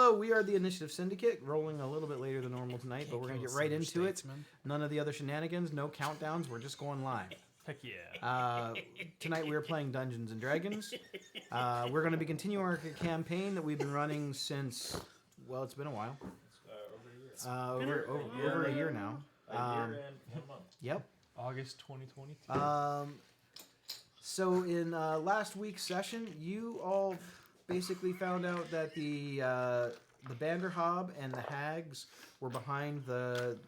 Hello, we are the Initiative Syndicate, rolling a little bit later than normal tonight, but we're going to get right into it. None of the other shenanigans, no countdowns, we're just going live. Heck yeah. Tonight we are playing Dungeons & Dragons. We're going to be continuing our campaign that we've been running since, well, it's been a while. Over a year now. A year and 1 month. Yep. August 2022. So in last week's session, you all basically found out that the Banderhob and the Hags were behind the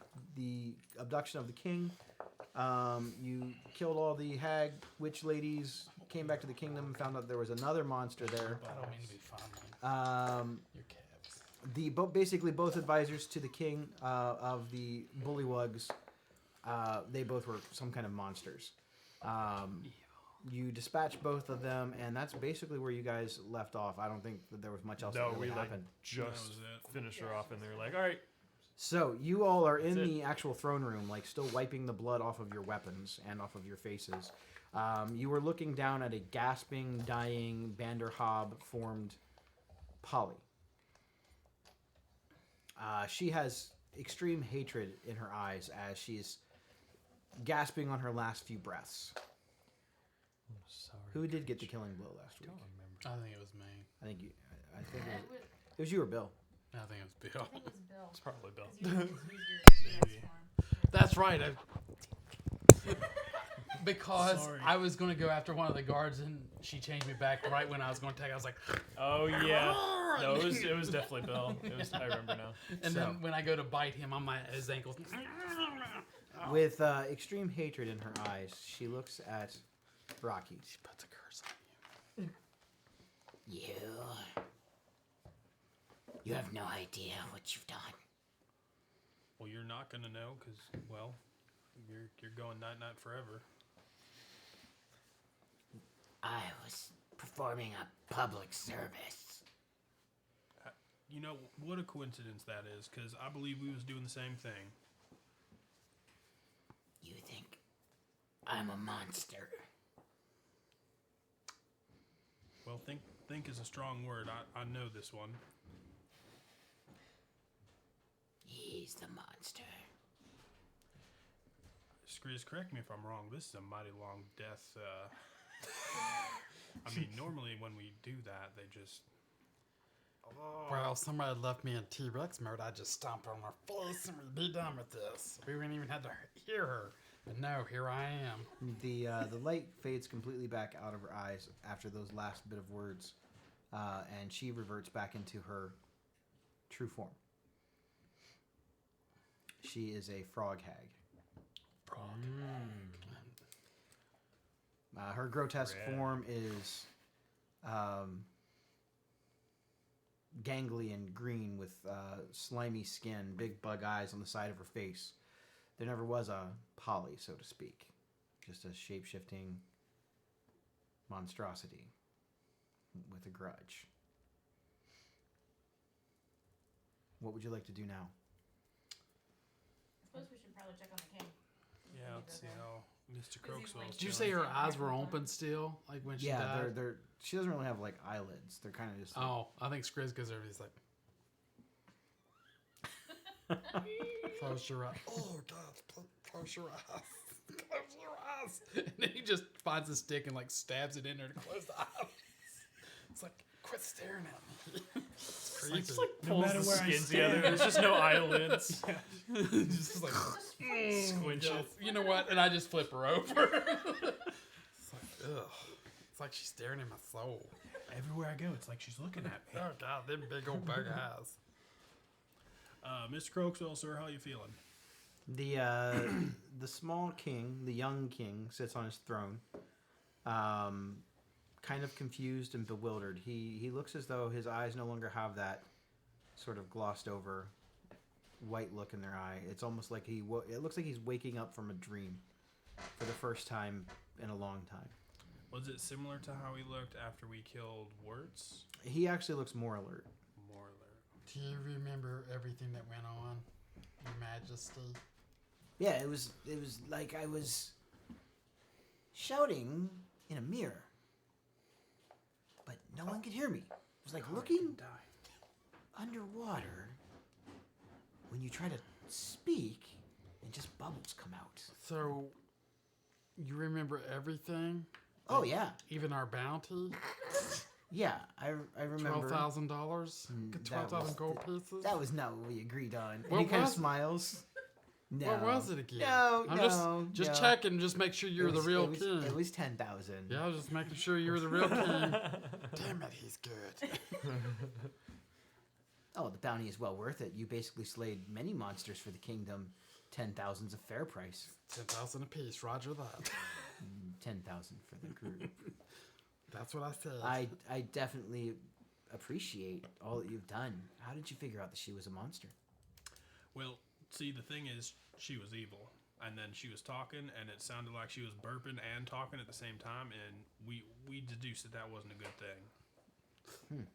abduction of the king. You killed all the Hag witch ladies, came back to the kingdom, and found out there was another monster there. I don't mean to be fun. Your calves. Basically both advisors to the king of the Bullywugs, they both were some kind of monsters. You dispatched both of them, and that's basically where you guys left off. I don't think that there was much else that really happened. Just finished her off, and they were like, all right. So you all are in the actual throne room, like still wiping the blood off of your weapons and off of your faces. You were looking down at a gasping, dying Banderhob-formed Polly. She has extreme hatred in her eyes as she's gasping on her last few breaths. I'm sorry. Who did get the killing blow last week? I don't remember. I think it was me. I think it was you or Bill. I think it was Bill. I think it was Bill. It's probably Bill. 'Cause you used your form. That's right. Because Sorry. I was going to go after one of the guards, and she changed me back right when I was going to take. I was like, Oh, yeah. No, it was definitely Bill. I remember now. and then when I go to bite him on his ankles. With extreme hatred in her eyes, she looks at Rocky. She puts a curse on you. You have no idea what you've done. Well, you're not gonna know because, well, you're going night forever. I was performing a public service. You know what a coincidence that is, because I believe we was doing the same thing. You think I'm a monster? Well, think is a strong word. I know this one. He's the monster. Skriz, correct me if I'm wrong. This is a mighty long death. I mean, normally when we do that, they just. Well, somebody left me in T-Rex mode. I just stomped on her face and we'd be done with this. We wouldn't even have to hear her. But no, here I am. The light fades completely back out of her eyes after those last bit of words, and she reverts back into her true form. She is a frog hag. Her grotesque form is gangly and green with slimy skin, big bug eyes on the side of her face. There never was a Polly, so to speak. Just a shape-shifting monstrosity with a grudge. What would you like to do now? I suppose we should probably check on the king. Yeah, let's see how Mr. Croakswell's Did you say her eyes were open still? Like when she died? they're she doesn't really have like eyelids. They're kind of just like, Oh, I think Skriz goes over. He's like, close your eyes. Oh, God, close your eyes. Close your eyes. And then he just finds a stick and like stabs it in her to close the eyes. It's like, quit staring at me. It's creepy. It's like No pulls matter the where I skin stand. together. There's just no eyelids. just like, Squinch it. you know what? And I just flip her over. It's like, ugh. It's like she's staring at my soul. Everywhere I go, it's like she's looking at me. Oh, God, them big old bug eyes. Mr. Croakswell, sir, how you feeling? the small king, the young king, sits on his throne, kind of confused and bewildered. He looks as though his eyes no longer have that sort of glossed over white look in their eye. It's almost like it looks like he's waking up from a dream for the first time in a long time. Was it similar to how he looked after we killed Wirtz? He actually looks more alert. More alert. Do you remember everything that went on, Your Majesty? Yeah, it was like I was shouting in a mirror, but no one could hear me. It was like looking underwater, when you try to speak, and just bubbles come out. So, you remember everything? Oh yeah, Even our bounty? yeah. I remember. $12,000? that 12,000 was gold pieces? That was not what we agreed on. And What he kind of was it? smiles. No. What was it again? No, I'm no, just no. checking, just make sure you're It was- the real it was, king. It was 10,000. Yeah, I was just making sure you were the real king. Damn it, he's good. Oh, the bounty is well worth it. You basically slayed many monsters for the kingdom. 10,000's a fair price. 10,000 apiece, roger that. 10,000 for the group. That's what I said. I definitely appreciate all that you've done. How did you figure out that she was a monster? Well, see, the thing is, she was evil, and then she was talking, and it sounded like she was burping and talking at the same time, and we deduced that wasn't a good thing.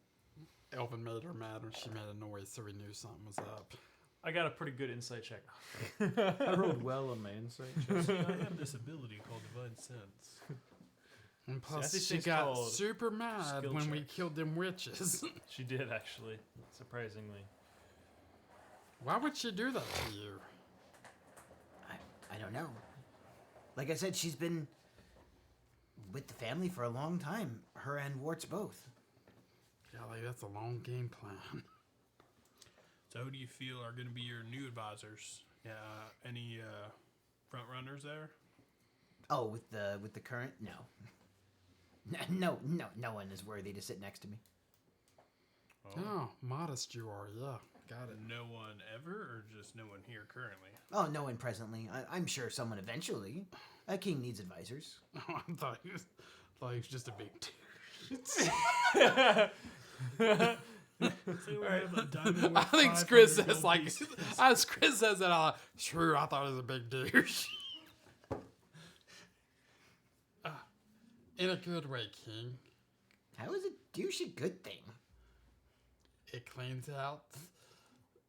Elvin made her mad when she made a noise, so we knew something was up. I got a pretty good insight check. I rolled well on my insight check. See, I have this ability called Divine Sense. And plus, this she thing's got called super mad skill when we check. killed them witches. She did actually, surprisingly. Why would she do that to you? I don't know. Like I said, she's been with the family for a long time. Her and Warts both. Yeah, like that's a long game plan. So who do you feel are going to be your new advisors? Any front runners there? Oh, with the current? No. No one is worthy to sit next to me. Oh, modest you are. Yeah, got it. No one ever, or just no one here currently? Oh, no one presently. I'm sure someone eventually. A king needs advisors. I thought he was just a big dude. Say we have a diamond I worth think 500 Chris says gold like, pieces. as Chris says that, I'm like, true. I thought he was a big douche. In a good way, King. How is a douche a good thing? It cleans out.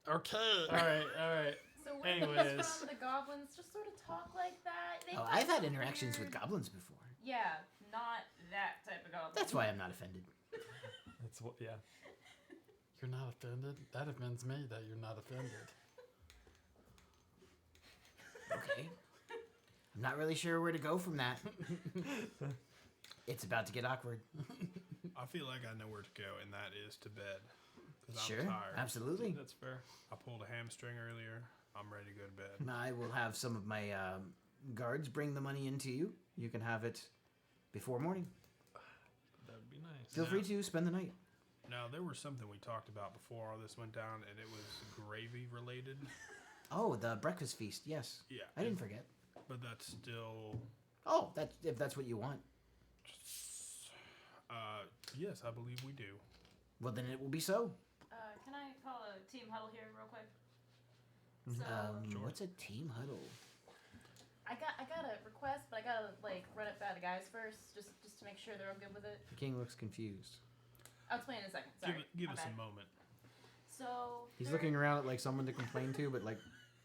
Okay. All right. So where Anyways. these from the goblins just sort of talk like that? They Oh, have I've had some interactions with weird- goblins before. Yeah, not that type of goblin. That's why I'm not offended. That's what. Yeah. You're not offended? That offends me that you're not offended. Okay. I'm not really sure where to go from that. It's about to get awkward. I feel like I know where to go, and that is to bed. 'Cause Sure, I'm tired. absolutely. That's fair. I pulled a hamstring earlier. I'm ready to go to bed. I will have some of my guards bring the money into you. You can have it before morning. That would be nice. Feel free to spend the night. Now, there was something we talked about before all this went down, and it was gravy related. Oh, the breakfast feast. Yes, Yeah. I didn't forget. But that's still. Oh, if that's what you want. Yes, I believe we do. Well, then it will be so. Can I call a team huddle here real quick? So Sure. What's a team huddle? I got a request, but I gotta like run it by the guys first, just to make sure they're all good with it. The king looks confused. I'll explain in a second. Sorry. Give my us bad. a moment. So He's there- looking around at like someone to complain to, but like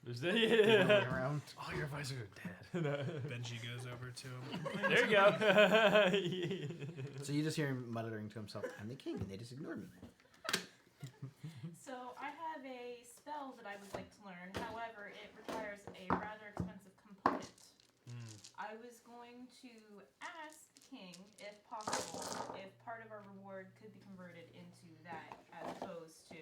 There's there's no one yeah. around. All your advisors are dead. Benji goes over to him. There you go. So you just hear him muttering to himself, "I'm the king," and they just ignore me. So I have a spell that I would like to learn. However, it requires a rather expensive component. I was going to ask the king, if possible, if part of our reward could be converted into that, as opposed to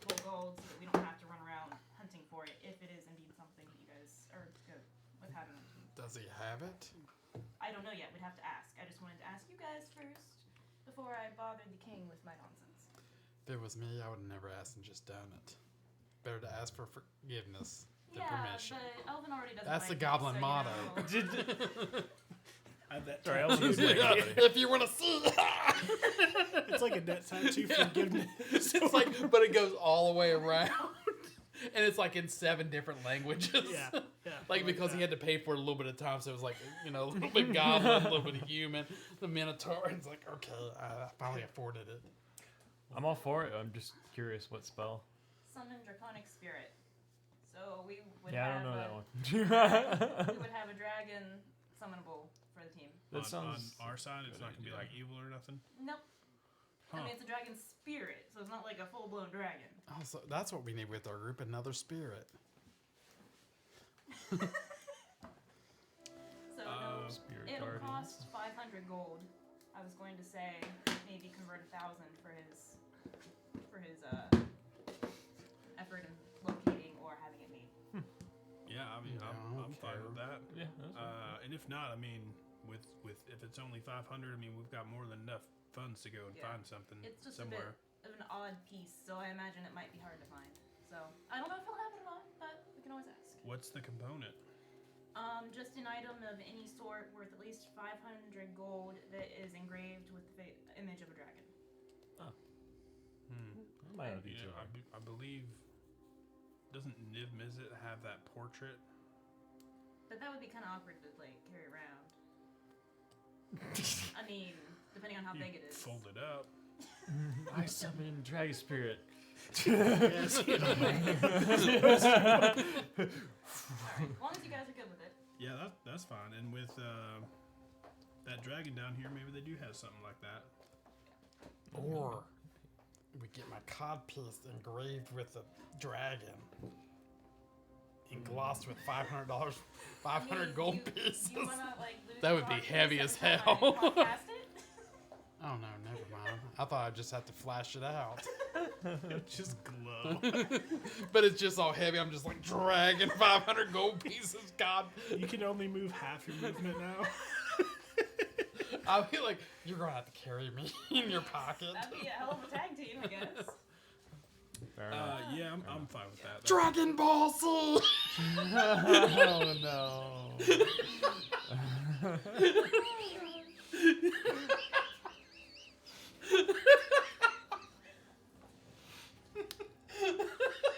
full gold, so that we don't have to run around hunting for it. If it is indeed something that you guys are good with having. Does he have it? I don't know yet. We'd have to ask. I just wanted to ask you guys first before I bothered the king with my nonsense. If it was me, I would have never asked and just done it. Better to ask for forgiveness than Yeah, permission. but Elvin already doesn't That's like the it, goblin so, motto. You know. Sorry, I was just like, If you want to see, It's like a net tattoo forgiveness. it's like, but it goes all the way around, and it's like in 7 different languages. Yeah. Like because he had to pay for it a little bit of time, so it was like, you know, a little bit goblin, a little bit of human, the minotaur. And it's like, okay, I finally afforded it. I'm all for it. I'm just curious what spell. Summon Draconic Spirit. So we would Yeah, I have don't know that we one. would have a dragon summonable for the team. That on sounds. our side, it's good not gonna be idea. like evil or nothing. Nope. I mean, it's a dragon spirit, so it's not like a full-blown dragon. Also, that's what we need with our group, another spirit. So no, Spirit it'll guardians. cost 500 gold. I was going to say maybe convert 1,000 for his effort in locating or having it made. Yeah, I mean, Yeah, I I'm don't fine with that. Yeah, that's And if not, I mean, with if it's only 500, I mean, we've got more than enough funds to go and Yeah. find something It's just somewhere. a bit of an odd piece, so I imagine it might be hard to find. So I don't know if he'll have it or not, but we can always ask. What's the component? Just an item of any sort worth at least 500 gold that is engraved with the image of a dragon. That might not be Yeah, too hard. I believe. Doesn't Niv Mizzet have that portrait? But that would be kind of awkward to like carry around. I mean, depending on how You big it is. fold it up. I summon Dragon Spirit. Yes. Alright, as long as you guys are good with it. Yeah, that's fine. And with that dragon down here, maybe they do have something like that. Or we get my codpiece engraved with a dragon. Glossed with $500, 500 gold you, pieces. You wanna, like, lose That the would be podcast heavy every as time I hell. podcast it? Oh no, never mind. I thought I'd just have to flash it out. Just glow. But it's just all heavy. I'm just like dragging 500 gold pieces. God. You can only move half your movement now. I'll be like, you're going to have to carry me in your pocket. That'd be a hell of a tag team, I guess. Fair enough. Yeah, I'm fine with that. Dragon Ball Z! Oh no.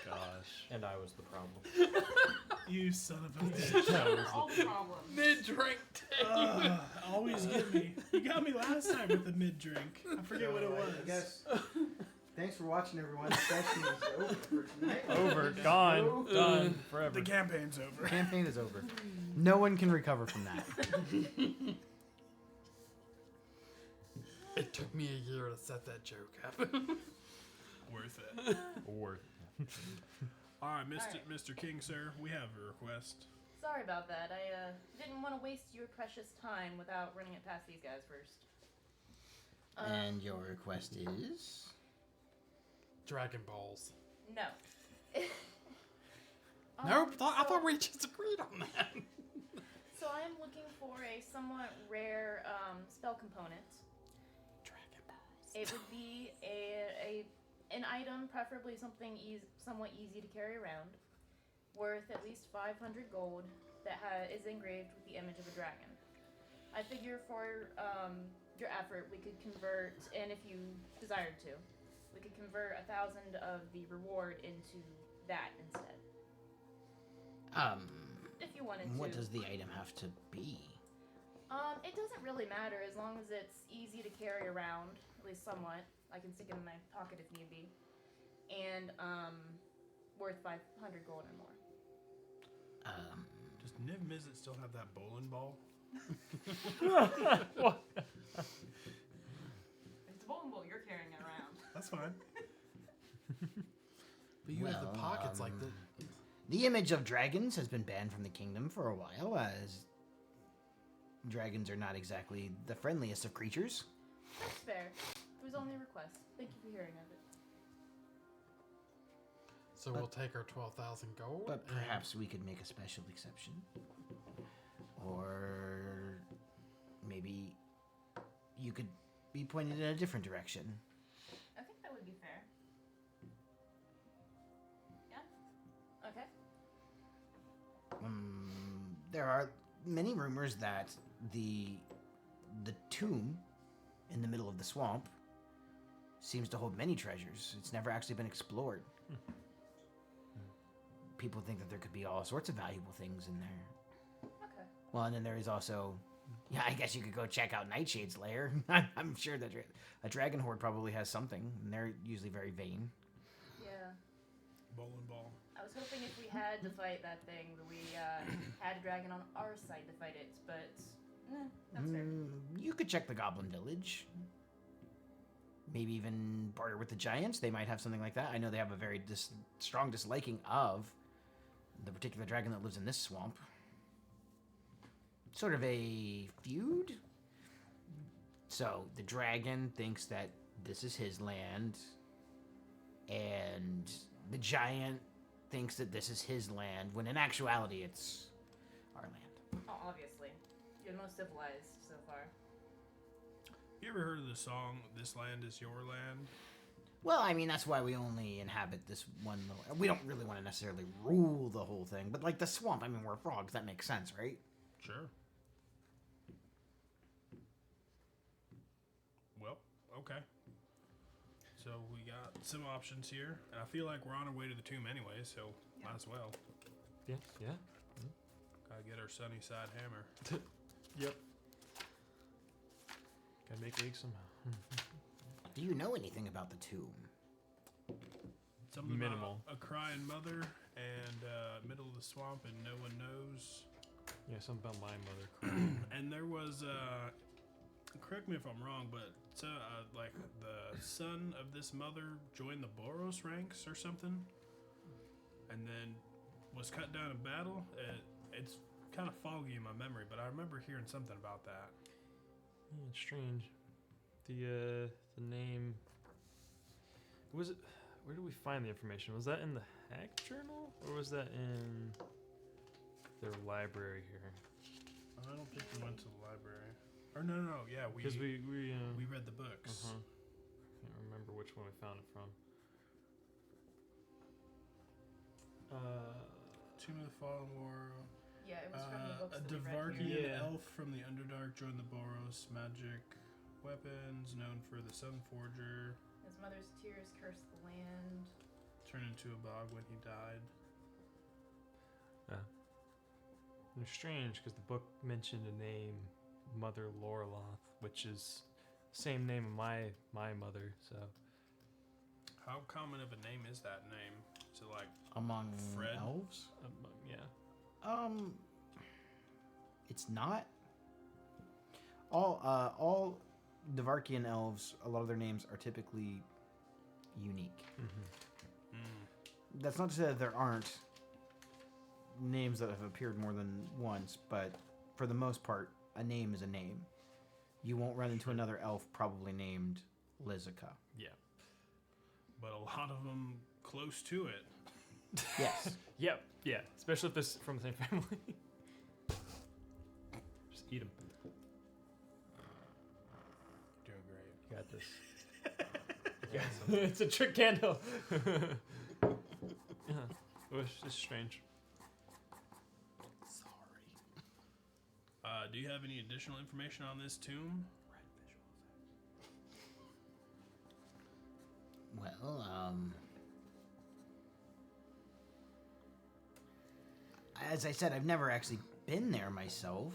Gosh. And I was the problem. You son of a bitch. All the problems. Mid-drink Always get me. You got me last time with the mid-drink. I forget what it was. I guess. Thanks for watching, everyone. The session is over for tonight. Over. Gone. Done. Forever. The campaign's over. The campaign is over. No one can recover from that. It took me a year to set that joke up. Worth it. Or. All right, Alright. Mr. King, sir, we have a request. Sorry about that. I didn't want to waste your precious time without running it past these guys first. And your request is? Dragon Balls. No. Nope, I so- thought we just agreed on that. So I am looking for a somewhat rare spell component. Dragon Balls. It would be an item, preferably something somewhat easy to carry around, worth at least 500 gold that is engraved with the image of a dragon. I figure for your effort, we could convert, and if you desired to, we could convert 1,000 of the reward into that instead. If you wanted to. What does the item have to be? It doesn't really matter as long as it's easy to carry around, at least somewhat. I can stick it in my pocket if need be. And worth 500 gold or more. Does Niv Mizzet still have that bowling ball? If it's a bowling ball, you're carrying it around. That's fine. But you have the Well, pockets like the. The image of dragons has been banned from the kingdom for a while, as dragons are not exactly the friendliest of creatures. That's fair. It was only a request. Thank you for hearing of it. So we'll take our 12,000 gold. But and- perhaps we could make a special exception. Or maybe you could be pointed in a different direction. I think that would be fair. Yeah? Okay. There are many rumors that the tomb in the middle of the swamp seems to hold many treasures. It's never actually been explored. People think that there could be all sorts of valuable things in there. Okay. Well, and then there is also, yeah, I guess you could go check out Nightshade's lair. I'm sure that a dragon horde probably has something, and they're usually very vain. Yeah. Bowling ball. I was hoping if we had to fight that thing, that we had a dragon on our side to fight it, but that's fair. You could check the Goblin Village. maybe even barter with the giants. They might have something like that. I know they have a very strong disliking of the particular dragon that lives in this swamp. Sort of a feud. So the dragon thinks that this is his land, and the giant thinks that this is his land, when in actuality it's our land. Oh, obviously. You're the most civilized so far. You ever heard of the song "This Land Is Your Land"? Well, I mean, that's why we only inhabit this one little... We don't really want to necessarily rule the whole thing, but like the swamp, I mean, we're frogs. That makes sense, right? Sure. Well, okay. So we got some options here, and I feel like we're on our way to the tomb anyway, so might as well. Yeah. Gotta get our sunny side hammer. Yep. Gotta make eggs somehow. Do you know anything about the tomb? Something Minimal. about a crying mother and middle of the swamp, and no one knows. Yeah, something about my mother crying. And there was, correct me if I'm wrong, but like the son of this mother joined the Boros ranks or something, and then was cut down in battle. It's kind of foggy in my memory, but I remember hearing something about that. It's strange. The name. Was it? Where did we find the information? Was that in the Hack Journal, or was that in their library here? I don't think we went to the library. Or no, yeah, Because we read the books. Can't remember which one we found it from. Tomb of the Fallen World. Yeah, it was from the books A that we read Dvarkian here. Yeah. elf from the Underdark joined the Boros. Magic weapons, known for the Sun Forger. His mother's tears cursed the land. Turned into a bog when he died. They're strange because the book mentioned a name, Mother Lorloth, which is same name of my mother. So How common of a name is that name? Is it like Among Fred? elves? yeah. It's not. All Dvarkian elves, a lot of their names are typically unique. That's not to say that there aren't names that have appeared more than once, but for the most part, a name is a name. You won't run into another elf probably named Lizica. Yeah. but a lot of them close to it. Yes. Yep. Yeah. Especially if they're from the same family. Just eat them. Doing great. You got this. It's a trick candle. Yeah. It was just strange. Do you have any additional information on this tomb? Well, as I said, I've never actually been there myself.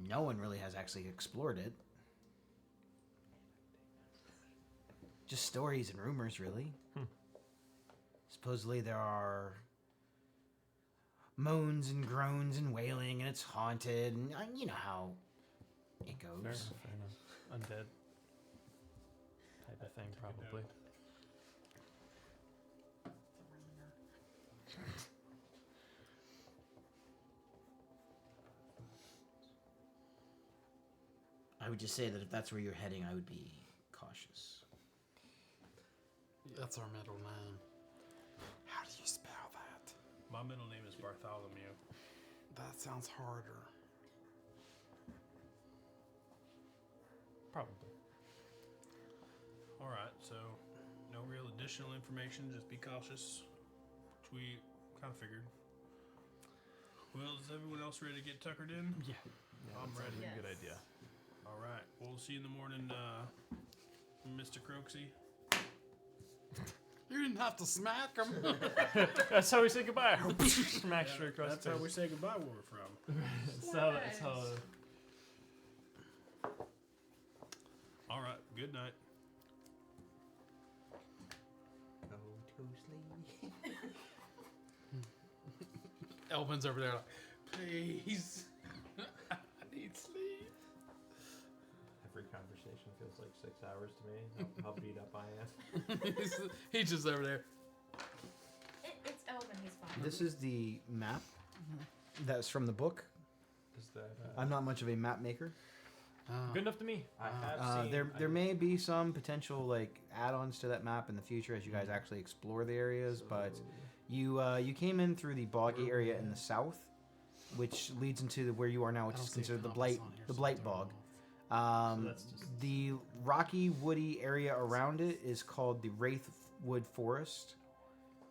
No one really has actually explored it. Just stories and rumors, really. Supposedly there are moans and groans and wailing, and it's haunted, and you know how it goes. Fair enough. Undead type of thing, probably. I would just say that if that's where you're heading, I would be cautious. That's our middle name. How do you spell that? My middle name is Bartholomew. That sounds harder. Probably. All right, so no real additional information. Just be cautious, which we kind of figured. Well, is everyone else ready to get tuckered in? Yeah. I'm that sounds ready. like a good Yes. idea. All right. We'll see you in the morning, Mr. Croaksy. You didn't have to smack him. That's how we say goodbye. Smack straight across That's the how face. we say goodbye where we're from. That's how. All right. Good night. Go to sleep. Elvin's over there like, please. I need sleep. destination feels like 6 hours to me. How beat up I am. He's just over there. It's Elvin. He's fine. This is the map that's from the book. Is that I'm not much of a map maker. good enough to me? I have seen. There may be some potential like add-ons to that map in the future as you guys actually explore the areas, but you came in through the boggy area in the south, which leads into where you are now, which is considered the blight bog. that's just- The rocky, woody area around it is called the Wraithwood Forest.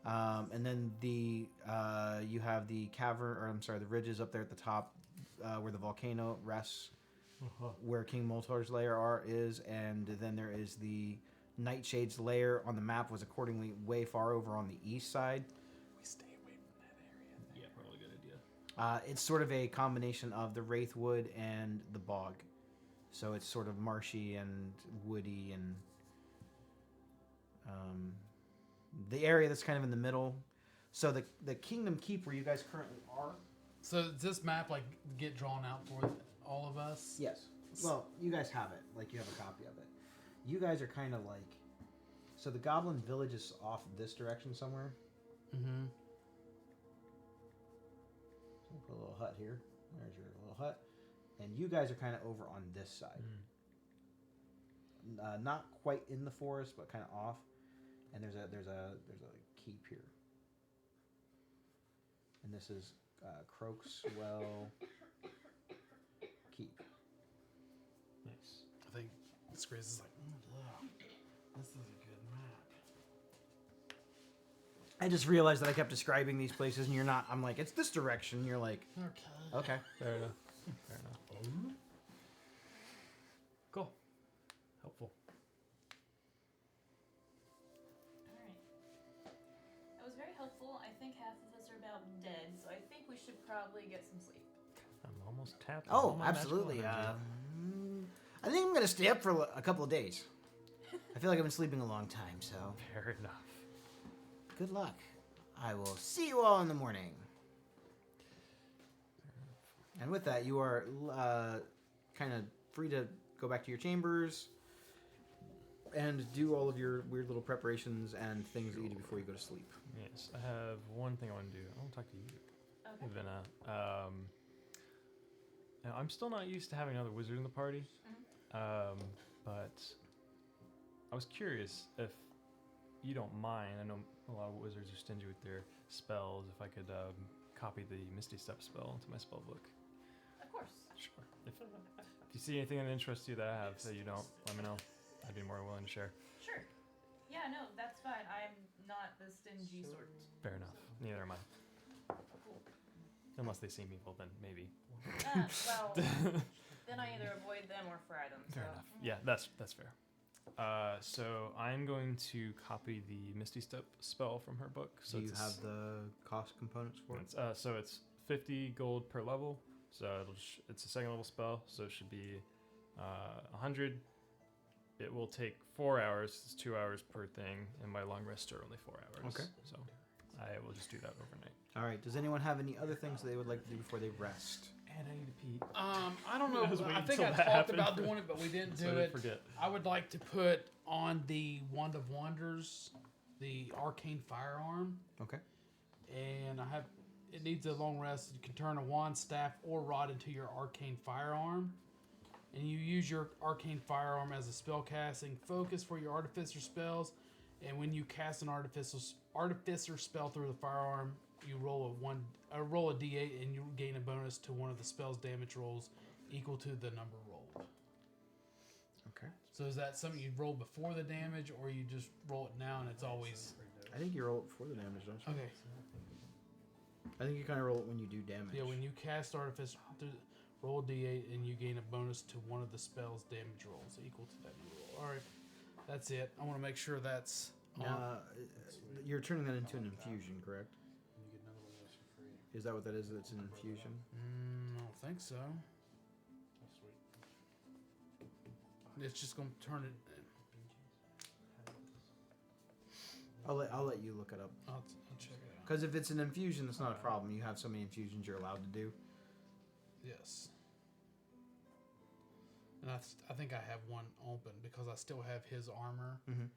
And then you have the cavern, or I'm sorry, the ridges up there at the top, where the volcano rests, where King Moltar's lair is, and then there is the Nightshade's lair on the map was accordingly way far over on the east side. We stay away from that area. Yeah, probably a good idea. It's sort of a combination of the Wraithwood and the bog, so it's sort of marshy and woody, and the area that's kind of in the middle. So the Kingdom Keep, where you guys currently are. So does this map like get drawn out for all of us? Yes. Well, you guys have it. Like, you have a copy of it. You guys are kind of like... So the Goblin Village is off this direction somewhere. Mm-hmm. So we'll put a little hut here. There's your little hut. And you guys are kind of over on this side. Not quite in the forest, but kind of off. And there's a keep here. And this is Croakswell Keep. Nice. I think Skriz is like, this is a good map. I just realized that I kept describing these places, and you're not. I'm like, it's this direction. And you're like, Okay. okay. Fair enough. Fair enough. Cool. Helpful. Alright. That was very helpful. I think half of us are about dead, so I think we should probably get some sleep. I'm almost tapped. on all Oh, my magical absolutely. energy. I think I'm gonna stay up for a couple of days. I feel like I've been sleeping a long time, so Fair enough. good luck. I will see you all in the morning. And with that, you are kind of free to go back to your chambers and do all of your weird little preparations and things that you do before you go to sleep. Yes, I have one thing I want to do. I want to talk to you, Okay. Vinna. Now, I'm still not used to having another wizard in the party, but I was curious if you don't mind. I know a lot of wizards are stingy with their spells. If I could copy the Misty Step spell into my spell book. Of course. Sure. If you see anything that interests you that I have that you don't, let me know. I'd be more willing to share. Sure. Yeah, no, that's fine. I'm not the stingy sort. Fair enough. Neither am I. Cool. Unless they seem evil, then maybe. Well, then I either avoid them or fry them. Fair so. enough. Yeah, that's fair. So I'm going to copy the Misty Step spell from her book. So Do you it's have the cost components for it? it's 50 gold per level. So it's a second level spell, so it should be 100. It will take 4 hours. It's 2 hours per thing, and my long rests are only 4 hours. Okay. So I will just do that overnight. All right. Does anyone have any other things they would like to do before they rest? And I need to pee. I don't know. I was I waiting think till I that talked happened about for- doing it, but we didn't So do I didn't it. forget. I would like to put on the Wand of Wonders the arcane firearm, Okay. and it needs a long rest. You can turn a wand, staff, or rod into your arcane firearm, and you use your arcane firearm as a spell casting focus for your artificer spells. And when you cast an artificer spell through the firearm, you roll a d8, and you gain a bonus to one of the spell's damage rolls equal to the number rolled. Okay. So is that something you roll before the damage, or you just roll it now and it's always I think you roll it before the damage, don't you? okay? I think you kind of roll it when you do damage. Yeah, when you cast artificer, roll a d8 and you gain a bonus to one of the spell's damage rolls equal to that number roll. All right, that's it. I want to make sure that's on. You're turning that into an infusion, correct? Is that what that is? It's an infusion. I don't think so. It's just gonna turn it. I'll let you look it up. I'll check it out. Because if it's an infusion, it's not a problem. You have so many infusions you're allowed to do. Yes. And I think I have one open because I still have his armor, Mhm.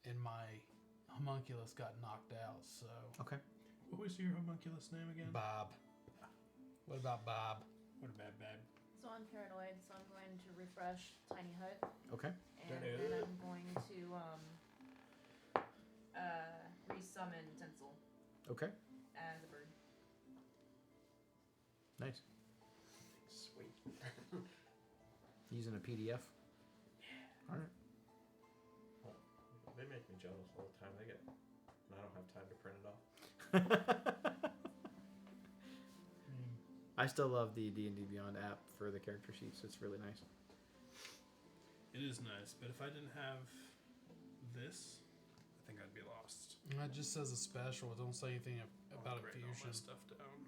and my homunculus got knocked out. So Okay. What was your homunculus name again? Bob. What about Bob? What about Bab? So I'm paranoid, so I'm going to refresh Tiny Hut, Okay. and then I'm going to resummon Tinsel Okay. as a bird. Nice. Sweet. Using a PDF. All right. They make me jealous all the time. They get, and I don't have time to print it off. I still love the D&D Beyond app for the character sheets. It's really nice. It is nice, but if I didn't have this, I think I'd be lost. It just says a special. It don't say anything about Writing all my infusion. stuff down.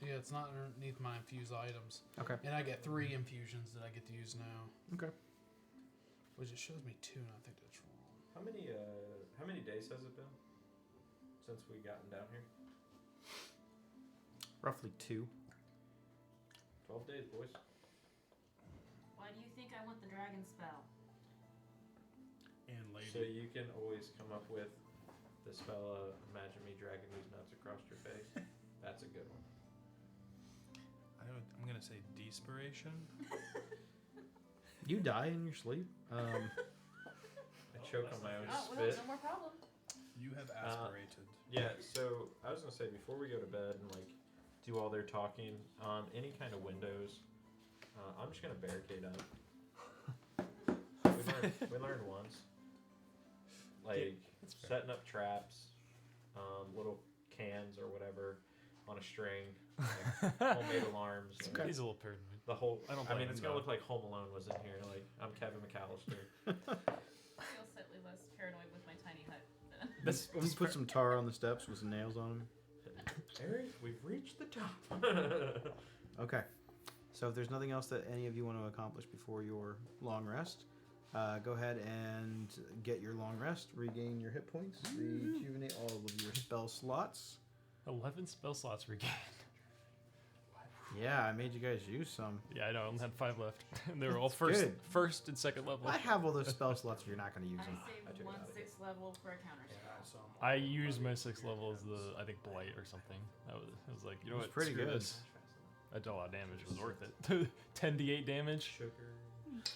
Yeah, it's not underneath my infused items. Okay. And I get 3 infusions that I get to use now. Okay. Which it shows me 2, and I think that's wrong. How many days has it been since we gotten down here? Roughly 2. 12 days, boys. Why do you think I want the dragon spell? And lady. So you can always come up with the spell, imagine me dragging these nuts across your face. That's a good one. I'm gonna say desperation. You die in your sleep. I choke on my own Oh, well, spit. no more problem. You have aspirated. Yeah, so I was gonna say before we go to bed and like do all their talking, any kind of windows, I'm just gonna barricade up. We learned once, like setting up traps, little cans or whatever on a string, like homemade alarms. and He's a little paranoid. the whole. I don't I blame mean, him, it's gonna though. look like Home Alone was in here. Like I'm Kevin McAllister. I feel slightly less paranoid with my tiny hut. That's You put some tar on the steps with some nails on them. Eric, we've reached the top. Okay. So if there's nothing else that any of you want to accomplish before your long rest, go ahead and get your long rest, regain your hit points, rejuvenate all of your spell slots. 11 spell slots regained. Yeah, I made you guys use some. Yeah, I know. I only had 5 left. And they were all That's good. first and second level. I have all those spell slots if you're not going to use I them. saved took it one out of 6th level for a counter spell. I used my 6th level as the, I think, Blight or something. I was like, you know It was what? pretty Screw good. This. I did a lot of damage. It was worth it. 10d8 damage. Sugar.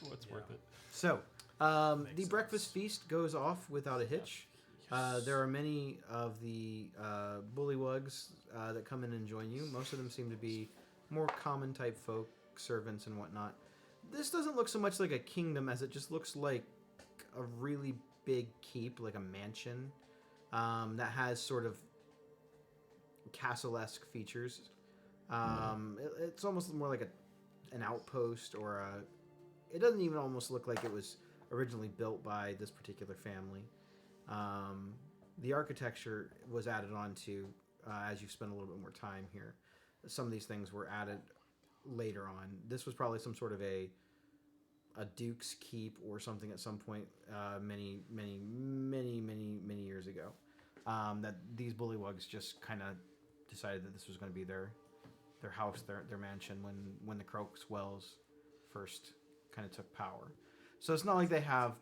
What's worth it? So, Makes the sense. breakfast feast goes off without a hitch. There are many of the bullywugs that come in and join you. Most of them seem to be more common type folk, servants and whatnot. This doesn't look so much like a kingdom as it just looks like a really big keep, like a mansion that has sort of castle-esque features. It's almost more like an outpost or a... It doesn't even almost look like it was originally built by this particular family. The architecture was added on to as you've spent a little bit more time here. Some of these things were added later on. This was probably some sort of a duke's keep or something at some point many years ago. That these bullywugs just kind of decided that this was going to be their house, their mansion when the Croakswells first kind of took power. So it's not like they have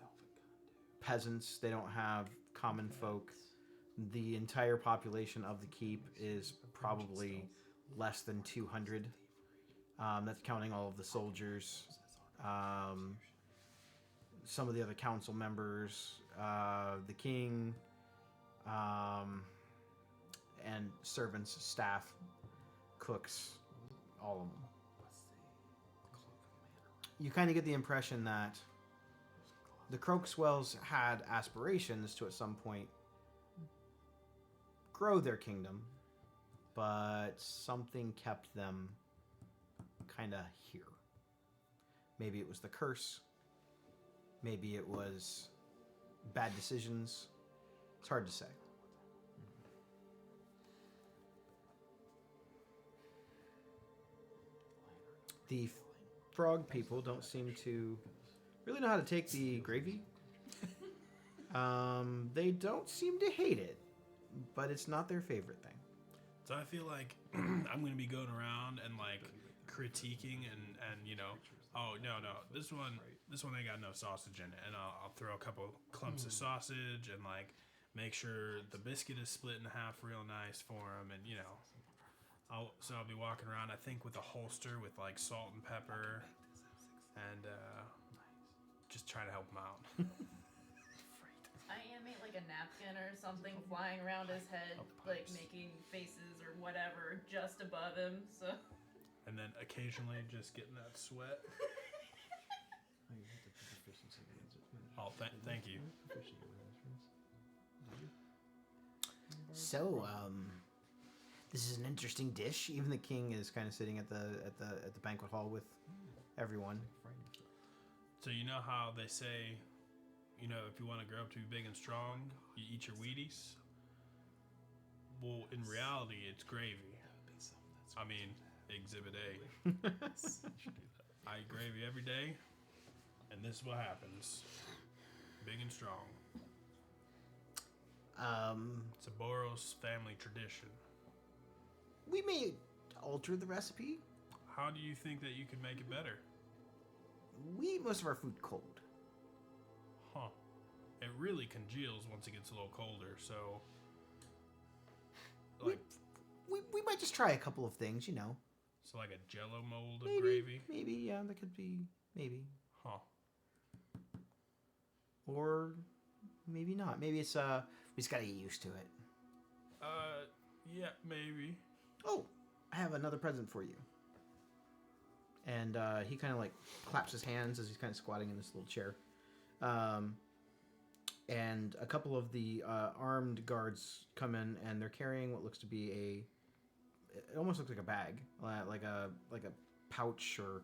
peasants. They don't have common folk. The entire population of the keep is probably less than 200. That's counting all of the soldiers, some of the other council members, the king, and servants, staff, cooks, all of them. You kind of get the impression that the Croakswells had aspirations to at some point grow their kingdom, but something kept them kind of here. Maybe it was the curse. Maybe it was bad decisions. It's hard to say. The frog people don't seem to really know how to take the gravy. They don't seem to hate it, but it's not their favorite thing. So I feel like I'm gonna be going around and like critiquing and you know, oh no, this one ain't got no sausage in it, and I'll throw a couple clumps of sausage and like make sure the biscuit is split in half real nice for him, and you know, I'll be walking around, I think, with a holster with like salt and pepper, and just try to help him out. I animate like a napkin or something flying around his head, like making faces or whatever just above him. So. And then occasionally just getting that sweat. Oh, thank you. So, this is an interesting dish. Even the king is kind of sitting at the banquet hall with everyone. So you know how they say, you know, if you want to grow up to be big and strong, you eat your Wheaties? Well, in reality, it's gravy. I mean, Exhibit A. I eat gravy every day, and this is what happens. Big and strong. It's a Boros family tradition. We may alter the recipe. How do you think that you could make it better? We eat most of our food cold. Huh. It really congeals once it gets a little colder, so... Like, We might just try a couple of things, you know. so like a Jello mold of Maybe, gravy? maybe, yeah, that could be, maybe. Huh. Or maybe not. Maybe it's, we just gotta get used to it. Yeah, maybe. Oh, I have another present for you. And he kind of like claps his hands as he's kind of squatting in this little chair. And a couple of the armed guards come in, and they're carrying what looks to be it almost looks like a bag, like a pouch or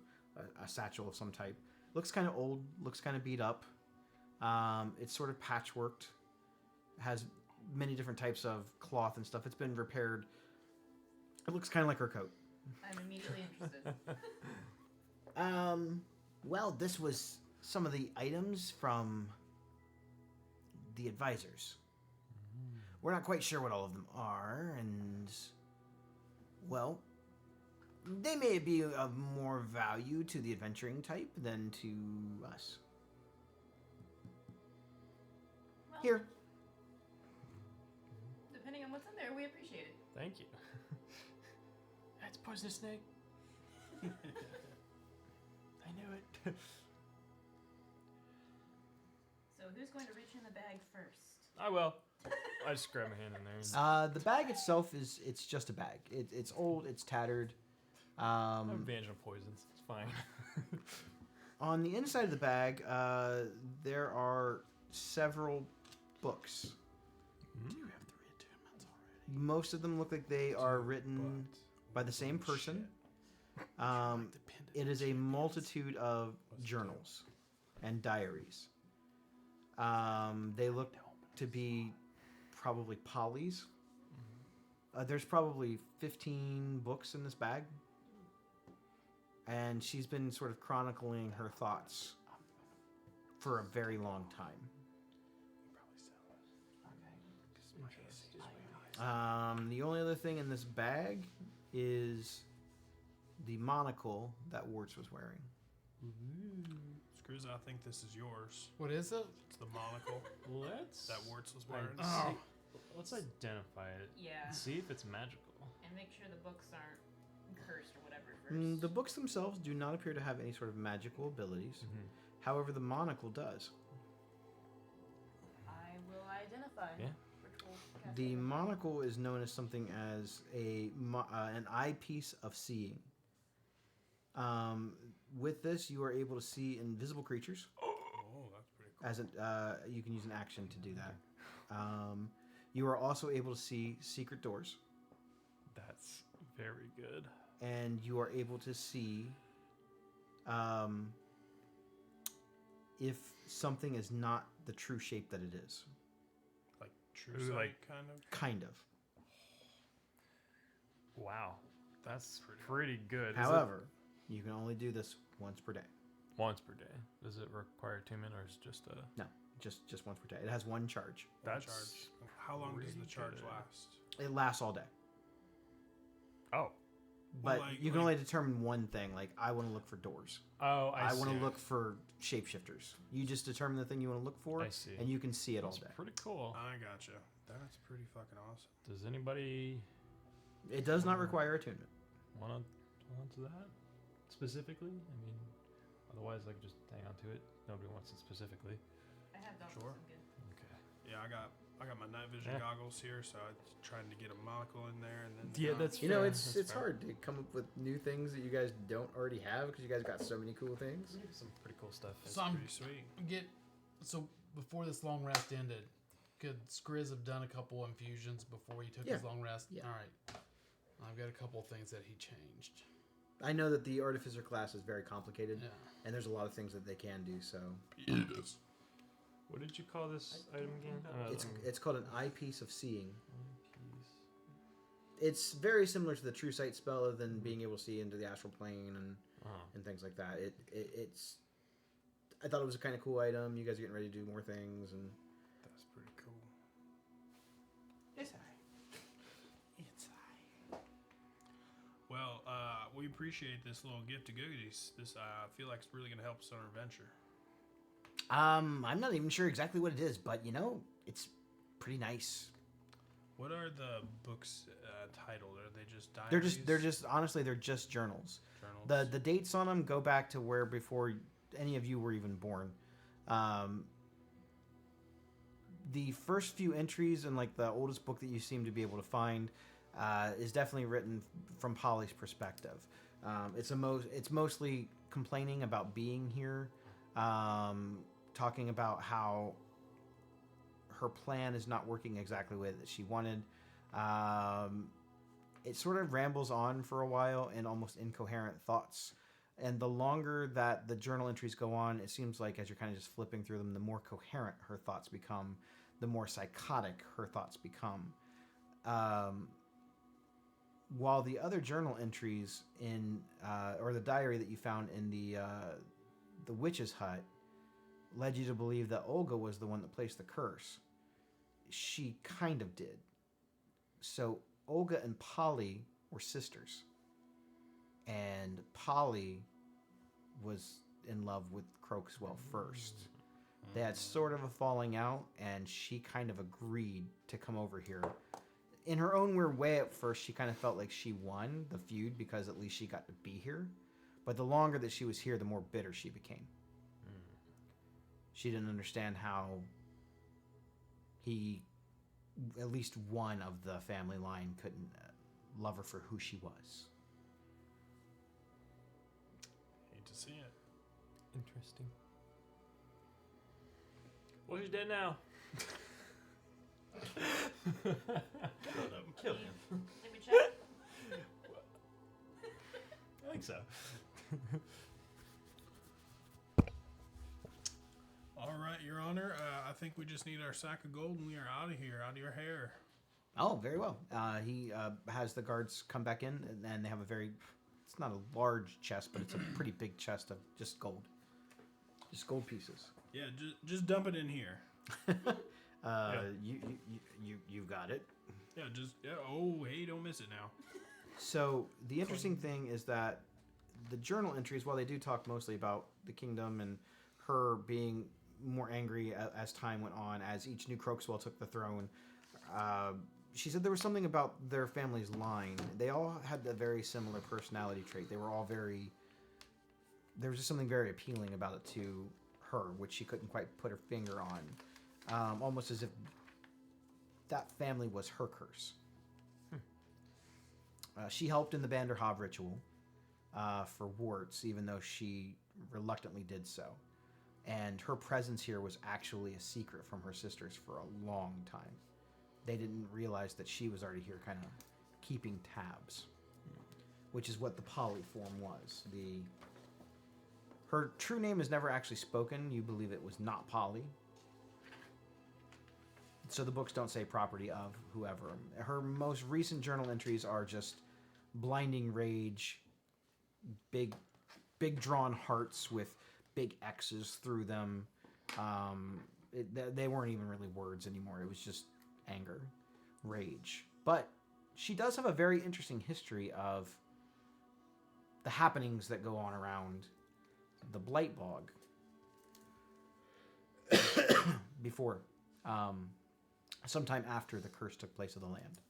a satchel of some type. Looks kind of old, looks kind of beat up. It's sort of patchworked, has many different types of cloth and stuff. It's been repaired. It looks kind of like her coat. I'm immediately interested. Well, this was some of the items from the advisors. We're not quite sure what all of them are, and, well, they may be of more value to the adventuring type than to us. Well, Here. depending on what's in there, we appreciate it. Thank you. That's poisonous snake. I knew it. So who's going to reach in the bag first? I will. I just grab my hand in there. And The bag itself it's just a bag. It's old, it's tattered. I'm advantage on poisons. It's fine. On the inside of the bag, there are several books. Do you have 3 attunements already? Most of them look like they are written by the same person. It is a multitude of journals and diaries. They look to be probably Polly's. There's probably 15 books in this bag. And she's been sort of chronicling her thoughts for a very long time. The only other thing in this bag is the monocle that Warts was wearing. Screws, I think this is yours. What is it? It's the monocle Let's that Warts was wearing. Oh. Let's identify it. Yeah. And see if it's magical. And make sure the books aren't cursed or whatever first. The books themselves do not appear to have any sort of magical abilities. However, the monocle does. I will identify. Yeah. Which will cast The it. monocle is known as something as an eyepiece of seeing. With this, you are able to see invisible creatures. Oh, that's pretty cool. As you can use an action to do that. You are also able to see secret doors, That's very good. and you are able to see if something is not the true shape that it is. Like true Ooh, sight, like- kind of. Kind of. Wow. That's pretty good. Is it However, you can only do this once per day. once per day. Does it require attunement or is it just a... No, just once per day. It has one charge. That's... How long does the pretty charge good. last? It lasts all day. Oh. But Well, you can only determine one thing. Like, I want to look for doors. Oh, I want see. to look for shapeshifters. You just determine the thing you want to look for, I see. and you can see it all That's day. pretty cool. I gotcha. That's pretty fucking awesome. Does anybody It does not require attunement. want to hold on to that specifically? I mean, otherwise, I could just hang on to it. Nobody wants it specifically. I have goggles. Sure. I'm good. Okay. Yeah, I got my night vision Yeah. goggles here, so I'm trying to get a monocle in there, and then Yeah, that's You know, fair. it's That's fair. hard to come up with new things that you guys don't already have because you guys got so many cool things. Some pretty cool stuff. It's So I'm pretty sweet. So before this long rest ended, could Skriz have done a couple infusions before he took his Yeah. long rest? Yeah. All right. I've got a couple of things that he changed. I know that the artificer class is very complicated, Yeah. and there's a lot of things that they can do. So What did you call this item again? it's called an eyepiece of seeing. piece. It's very similar to the true sight spell, other than being able to see into the astral plane Oh. and things like that. It's. I thought it was a kind of cool item. You guys are getting ready to do more things, and That's pretty cool. it's I. It's I. Well, we appreciate this little gift of goodies. This I feel like it's really gonna help us on our adventure. I'm not even sure exactly what it is, but you know, it's pretty nice. What are the books titled? Are they just diaries? They're just honestly, they're just journals. journals. The dates on them go back to where before any of you were even born. The first few entries in like the oldest book that you seem to be able to find is definitely written from Polly's perspective. It's mostly complaining about being here, talking about how her plan is not working exactly the way that she wanted. It sort of rambles on for a while in almost incoherent thoughts. And the longer that the journal entries go on, it seems like as you're kind of just flipping through them, the more coherent her thoughts become, the more psychotic her thoughts become. While the other journal entries in, or the diary that you found in the witch's hut, led you to believe that Olga was the one that placed the curse. She kind of did. So Olga and Polly were sisters. And Polly was in love with Crokeswell first. They had sort of a falling out, and she kind of agreed to come over here. In her own weird way, at first, she kind of felt like she won the feud because at least she got to be here. But the longer that she was here, the more bitter she became. She didn't understand how he, at least one of the family line, couldn't love her for who she was. Hate to see it. Interesting. Well, she's dead now. Kill him. Let me check. I think so. All right, Your Honor. I think we just need our sack of gold, and we are out of here, out of your hair. Oh, very well. He has the guards come back in, and they have a very... It's not a large chest, but it's a pretty big chest of just gold. Just gold pieces. Yeah, just dump it in here. You got it. Yeah, oh, hey, don't miss it now. So the interesting thing is that the journal entries, while they do talk mostly about the kingdom and her being more angry as time went on, as each new Crokeswell took the throne, she said there was something about their family's line. They all had a very similar personality trait. They were all very... There was just something very appealing about it to her, which she couldn't quite put her finger on. Almost as if that family was her curse. She helped in the Banderhob ritual for Warts, even though she reluctantly did so. And her presence here was actually a secret from her sisters for a long time. They didn't realize that she was already here kind of keeping tabs, which is what the Polly form was. Her true name is never actually spoken. You believe it was not Polly. So the books don't say property of whoever. Her most recent journal entries are just blinding rage, big drawn hearts with big X's through them. They weren't even really words anymore. It was just anger, rage. But she does have a very interesting history of the happenings that go on around the Blight Bog before, sometime after the curse took place of the land.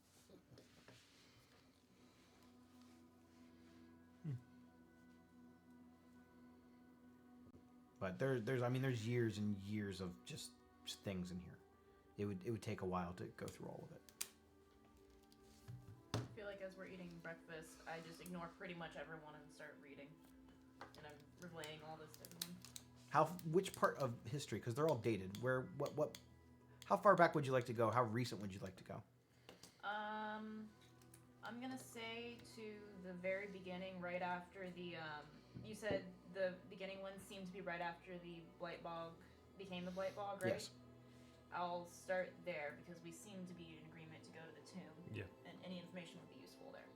But there's years and years of just things in here. It would take a while to go through all of it. I feel like as we're eating breakfast, I just ignore pretty much everyone and start reading. And I'm relaying all this to everyone. Which part of history? Because they're all dated. How far back would you like to go? How recent would you like to go? I'm gonna say to the very beginning, right after the, you said the beginning ones seem to be right after the Blight Bog became the Blight Bog, right? Yes. I'll start there because we seem to be in agreement to go to the tomb. Yeah. And any information would be useful there.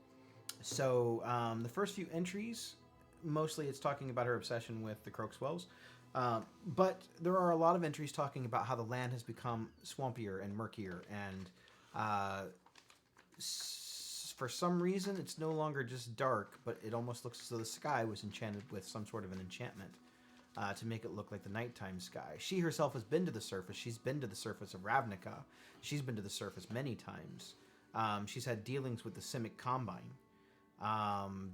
So the first few entries, mostly it's talking about her obsession with the Croakswells. But there are a lot of entries talking about how the land has become swampier and murkier, and for some reason it's no longer just dark, but it almost looks as though the sky was enchanted with some sort of an enchantment to make it look like the nighttime sky. She herself has been to the surface. She's been to the surface of Ravnica. She's been to the surface many times. She's had dealings with the Simic Combine.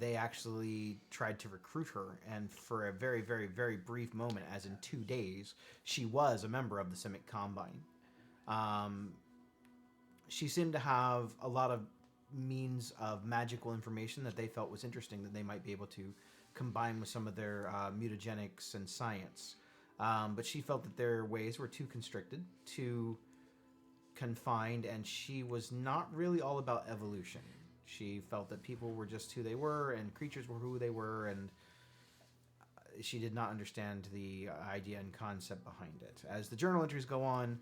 They actually tried to recruit her, and for a very, very, very brief moment, as in 2 days, she was a member of the Simic Combine. She seemed to have a lot of means of magical information that they felt was interesting that they might be able to combine with some of their mutagenics and science. But she felt that their ways were too constricted, too confined, and she was not really all about evolution. She felt that people were just who they were, and creatures were who they were, and she did not understand the idea and concept behind it. As the journal entries go on,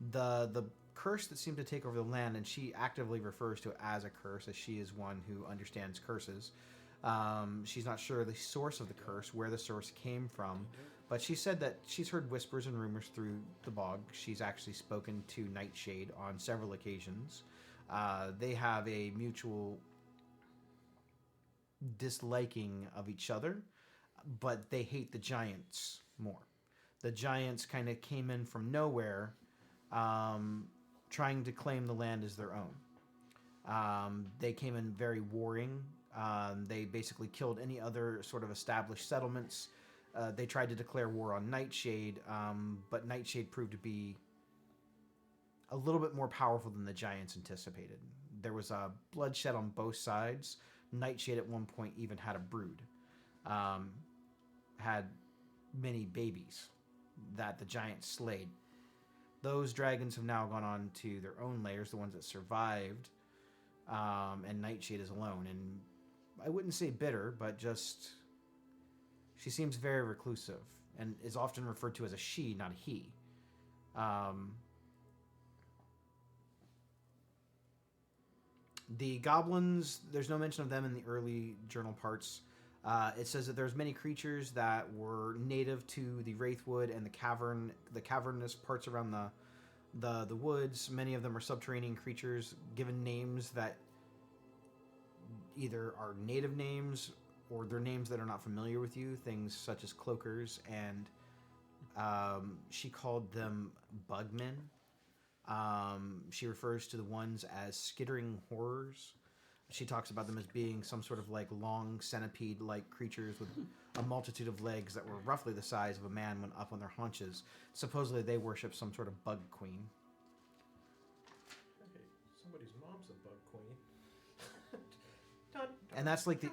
the curse that seemed to take over the land, and she actively refers to it as a curse, as she is one who understands curses. She's not sure the source of the curse, where the source came from, but she said that she's heard whispers and rumors through the bog. She's actually spoken to Nightshade on several occasions. They have a mutual disliking of each other, but they hate the giants more. The giants kind of came in from nowhere, trying to claim the land as their own. They came in very warring. They basically killed any other sort of established settlements. They tried to declare war on Nightshade, but Nightshade proved to be a little bit more powerful than the giants anticipated. There was bloodshed on both sides. Nightshade at one point even had a brood. Had many babies that the giants slayed. Those dragons have now gone on to their own lairs, the ones that survived, and Nightshade is alone. And I wouldn't say bitter, but just she seems very reclusive and is often referred to as a she, not a he. The goblins, there's no mention of them in the early journal parts. It says that there's many creatures that were native to the Wraithwood and the cavernous parts around the woods. Many of them are subterranean creatures given names that either are native names or they're names that are not familiar with you, things such as cloakers, and she called them bugmen. She refers to the ones as skittering horrors. She talks about them as being some sort of like long centipede-like creatures with a multitude of legs that were roughly the size of a man when up on their haunches. Supposedly they worship some sort of bug queen. Hey, somebody's mom's a bug queen. And that's like the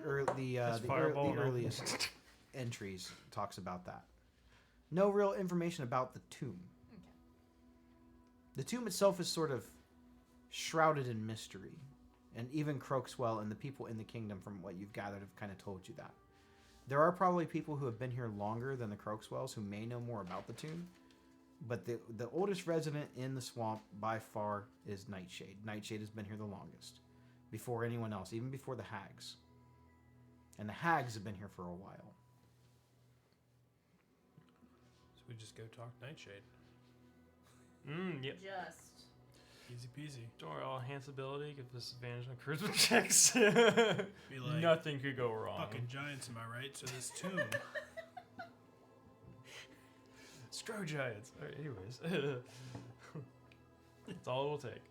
Fireball, no? earliest entries talks about that. No real information about the tomb. Okay. The tomb itself is sort of shrouded in mystery. And even Croakswell and the people in the kingdom, from what you've gathered, have kind of told you that. There are probably people who have been here longer than the Croakswells who may know more about the tomb. But the oldest resident in the swamp by far is Nightshade. Nightshade has been here the longest. Before anyone else, even before the hags. And the hags have been here for a while. So we just go talk Nightshade. Yep. Just. Easy peasy. Don't worry, all enhance ability, give disadvantage on charisma checks. Be like, Nothing could go wrong. fucking giants, am I right? So this tomb. Screw giants. Alright, anyways. That's all it will take.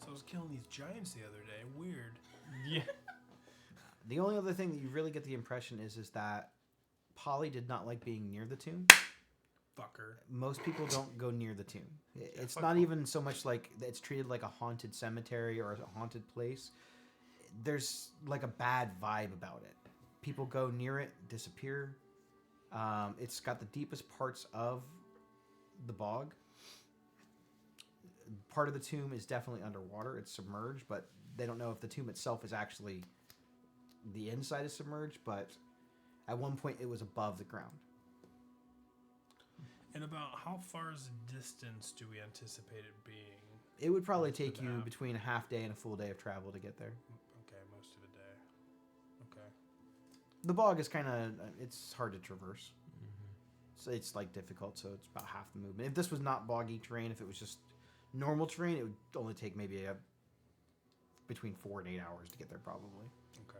So I was killing these giants the other day. Weird. Yeah. The only other thing that you really get the impression is that Polly did not like being near the tomb. Fucker. Most people don't go near the tomb. It's fuck not Polly. even so much like it's treated like a haunted cemetery or a haunted place. There's like a bad vibe about it. People go near it, disappear. It's got the deepest parts of the bog. Part of the tomb is definitely underwater. It's submerged, but they don't know if the tomb itself is actually the inside is submerged, but at one point it was above the ground. And about how far is the distance do we anticipate it being? It would probably Most of take the you map. between a half day and a full day of travel to get there. Okay, most of a day. Okay. The bog is kind of it's hard to traverse. So it's like difficult, so it's about half the movement. If this was not boggy terrain, if it was just normal terrain, it would only take maybe between 4 and 8 hours to get there probably. Okay.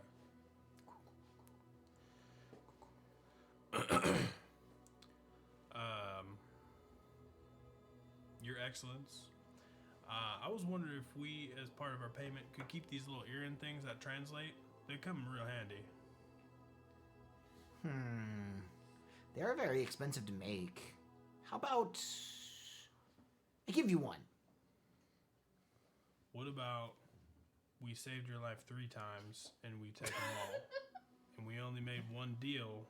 Your Excellence, I was wondering if we, as part of our payment, could keep these little earring things that translate. They come real handy. They are very expensive to make. How about I give you one? What about we saved your life 3 times and we take them all, and we only made one deal?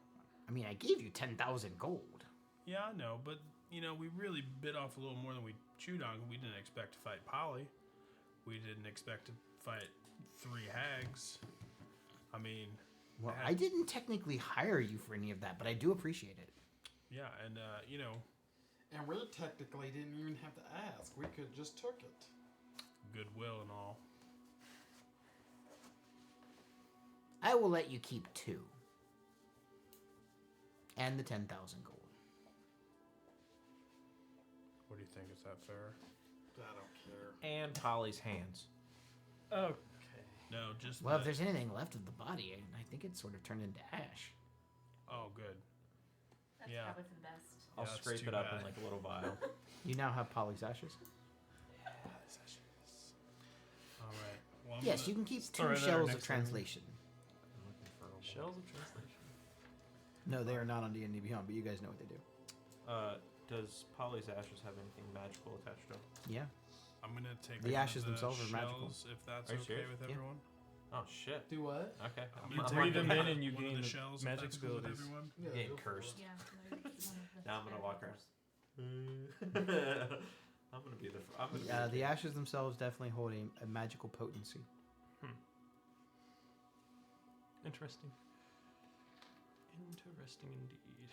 I mean, I gave you 10,000 gold. Yeah, I know, but you know, we really bit off a little more than we chewed on. We didn't expect to fight Polly. We didn't expect to fight 3 hags. I mean, Well, I didn't technically hire you for any of that, but I do appreciate it. yeah, and you know, And we technically didn't even have to ask. We could just took it. goodwill and all. I will let you keep 2. And the 10,000 gold. What do you think? Is that fair? I don't care. And Polly's hands. Okay. No, just Well, the- if there's anything left of the body, I think it's sort of turned into ash. Oh, good. That's Yeah. probably for the best. I'll Yeah, that's scrape too it up bad. in like a little vial. You now have Polly's ashes. All right. Well, I'm Yes, gonna- you can keep throw 2 it there shells of next time. translation. Shells of translation. No, they are not on D&D Beyond, but you guys know what they do. Does Polly's ashes have anything magical attached to them? Yeah. I'm gonna take The one of ashes themselves are magical. shells, if that's Are you okay serious? with Yeah. everyone. Oh shit. Do what? Okay. I'm You gonna breathe take them in and you one of gain the the shells, if magic that's cool with abilities. everyone. Yeah, Getting go for cursed. it. Yeah. one of the Now I'm gonna walk around. characters. I'm gonna be the. I'm gonna be The king. ashes themselves definitely hold a magical potency. Interesting. Interesting indeed.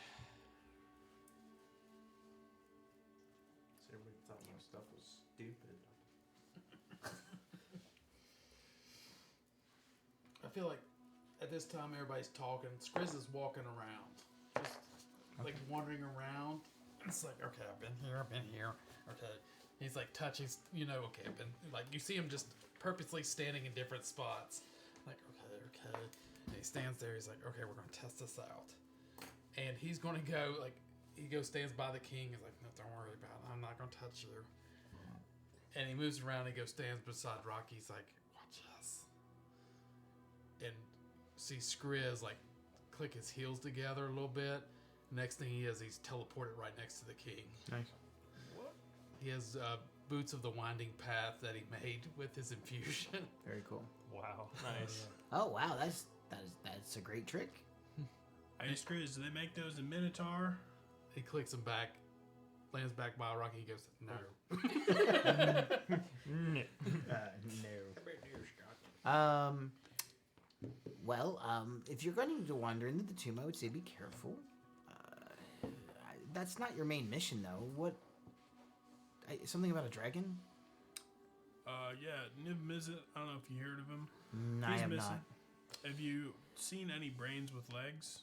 So everybody thought my stuff was stupid. I feel like at this time everybody's talking. Skriz is walking around, just like wandering around. It's like, okay, I've been here, Okay, he's like touching, okay, I've been like you see him just purposely standing in different spots. Like, okay. And he stands there. He's like, okay, we're gonna test this out. And he's gonna go stands by the king. He's like, no, don't worry about it. I'm not gonna touch you. And he moves around. He stands beside Rocky. He's like, watch us. And see Skriz like click his heels together a little bit. Next thing he is, he's teleported right next to the king. Nice. He has boots of the winding path that he made with his infusion. Very cool. Wow. Nice. Oh wow, that's a great trick. Hey, Skriz, do they make those in Minotaur? He clicks him back, lands back by Rocky. He goes, no. No. No. Well, if you're going to wander into the tomb, I would say be careful. That's not your main mission, though. What? Something about a dragon? Yeah, Nib Mizzet. I don't know if you heard of him. I He's am missing. not. Have you seen any brains with legs?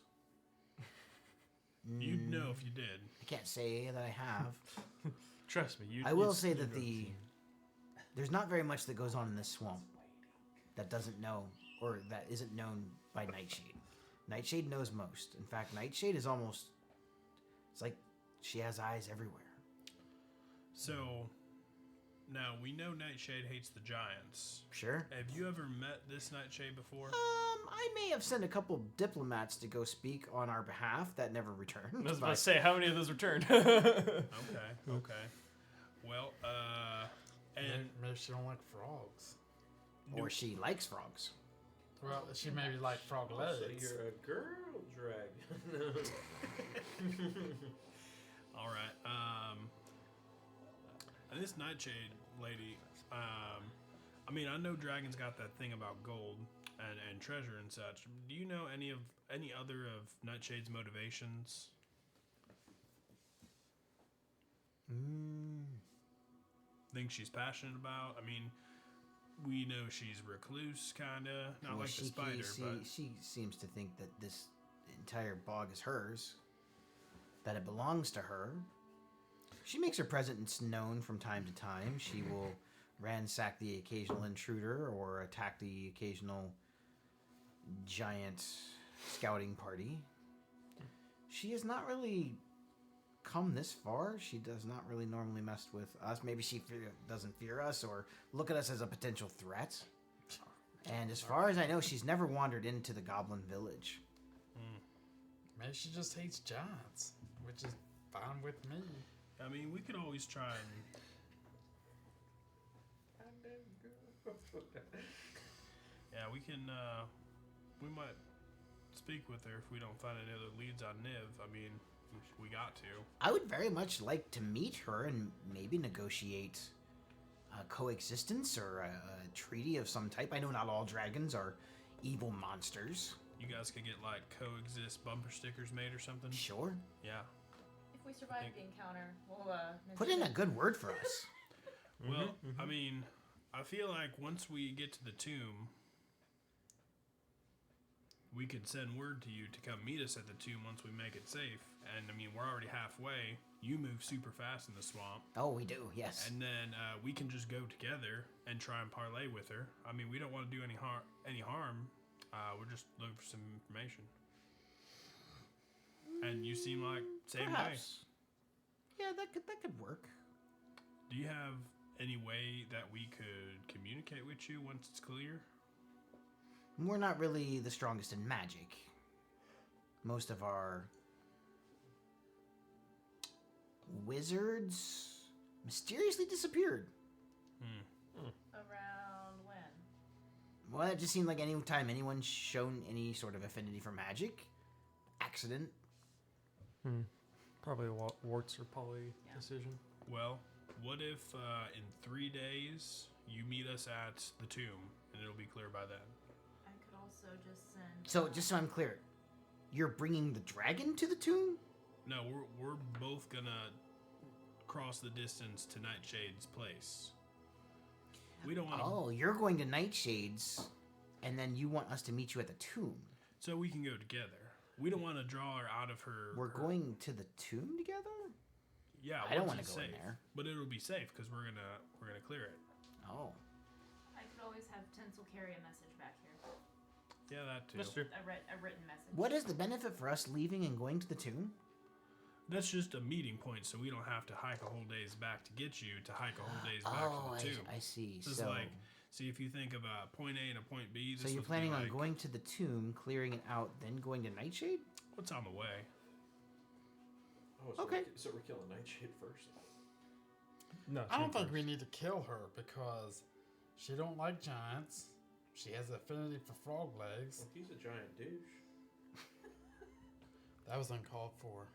You'd know if you did. I can't say that I have. Trust me. You. I will it's- say you that know the There's not very much that goes on in this swamp that doesn't know, or that isn't known by Nightshade. Nightshade knows most. In fact, Nightshade is almost... It's like she has eyes everywhere. So, now we know Nightshade hates the giants. Sure. Have you ever met this Nightshade before? I may have sent a couple diplomats to go speak on our behalf that never returned. I was about but- to say, how many of those returned? Okay. Well, and Maybe she don't like frogs. Or she likes frogs. Well, she maybe like frog legs. So you're a girl dragon. all right. And this Nightshade lady, I mean, I know dragons got that thing about gold and treasure and such. Do you know any other of Nightshade's motivations? Things she's passionate about? I mean, we know she's recluse, kinda, not Well, like the spider, but she seems to think that this entire bog is hers, that it belongs to her. She makes her presence known from time to time. She will ransack the occasional intruder or attack the occasional giant scouting party. She has not really come this far. She does not really normally mess with us. Maybe she doesn't fear us or look at us as a potential threat. And as far as I know, she's never wandered into the Goblin Village. Maybe she just hates giants, which is fine with me. I mean, we could always try and. Yeah, we can. We might speak with her if we don't find any other leads on Niv. I mean, we got to. I would very much like to meet her and maybe negotiate a coexistence or a treaty of some type. I know not all dragons are evil monsters. You guys could get like coexist bumper stickers made or something. Sure. Yeah. If we survive the encounter, we'll Put in a good word for us. Well, I mean, I feel like once we get to the tomb, we could send word to you to come meet us at the tomb once we make it safe. And I mean, we're already halfway. You move super fast in the swamp. Oh, we do, yes. And then we can just go together and try and parlay with her. I mean, we don't want to do any harm. We're just looking for some information. And you seem like same way. Perhaps. Yeah, that could work. Do you have any way that we could communicate with you once it's clear? We're not really the strongest in magic. Most of our wizards mysteriously disappeared. Around when? Well, it just seemed like any time anyone's shown any sort of affinity for magic, accident. Probably a Warts or Polly Yeah. decision. Well, what if in 3 days you meet us at the tomb and it'll be clear by then? I could also just send. So, just so I'm clear, you're bringing the dragon to the tomb? No, we're both gonna cross the distance to Nightshade's place. We don't want to, Oh, you're going to Nightshade's, and then you want us to meet you at the tomb. so we can go together. We don't want to draw her out of her. We're her- going to the tomb together? Yeah, I don't once wanna it's go in safe. there. But it'll be safe because we're gonna clear it. Oh. I could always have Tinsel carry a message back here. Yeah, that too. That's true. A written message. What is the benefit for us leaving and going to the tomb? That's just a meeting point, so we don't have to hike a whole day's back to get you to hike a whole day's back Oh, to the tomb. I see. This is So, like, see if you think of a point A and a point B. This so you're would be planning on like, going to the tomb, clearing it out, then going to Nightshade? What's on the way? Oh, so Okay. So we're killing Nightshade first. No, I don't think we need to kill her because she don't like giants. She has an affinity for frog legs. Well, he's a giant douche. That was uncalled for.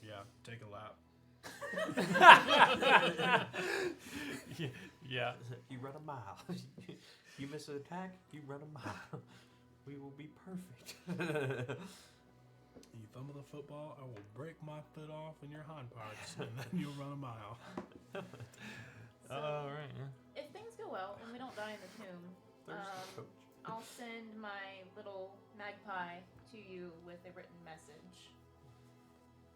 Yeah, take a lap. Yeah. You run a mile. You miss an attack, you run a mile. We will be perfect. You fumble the football, I will break my foot off in your hind parts, and then you'll run a mile. So, All right. Yeah. if things go well and we don't die in the tomb, Coach. I'll send my little magpie to you with a written message.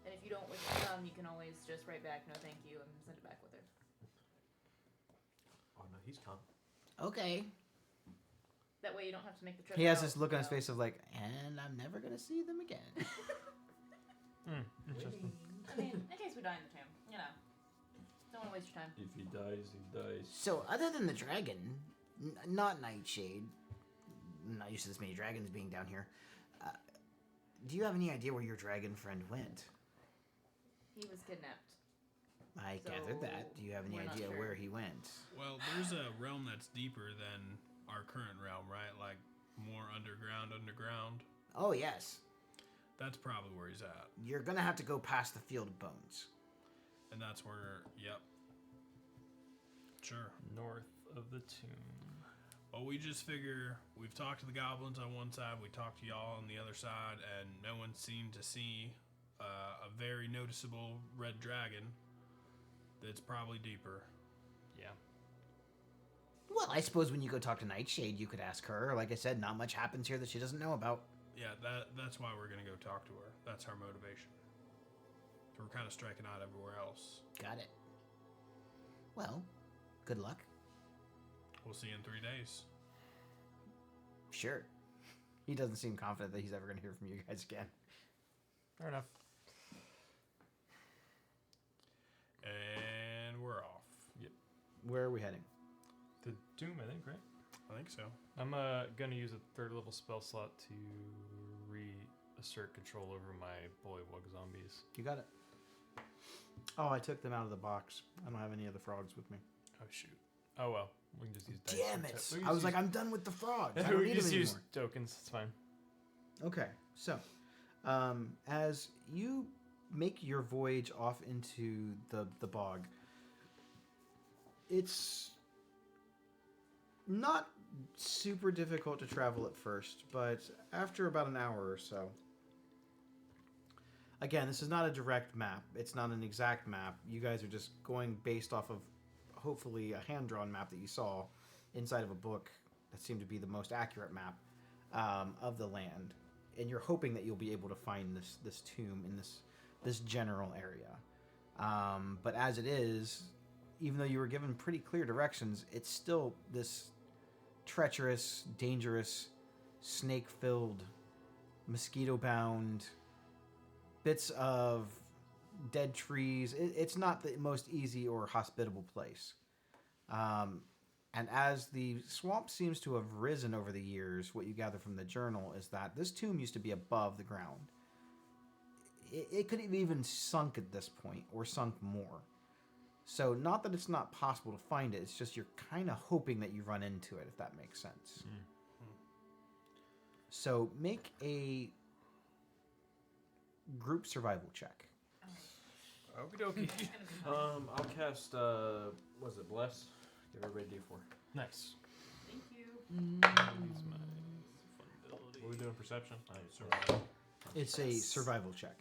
And if you don't wish to come, you can always just write back, no thank you, and send it back with her. Oh no, he's calm. Okay. That way you don't have to make the trip. He has out, this look on his so- face of like, and I'm never gonna see them again. Interesting. I mean, in case we die in the tomb, you know. Don't want to waste your time. If he dies, he dies. So, other than the dragon, not Nightshade, I'm not used to this many dragons being down here. Do you have any idea where your dragon friend went? He was kidnapped. I gathered that. Do you have any we're not idea sure. where he went? Well, there's a realm that's deeper than our current realm, right? Like more underground. Oh, yes. That's probably where he's at. You're gonna have to go past the Field of Bones. And that's where, yep. Sure. North of the tomb. Well, we just figure we've talked to the goblins on one side, we talked to y'all on the other side, and no one seemed to see a very noticeable red dragon that's probably deeper. Yeah. Well, I suppose when you go talk to Nightshade, you could ask her. Like I said, not much happens here that she doesn't know about. Yeah, that's why we're going to go talk to her. That's our motivation. So we're kind of striking out everywhere else. Got it. Well, good luck. We'll see you in 3 days. Sure. He doesn't seem confident that he's ever gonna hear from you guys again. Fair enough. And we're off. Where are we heading? The tomb, I think, right? I think so. I'm gonna use a 3rd level spell slot to reassert control over my bullywug zombies. You got it. Oh, I took them out of the box. I don't have any of the frogs with me. Oh shoot. Oh well, we can just use dice. Damn it! I was like, I'm done with the frogs. I we don't can need just them use anymore. tokens. It's fine. Okay, so as you make your voyage off into the bog, it's not super difficult to travel at first, but after about an hour or so. Again, this is not a direct map. It's not an exact map. You guys are just going based off of hopefully a hand-drawn map that you saw inside of a book that seemed to be the most accurate map of the land. And you're hoping that you'll be able to find this tomb in this general area. But as it is, even though you were given pretty clear directions, it's still this treacherous, dangerous, snake-filled, mosquito-bound, bits of dead trees. It's not the most easy or hospitable place. And as the swamp seems to have risen over the years, what you gather from the journal is that this tomb used to be above the ground. It could have even sunk at this point, or sunk more. So not that it's not possible to find it, it's just you're kind of hoping that you run into it, if that makes sense. So make a group survival check. Okie dokie. I'll cast was it bless? Give everybody D4. Nice. Thank you. Use my fun ability. What are we doing? Perception. Survival. It's a survival check.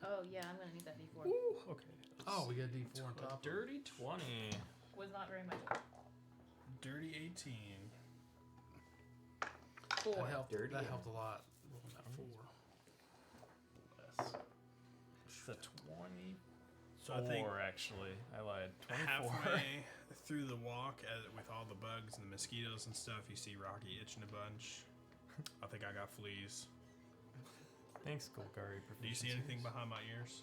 Oh yeah, I'm gonna need that D4. Okay. Oh, we got D4 on top. Dirty 20. Was not very much. Dirty 18. 4. That helped. Dirty. That helped a lot. Less. The 20. So I think Actually, I lied. 24. halfway through the walk, with all the bugs and the mosquitoes and stuff, you see Rocky itching a bunch. I think I got fleas. Thanks, Golgari. Do you see anything behind my ears?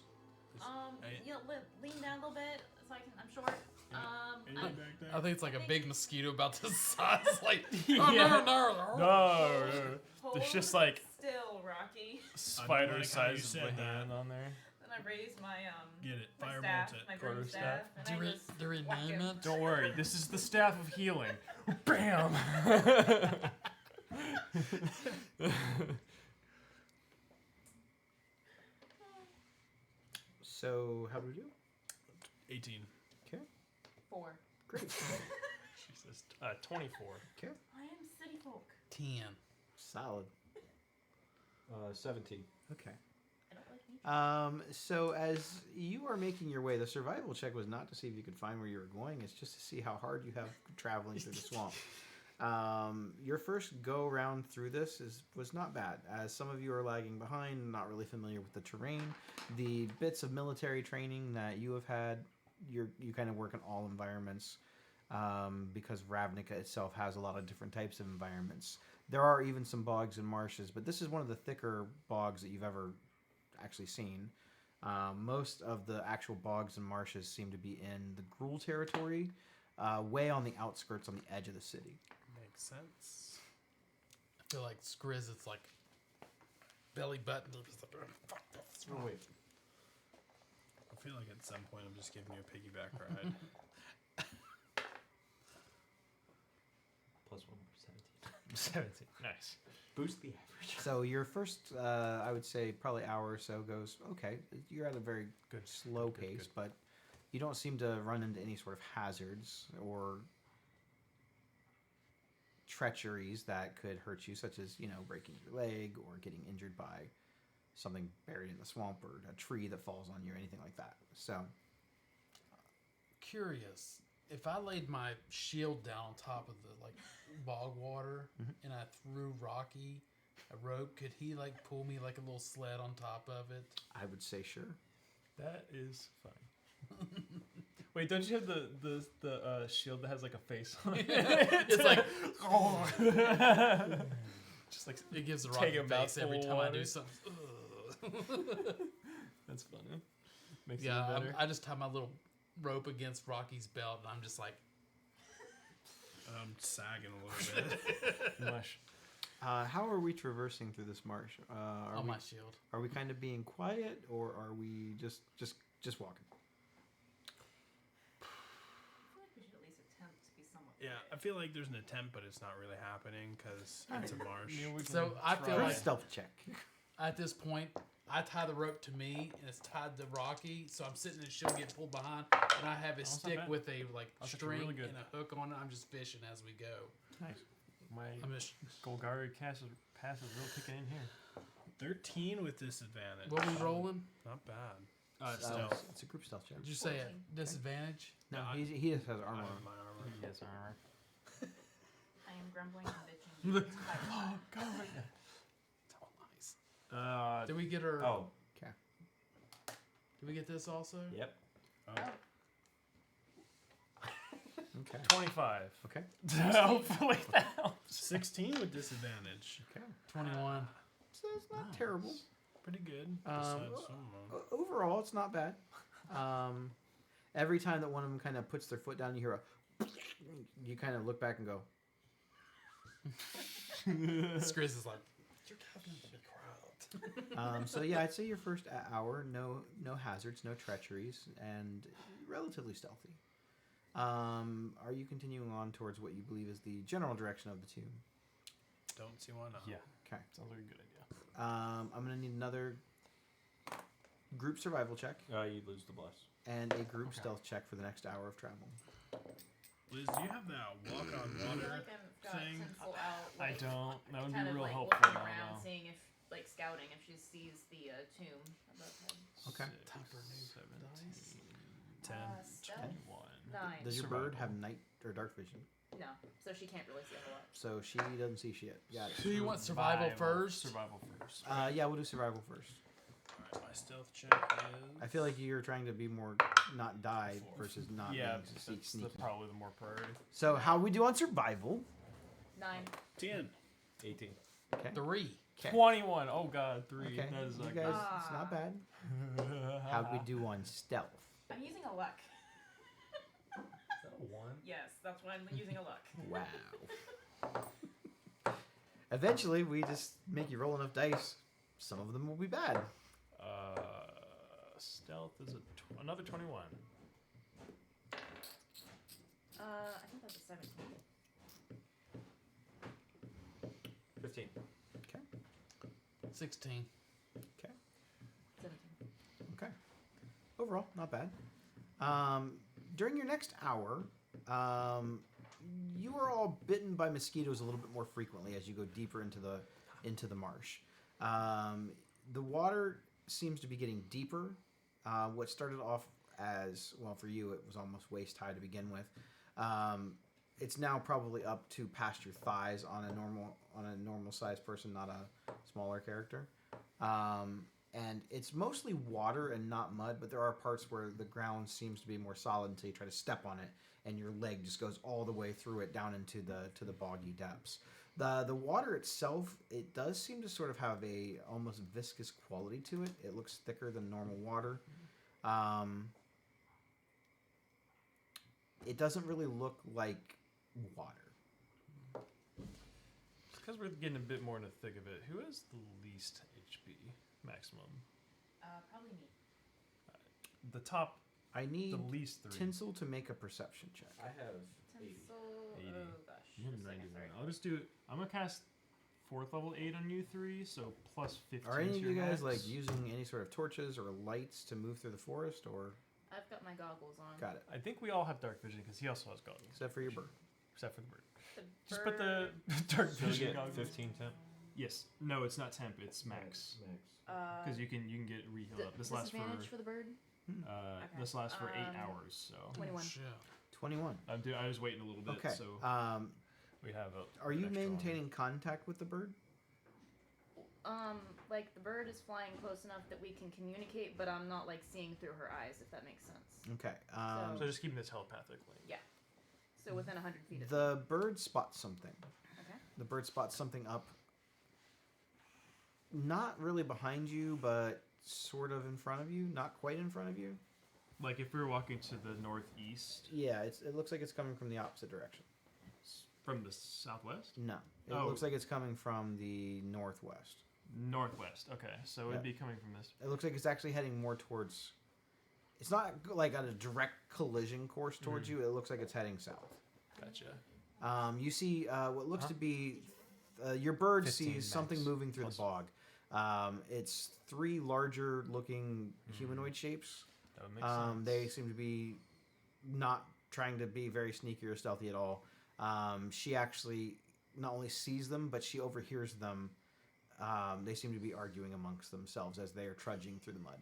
Hey. You know, lean down a little bit so I can. I'm short. Anything back there? I think it's like a big mosquito about this size. Like, Yeah. no. No. Hold There's just like still, Rocky. spider like how you size of said my that. hand on there. Then I raise my Get it. my Firebolt staff, it. my Quarter broom staff. staff, and I just whack him. Don't worry, this is the staff of healing. Bam! So how do we do? 18. 4. Great. Jesus. 24. I am city folk. 10. Solid. 17. Okay. I don't like nature. So as you are making your way, the survival check was not to see if you could find where you were going. It's just to see how hard you have traveling through the swamp. Your first go around through this was not bad, as some of you are lagging behind, not really familiar with the terrain. The bits of military training that you have had you kind of work in all environments because Ravnica itself has a lot of different types of environments. There are even some bogs and marshes, but this is one of the thicker bogs that you've ever actually seen. Most of the actual bogs and marshes seem to be in the Gruul territory, way on the outskirts, on the edge of the city. Makes sense. I feel like Skriz, it's like belly button. Just like, fuck this. Oh, wait. I feel like at some point I'm just giving you a piggyback ride. Plus 1 more, 17. 17. Nice. Boost the average. So your first, I would say, probably hour or so goes okay. You're at a very Good. slow Good, pace, good. but you don't seem to run into any sort of hazards or treacheries that could hurt you, such as breaking your leg or getting injured by something buried in the swamp or a tree that falls on you or anything like that. So Curious. If I laid my shield down on top of the bog water and I threw Rocky a rope, could he pull me like a little sled on top of it? I would say sure. That is fine. Wait, don't you have the shield that has like a face on it? It's like just like it gives the Take Rocky a face every mouthful time I of do water. something. that's funny. Makes Yeah, it better. I just tie my little rope against Rocky's belt, and I'm just like, I'm sagging a little bit. Mush. How are we traversing through this marsh? on my shield. Are we kind of being quiet, or are we just walking? I feel like we should at least attempt to be somewhat. Yeah, I feel like there's an attempt, but it's not really happening because it's a marsh. Yeah, we So can I feel try. like Stealth check. at this point, I tie the rope to me, and it's tied to Rocky, so I'm sitting in the shield getting pulled behind, and I have a that's not stick bad. with a That's actually string really good. and a hook on it. I'm just fishing as we go. Nice. My I'm just, Golgari pass is really kicking in here. 13 with disadvantage. what are we rolling? Not bad. Stealth. It's a group stealth check. Did you say 14. a disadvantage? No, No, he just has I armor. have my armor. Yes, armor. I am grumbling and bitching. It's fine. Go right Oh, nice. now. Did we get her? Oh, Did we get this also? yep. Oh, Okay. 25. Okay. Hopefully that helps. 16 with disadvantage. Okay. 21. So it's not terrible. Pretty good. Um, Besides some of them. Overall, it's not bad. Every time that one of them kind of puts their foot down, you hear a. You kind of look back and go. Skriz is like, you're having to be quiet. So yeah, I'd say your first hour, no hazards, no treacheries, and relatively stealthy. Are you continuing on towards what you believe is the general direction of the tomb? Don't see why not. Yeah. Okay. Sounds like a good idea. I'm gonna need another group survival check You lose the bless. and a group stealth check for the next hour of travel. Liz, do you have that walk on I feel water? like I've got thing. tinsel out. I don't. That would be kind of real like helpful looking now, around, though. seeing if scouting if she sees the tomb above head. Okay. 10. Stealth? 21. 9. Does your bird have night or dark vision? No, so she can't really see a whole lot. So she doesn't see shit. Got So it. you want survival first? Survival first. Yeah, we'll do survival first. Alright, my stealth check is. I feel like you're trying to be more not die Four. versus not Yeah, being that's sneaky. probably the more priority. So how we do on survival? 9. 10. 18. Okay. 3. 21. Oh god, 3. Okay. That is You like guys, it's not bad. How we do on stealth? I'm using a luck. Is that a 1? Yes, that's why I'm using a luck. Wow. Eventually, we just make you roll enough dice. Some of them will be bad. Stealth is another 21. I think that's a 17. 15. 16. 17. Okay. Overall, not bad. During your next hour, you are all bitten by mosquitoes a little bit more frequently as you go deeper into the marsh. The water seems to be getting deeper. What started off as, well, for you, it was almost waist high to begin with. It's now probably up to past your thighs on a normal sized person, not a smaller character. and it's mostly water and not mud, but there are parts where the ground seems to be more solid until you try to step on it, and your leg just goes all the way through it down into the boggy depths. The water itself, it does seem to sort of have a almost viscous quality to it. It looks thicker than normal water. It doesn't really look like water. Because we're getting a bit more in the thick of it. Who has the least HP maximum? Probably me. The top, I need the least 3. Tinsel to make a perception check. I have 80. Tinsel. 80. Oh gosh. You have Just a second, 91. sorry. I'll just do it. I'm gonna cast 4th level 8 on you 3, so plus 15. Are any to of your you guys max. like using any sort of torches or lights to move through the forest, or I've got my goggles on. got it? I think we all have dark vision because he also has goggles. Except for your bird. Except for the bird. The Just put the bird- dark So we vision get goggles. 15 temp. Yes. No, it's not temp. It's max. Because you can get reheal up. This lasts disadvantage for for the bird. this lasts for 8 Um, hours. So 21. Shit. 21. I was waiting a little bit. Okay. So we have a. Are you an extra one. maintaining contact with the bird? Like the bird is flying close enough that we can communicate, but I'm not like seeing through her eyes, if that makes sense. Okay. So just keeping this telepathic link. So within 100 feet of me. The bird spots something. Okay. The bird spots something up. Not really behind you, but sort of in front of you. Not quite in front of you. Like if we were walking to the northeast Yeah, it looks like it's coming from the opposite direction. from the southwest, No, it Oh. looks like it's coming from the northwest. northwest. Okay, so Yeah. it'd be coming from this. It looks like it's actually heading more towards. It's not like on a direct collision course towards you. It looks like it's heading south. Gotcha. You see what looks to be your bird 15 sees something max. moving through Plus. the bog. It's 3 larger looking humanoid shapes. That would make sense. They seem to be not trying to be very sneaky or stealthy at all. She actually not only sees them, but she overhears them. They seem to be arguing amongst themselves as they are trudging through the mud.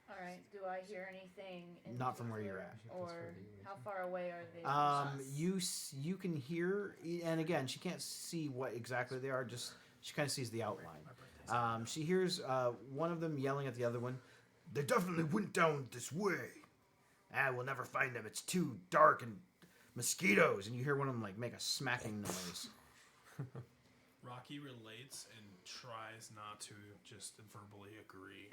All right. Do I hear anything? In Not from where you're particular, at. Or how far away are they? from us? You can hear, and again, she can't see what exactly they are. Just she kind of sees the outline. She hears one of them yelling at the other one. They definitely went down this way. We'll never find them. It's too dark and mosquitoes. And you hear one of them like make a smacking noise. Rocky relates and tries not to just verbally agree.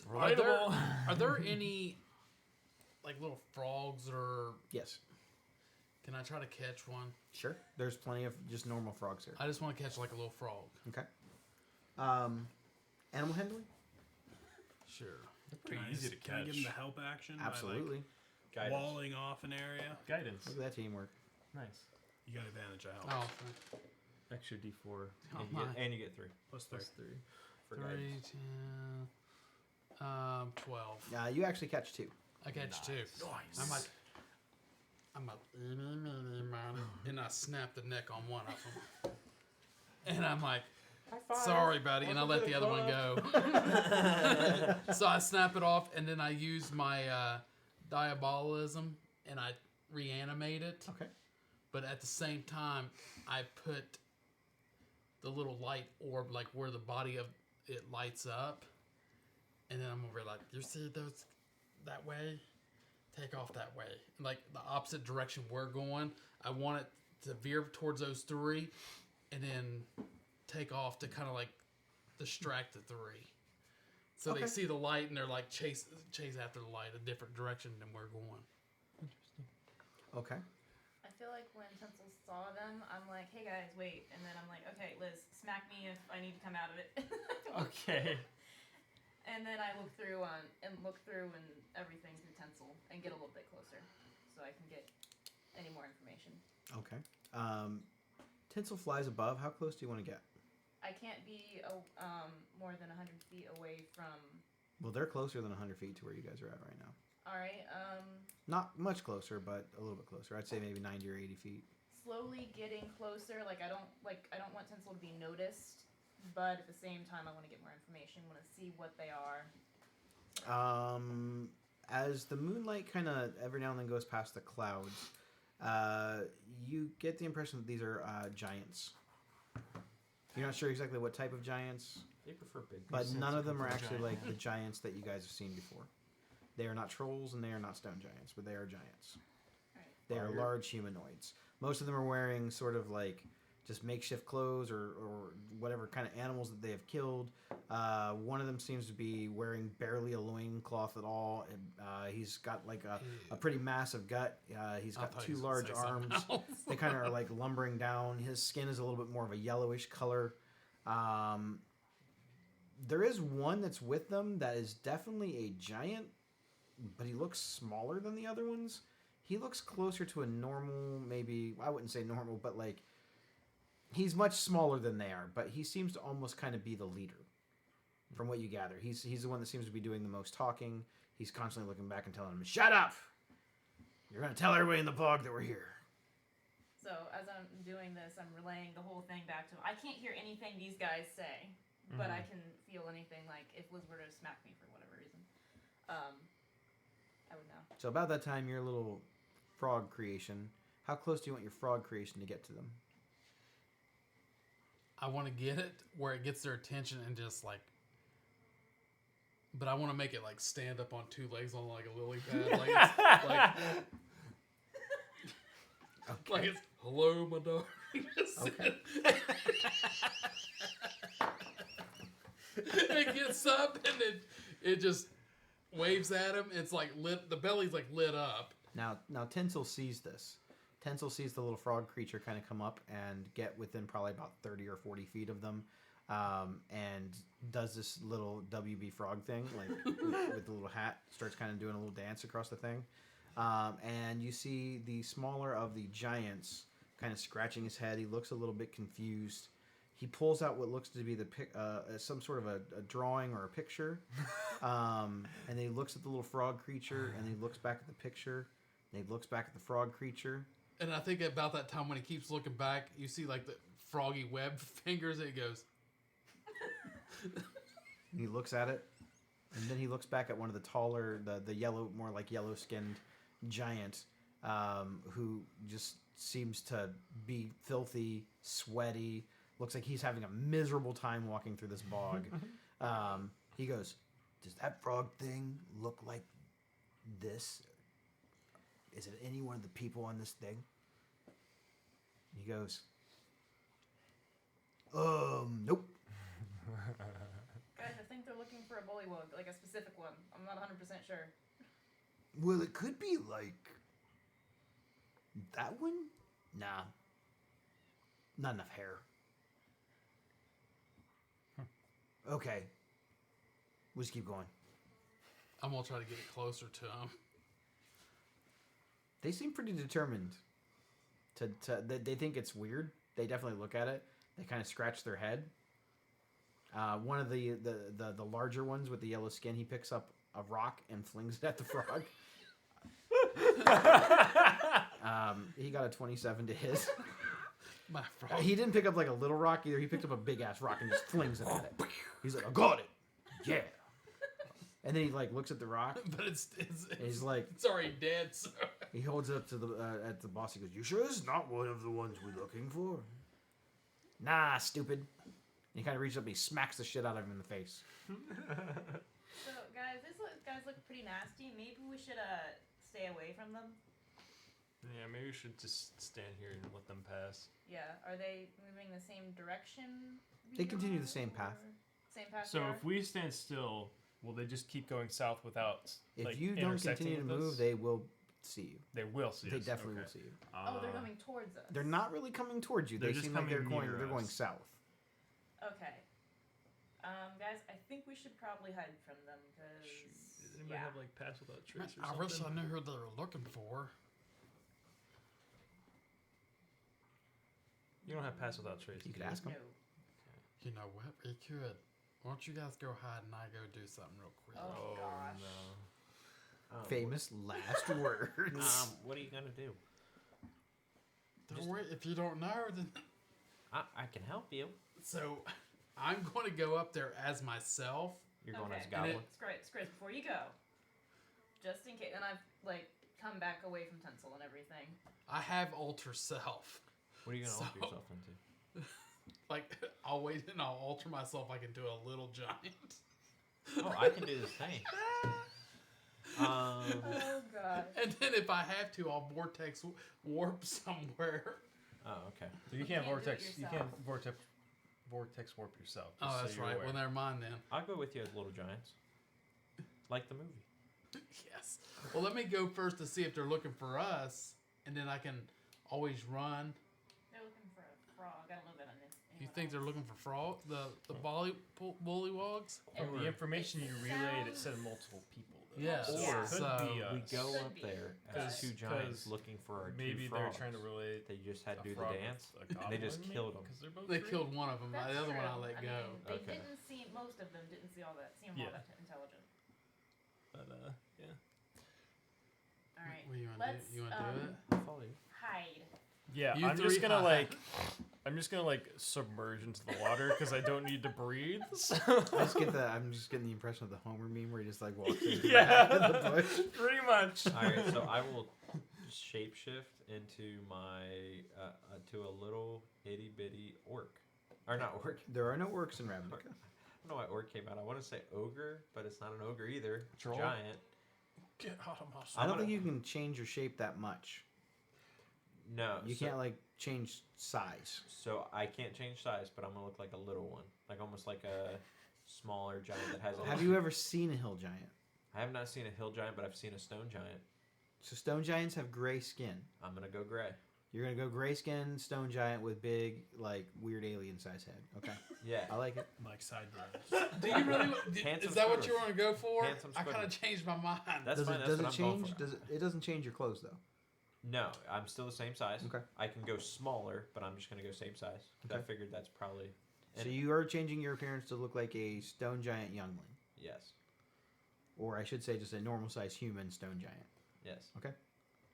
Are there any like little frogs or Yes, can I try to catch one? sure. There's plenty of just normal frogs here. I just want to catch like a little frog. Okay. Animal handling? Sure. Pretty Can I easy just- to Can I give him catch. the help action? Absolutely. By, like, Guidance. walling off an area? Guidance. Look at that teamwork. Nice. You got advantage, I help. Oh, Extra D4. Oh, And you my. get, and you get 3 Plus 3. Plus 3. for 3, guidance. 10, 12. You actually catch 2. I catch 2. Nice. I'm like, eeny, meeny, miny, and I snap the neck on one of them. And I'm like, sorry, buddy, and I let the other one go. So I snap it off, and then I use my diabolism, and I reanimate it. Okay. But at the same time, I put the little light orb, like where the body of it lights up, and then I'm over like, you see those that way? Take off that way. Like the opposite direction we're going. I want it to veer towards those 3, and then take off to kind of like distract the 3. So Okay. they see the light and they're like chase after the light a different direction than we're going. Okay. I feel like when Tinsel saw them, I'm like, hey guys, wait. And then I'm like, okay, Liz, smack me if I need to come out of it. Okay. And then I look through and everything through Tinsel and get a little bit closer so I can get any more information. Okay. Tinsel flies above. How close do you want to get? I can't be more than 100 feet away from. Well, they're closer than 100 feet to where you guys are at right now. All right. Not much closer, but a little bit closer. I'd say maybe 90 or 80 feet. Slowly getting closer. I don't want Tinsel to be noticed, but at the same time, I want to get more information. Want to see what they are. As the moonlight kind of every now and then goes past the clouds, you get the impression that these are giants. You're not sure exactly what type of giants. They prefer big. but sense none to of them come are from a actually giant like man. the giants that you guys have seen before. They are not trolls and they are not stone giants, but they are giants. Alright. They are Fire. large humanoids. Most of them are wearing sort of like just makeshift clothes or whatever kind of animals that they have killed. One of them seems to be wearing barely a loincloth at all. And, he's got like a pretty massive gut. He's I got thought two you was large gonna say something arms. else. They kind of are like lumbering down. His skin is a little bit more of a yellowish color. There is one that's with them that is definitely a giant, but he looks smaller than the other ones. He looks closer to a normal, maybe, I wouldn't say normal, but like, he's much smaller than they are, but he seems to almost kind of be the leader, from what you gather. He's the one that seems to be doing the most talking. He's constantly looking back and telling them, "Shut up! You're going to tell everybody in the bog that we're here." So as I'm doing this, I'm relaying the whole thing back to him. I can't hear anything these guys say, but I can feel anything. Like if Liz were to smack me for whatever reason, I would know. So about that time, your little frog creation, how close do you want your frog creation to get to them? I want to get it where it gets their attention and just like, but I want to make it like stand up on two legs on like a lily pad, like it's like it's hello, my dog. Okay. It gets up and it just waves at him. It's like lit. The belly's like lit up. Now Tinsel sees this. Tinsel sees the little frog creature kind of come up and get within probably about 30 or 40 feet of them, and does this little WB frog thing, like with the little hat, starts kind of doing a little dance across the thing. And you see the smaller of the giants kind of scratching his head. He looks a little bit confused. He pulls out what looks to be some sort of a drawing or a picture, and he looks at the little frog creature, and he looks back at the picture, and he looks back at the frog creature. And I think about that time when he keeps looking back, you see like the froggy web fingers. And he goes, And he looks at it, and then he looks back at one of the taller, the yellow, more like yellow-skinned giant, who just seems to be filthy, sweaty. Looks like he's having a miserable time walking through this bog. He goes, "Does that frog thing look like this? Is it any one of the people on this thing?" And he goes, "Nope." Guys, I think they're looking for a bullywug, like a specific one. I'm not 100% sure. Well, it could be like that one. Nah, not enough hair. Okay, we'll just keep going. I'm gonna try to get closer to him. They seem pretty determined. They think it's weird. They definitely look at it. They kind of scratch their head. One of the larger ones with the yellow skin, he picks up a rock and flings it at the frog. He got a 27 to his. My frog. He didn't pick up like a little rock either. He picked up a big ass rock and just flings it at it. He's like, "I got it, yeah." And then he like looks at the rock. But it's And he's like, it's already dead. So. he holds it up to the at the boss. He goes, "You sure it's not one of the ones we're looking for?" "Nah, stupid." And he kind of reaches up and he smacks the shit out of him in the face. So, guys, these guys look pretty nasty. Maybe we should stay away from them. Yeah, maybe we should just stand here and let them pass. Yeah. Are they moving the same direction? we They continue the are, same path. or- Same path. So we if we stand still, will they just keep going south without? If like, you don't intersecting continue to with move, us? they will see you. They will see They us. definitely Okay. will see you. Oh, they're coming towards us. They're not really coming towards you. They're They just seem like they're coming going. near They're going us. south. Okay. Guys, I think we should probably hide from them because Does anybody have like pass without trace or I something? wish I knew who they were looking for. You don't have pass without trace. You could do ask them. No. You know what? We could. Why don't you guys go hide and I go do something real quick? Oh, gosh. Um, Famous last words. What are you gonna do? Don't worry. If you don't know, then I can help you. so I'm going to go up there as myself. You're going as a Okay. goblin. Scritch, before you go, just in case, and I've like come back away from Tinsel and everything. I have alter self. What are you gonna alter So- yourself into? Like, I'll wait and I'll alter myself like into a little giant. Oh, I can do the same. Oh god. And then if I have to, I'll vortex warp somewhere. Oh, okay. So you can't can't do it vortex. You yourself. can't vortex warp yourself. Oh, just so that's you're right. aware. Well, never mind then. I'll go with you as Little Giants. Like the movie. Yes. Well, let me go first to see if they're looking for us, and then I can always run. They're looking for a frog. I don't know that on this. You think they're looking for frog? The bullywogs? From the information you relayed, it sounds- said multiple people. Though. Yes. So Or it could so be us. We go Could up be. there Cause- as two giants cause looking for our Maybe two they were frogs. trying to relate. They just had a to do the frog dance. with a and they just goblin, killed maybe? them. 'Cause they're both They green. killed one of them. That's The other one I true. let go. mean, they Okay. didn't seem. Most of them didn't see all that. Seem Yeah. all that intelligent. But yeah. All right. What do you want Let's to do? You want to do it? I'll follow you. hide. Yeah, You I'm three just gonna hide. I'm just gonna like submerge into the water because I don't need to breathe. So. I'm just getting the impression of the Homer meme where he just like walks into Yeah. the back of the bush. Pretty much. All right, so I will shapeshift into my to a little itty bitty orc, or not orc. There are no orcs in Ravnica. I don't know why orc came out. I want to say ogre, but it's not an ogre either. It's a Troll? giant. Get out of my I don't gonna- think you can change your shape that much. No, You so, can't like change size. So I can't change size, but I'm gonna look like a little one, like almost like a smaller giant that has. Have you ever seen a hill giant? I have not seen a hill giant, but I've seen a stone giant. So stone giants have gray skin. I'm gonna go gray. You're gonna go gray skin stone giant with big like weird alien size head. Okay, Yeah. I like it. like sideburns. Do you really? Handsome Is that what squirrels. you want to go for? Handsome I kind of squirrels. changed my mind. That's does fine. it That's does what it I'm going change? for. Does it? It doesn't change your clothes though. No, I'm still the same size. Okay. I can go smaller, but I'm just gonna go same size. 'Cause I Okay. figured that's probably. So And- you are changing your appearance to look like a stone giant youngling, Yes. or I should say, just a normal sized human stone giant. Yes. Okay.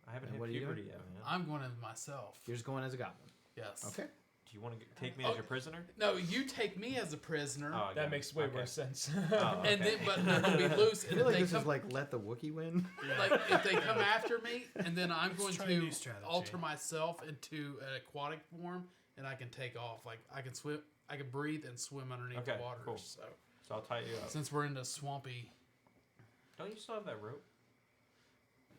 I haven't And hit what are you puberty doing? yet, man. I'm going as myself. You're just going as a goblin. Yes. Okay. Do you want to take me Oh. as your prisoner? No, you take me as a prisoner, Oh, I got That it. makes way Okay. more sense. Oh, and okay. then but they're gonna be loose. I And feel if like they this come, is like let the Wookiee win. like if they come after me, and then I'm going try a new to strategy. alter myself into an aquatic form, and I can take off. Like I can swim, I can breathe and swim underneath Okay, the water. cool. So So I'll tie you up. since we're in the swampy, Don't you still have that rope?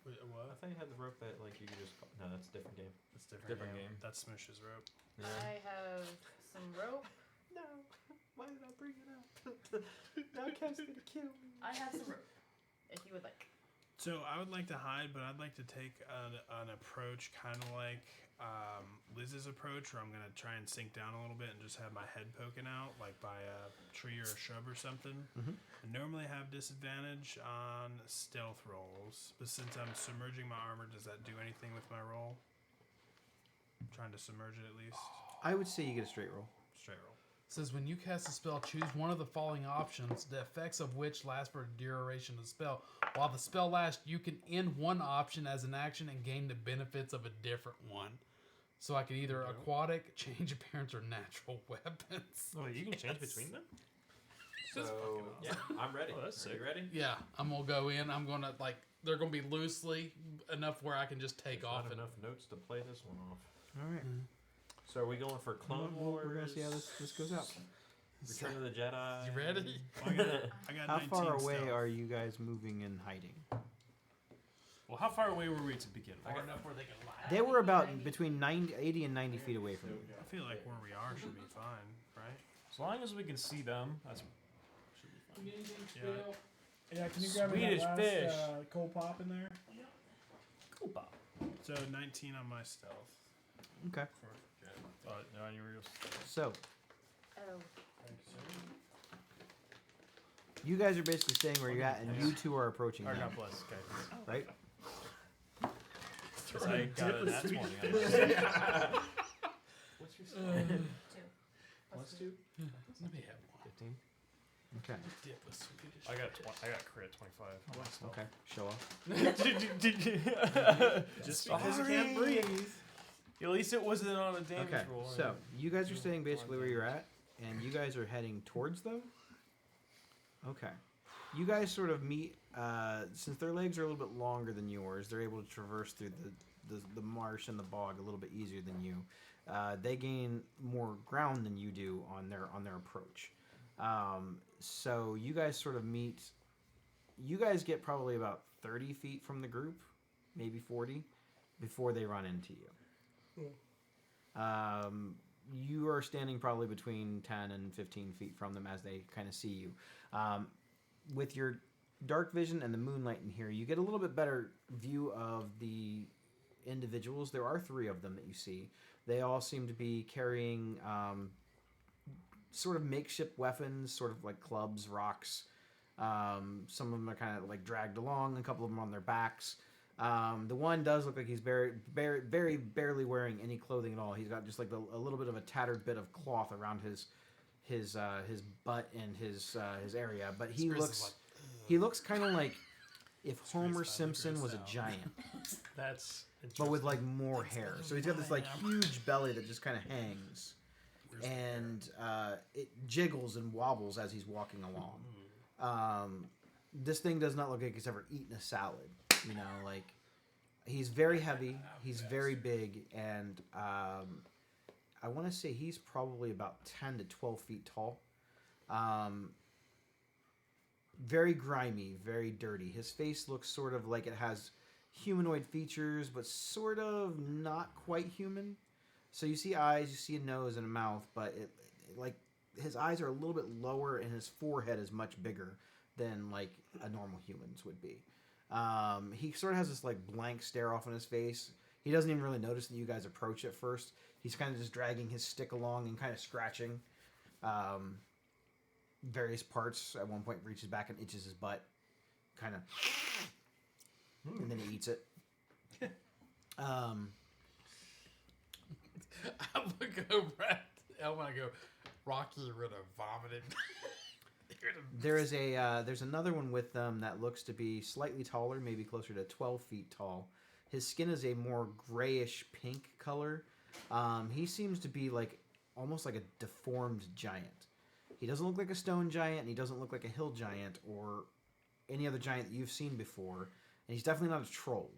Wait, I what? thought you had the rope that like you could just. No, that's a different game. That's different. Different game. That's Smoosh's rope. Yeah. I have some rope. No. Why did I bring it up? Now Kev's gonna kill me. I have some rope. If you would like. So I would like to hide, but I'd like to take an approach kind of like Liz's approach, where I'm going to try and sink down a little bit and just have my head poking out, like by a tree or a shrub or something. Mhm. I normally have disadvantage on stealth rolls, but since I'm submerging my armor, does that do anything with my roll? I'm trying to submerge it at least. I would say you get a straight roll. Straight roll. says when you cast a spell, choose one of the following options, the effects of which last for the duration of the spell. While the spell lasts, you can end one option as an action and gain the benefits of a different one. So I can either aquatic, change appearance, or natural weapons. Oh, you can change Yes. between them. So yeah, I'm ready. Oh, that's Are sick. you ready? Yeah, I'm gonna go in. I'm gonna like they're gonna be loosely enough where I can just take There's off not and enough notes to play this one off. All right. So are we going for Clone Wars? We're gonna see how this goes out. Return of the Jedi. You ready? Well, I got How 19 far away stealth. are you guys moving and hiding? Well, how far away were we to begin with? far enough where they can lie. They were about between 80 and 90 feet away from you. I feel like where we are should be fine, right? As long as we can see them, that's should be fine. Yeah. Yeah, can you grab me Swedish that last, fish. cold pop in there? Cool, Bob. So 19 on my stealth. Okay. No, on yours. So Oh. you guys are basically staying where you're at, and you two are approaching Or them, not bless, okay. right? Because I got a nat 20. I What's your Two. Plus two? Let me have one. 15. Okay. Dip with Swedish. I got crit 25. Okay. Show off. Just because you can't breathe. At least it wasn't on a damage Okay. roll. So you guys are staying basically where you're at, and you guys are heading towards them. Okay. You guys sort of meet. Since their legs are a little bit longer than yours, they're able to traverse through the marsh and the bog a little bit easier than you. They gain more ground than you do on their approach. So you guys sort of meet. You guys get probably about 30 feet from the group, maybe 40, before they run into you. You are standing probably between 10 and 15 feet from them as they kind of see you. With your dark vision and the moonlight in here, you get a little bit better view of the individuals. There are 3 of them that you see. They all seem to be carrying sort of makeshift weapons, sort of like clubs, rocks. Some of them are kind of like dragged along. A couple of them on their backs. The one does look like he's very barely wearing any clothing at all. He's got just like a little bit of a tattered bit of cloth around his butt and his area. But he looks kind of like if Homer Simpson was a giant, That's but with like more hair. So he's got this like huge belly that just kind of hangs, and it jiggles and wobbles as he's walking along. This thing does not look like he's ever eaten a salad. You know, like he's very heavy, he's very big, and I want to say he's probably about 10 to 12 feet tall. Very grimy, very dirty. His face looks sort of like it has humanoid features, but sort of not quite human. So you see eyes, you see a nose and a mouth, but it like his eyes are a little bit lower, and his forehead is much bigger than like a normal human's would be. He sort of has this like blank stare off on his face. He doesn't even really notice that you guys approach at first. He's kind of just dragging his stick along and kind of scratching various parts. At one point, reaches back and itches his butt, kind of, and then he eats it. I look over at Elma and I go, Rocky would have vomited. There's another one with them that looks to be slightly taller, maybe closer to 12 feet tall. His skin is a more grayish pink color. He seems to be like almost like a deformed giant. He doesn't look like a stone giant, and he doesn't look like a hill giant or any other giant that you've seen before. And he's definitely not a troll.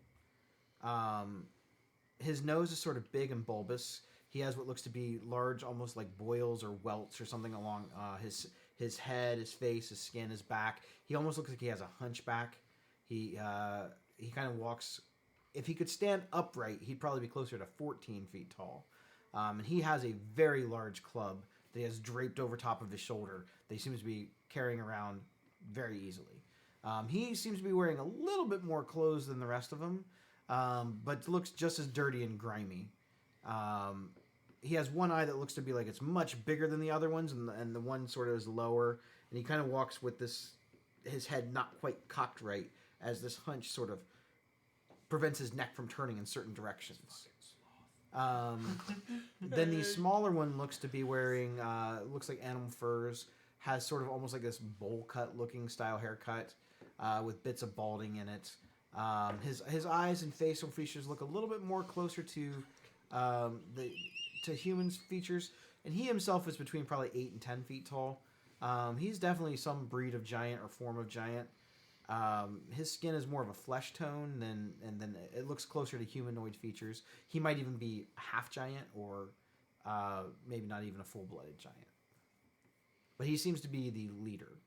His nose is sort of big and bulbous. He has what looks to be large, almost like boils or welts or something along his head, his face, his skin, his back. He almost looks like he has a hunchback. He kind of walks. If he could stand upright, he'd probably be closer to 14 feet tall. And he has a very large club that he has draped over top of his shoulder that he seems to be carrying around very easily. He seems to be wearing a little bit more clothes than the rest of them, but looks just as dirty and grimy. He has one eye that looks to be like it's much bigger than the other ones, and the one sort of is lower. And he kind of walks with his head not quite cocked right, as this hunch sort of prevents his neck from turning in certain directions. Then the smaller one looks to be wearing, looks like animal furs, has sort of almost like this bowl cut looking style haircut, with bits of balding in it. His eyes and facial features look a little bit more closer to humans' features, and he himself is between probably 8 and 10 feet tall. He's definitely some breed of giant or form of giant. His skin is more of a flesh tone and then it looks closer to humanoid features. He might even be half giant or maybe not even a full-blooded giant. But he seems to be the leader.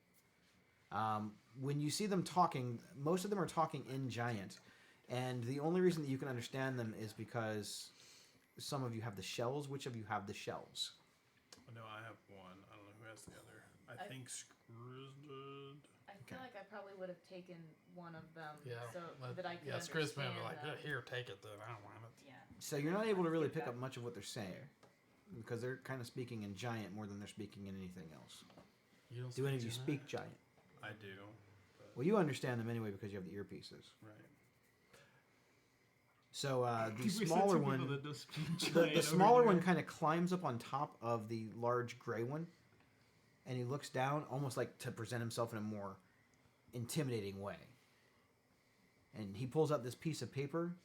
When you see them talking, most of them are talking in giant, and the only reason that you can understand them is because some of you have the shells. Which of you have the shells? No, I have one. I don't know who has the other. I think Skriz did. I feel like I probably would have taken one of them so let- that I could yeah, Chris understand would be like, them. here, take it then. I don't want it. Yeah. So you're not able to really pick up much of what they're saying because they're kind of speaking in giant more than they're speaking in anything else. You don't Do any of you giant? speak giant? I do. But, Well, you understand them anyway because you have the earpieces. right. So the smaller one, the smaller one kind of climbs up on top of the large gray one, and he looks down almost like to present himself in a more intimidating way. And he pulls out this piece of paper,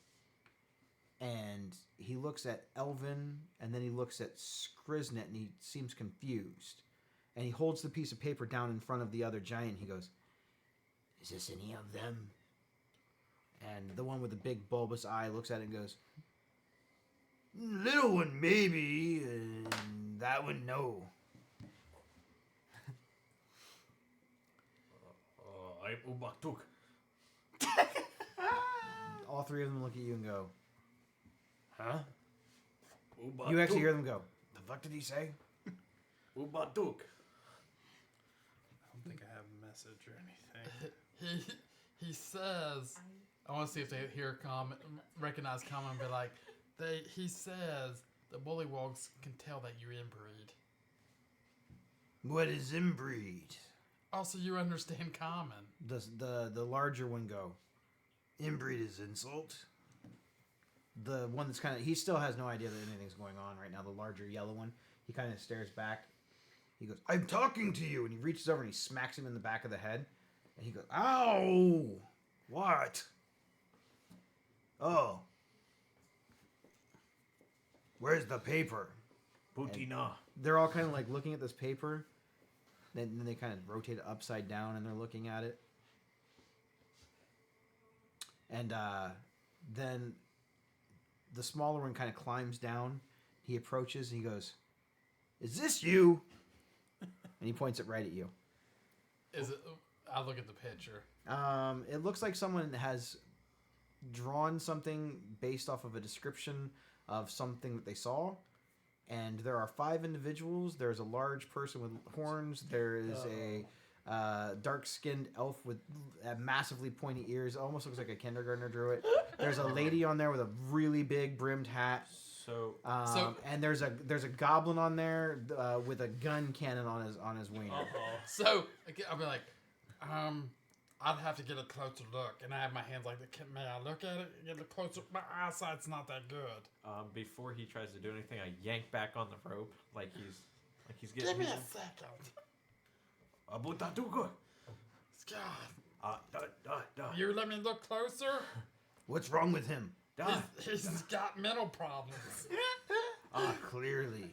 and he looks at Elvin, and then he looks at Skriznet, and he seems confused. And he holds the piece of paper down in front of the other giant. He goes, "Is this any of them?" And the one with the big bulbous eye looks at it and goes, Little one, maybe. That one, no. I'm Ubatuk. All three of them look at you and go. Huh? You actually hear them go. The fuck did he say? Ubatuk. I don't think I have a message or anything. He says. I want to see if they hear comment, recognize comment, and be like, he says the bullywogs can tell that you're inbreed. What is inbreed? Also, you understand common. Does the larger one go? Inbreed is insult. The one that's kind of, he still has no idea that anything's going on right now. The larger yellow one, he kind of stares back. He goes, I'm talking to you. And he reaches over and he smacks him in the back of the head. And he goes, ow! What? Oh. Where's the paper? Putina. They're all kind of like looking at this paper. Then they kind of rotate it upside down and they're looking at it. And then the smaller one kind of climbs down. He approaches and he goes, is this you? And he points it right at you. Is it? I look at the picture. It looks like someone has drawn something based off of a description of something that they saw. And there are 5 individuals. There's a large person with horns. There is a dark-skinned elf with massively pointy ears. Almost looks like a kindergartner drew it. There's a lady on there with a really big brimmed hat. So And there's a goblin on there with a gun cannon on his wiener. So I'll be like, I'd have to get a closer look, and I have my hands like, may I look at it? Get a closer. My eyesight's not that good. Before he tries to do anything, I yank back on the rope like he's getting. Give me his- a second. Abutatuko. God, you let me look closer. What's wrong with him? He's got mental problems. Clearly.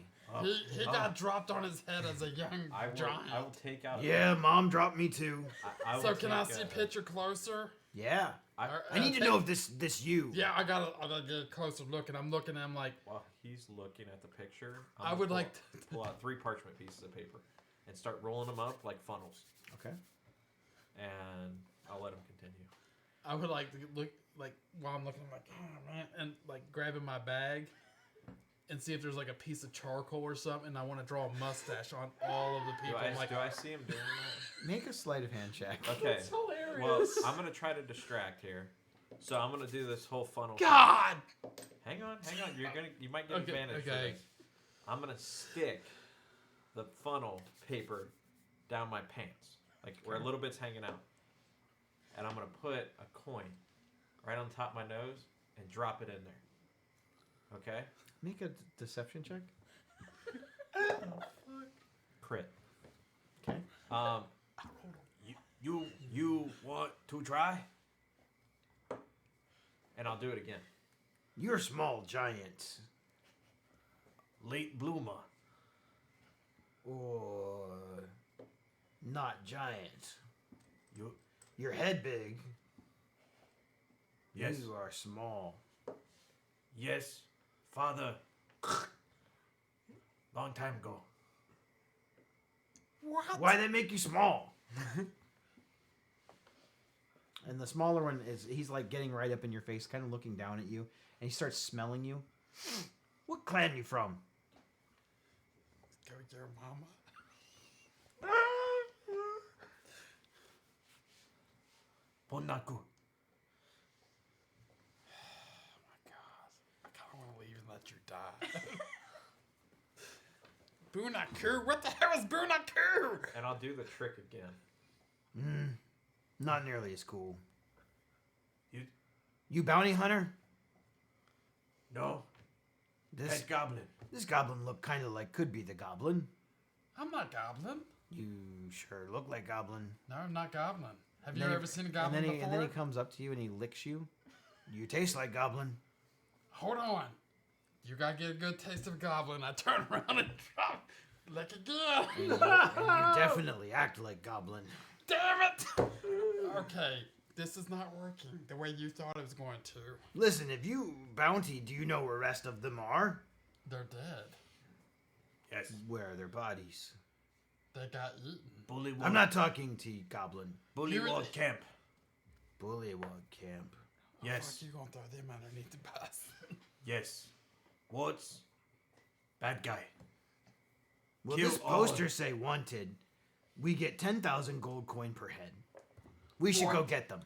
He got dropped on his head as a young giant. I will take out. Yeah, Mom dropped me too. I will So can I take see a- picture closer? Yeah. I, I need to know if this you. Yeah, I gotta get a closer look, and I'm looking at him like, while he's looking at the picture, I would like to pull out 3 parchment pieces of paper and start rolling them up like funnels, Okay. and I'll let him continue. I would like to look like while I'm looking, I'm like, oh man, and like grabbing my bag and see if there's like a piece of charcoal or something. And I want to draw a mustache on all of the Do people. I, I'm like, do I see him doing that? Make a sleight of hand check. Okay. That's hilarious. Well, I'm gonna try to distract here. So I'm gonna do this whole funnel. thing. God. Hang on. You might get Okay, advantage for okay. this. I'm gonna stick the funnel paper down my pants, like where a little bit's hanging out, and I'm gonna put a coin right on top of my nose and drop it in there. Okay. Make a deception check. Crit. Okay. You want to try? And I'll do it again. You're small giant. Late bloomer. Or not giant. You Your head big. Yes. You are small. Yes, father. Long time ago. Why they make you small? And the smaller one he's like getting right up in your face, kind of looking down at you, and he starts smelling you. What clan you from? Go with your mama. Ponaku. I kind of want to leave and let you die. Bunaku? What the hell is Bunaku? And I'll do the trick again. Not nearly as cool. You- You bounty hunter? No. This Head goblin. this goblin look kind of like could be the goblin. I'm not goblin. You sure look like goblin. No, I'm not goblin. Have And you then he- ever seen a goblin and then before? And then he comes up to you and he licks you. You taste like goblin. Hold on. You gotta get a good taste of goblin. I turn around and drop. Lick again. And you definitely act like goblin. Damn it! Okay, this is not working the way you thought it was going to. Listen, if you bounty, do you know where the rest of them are? They're dead. Yes. Where are their bodies? They got eaten. Bullywug. I'm not talking to you, Goblin. Bullywug Camp. Bullywug Camp. Yes. Fuck, you gonna throw them underneath the bus? Yes. What's bad guy? Well, Kill this all. poster say wanted. We get 10,000 gold coin per head. We should go get them.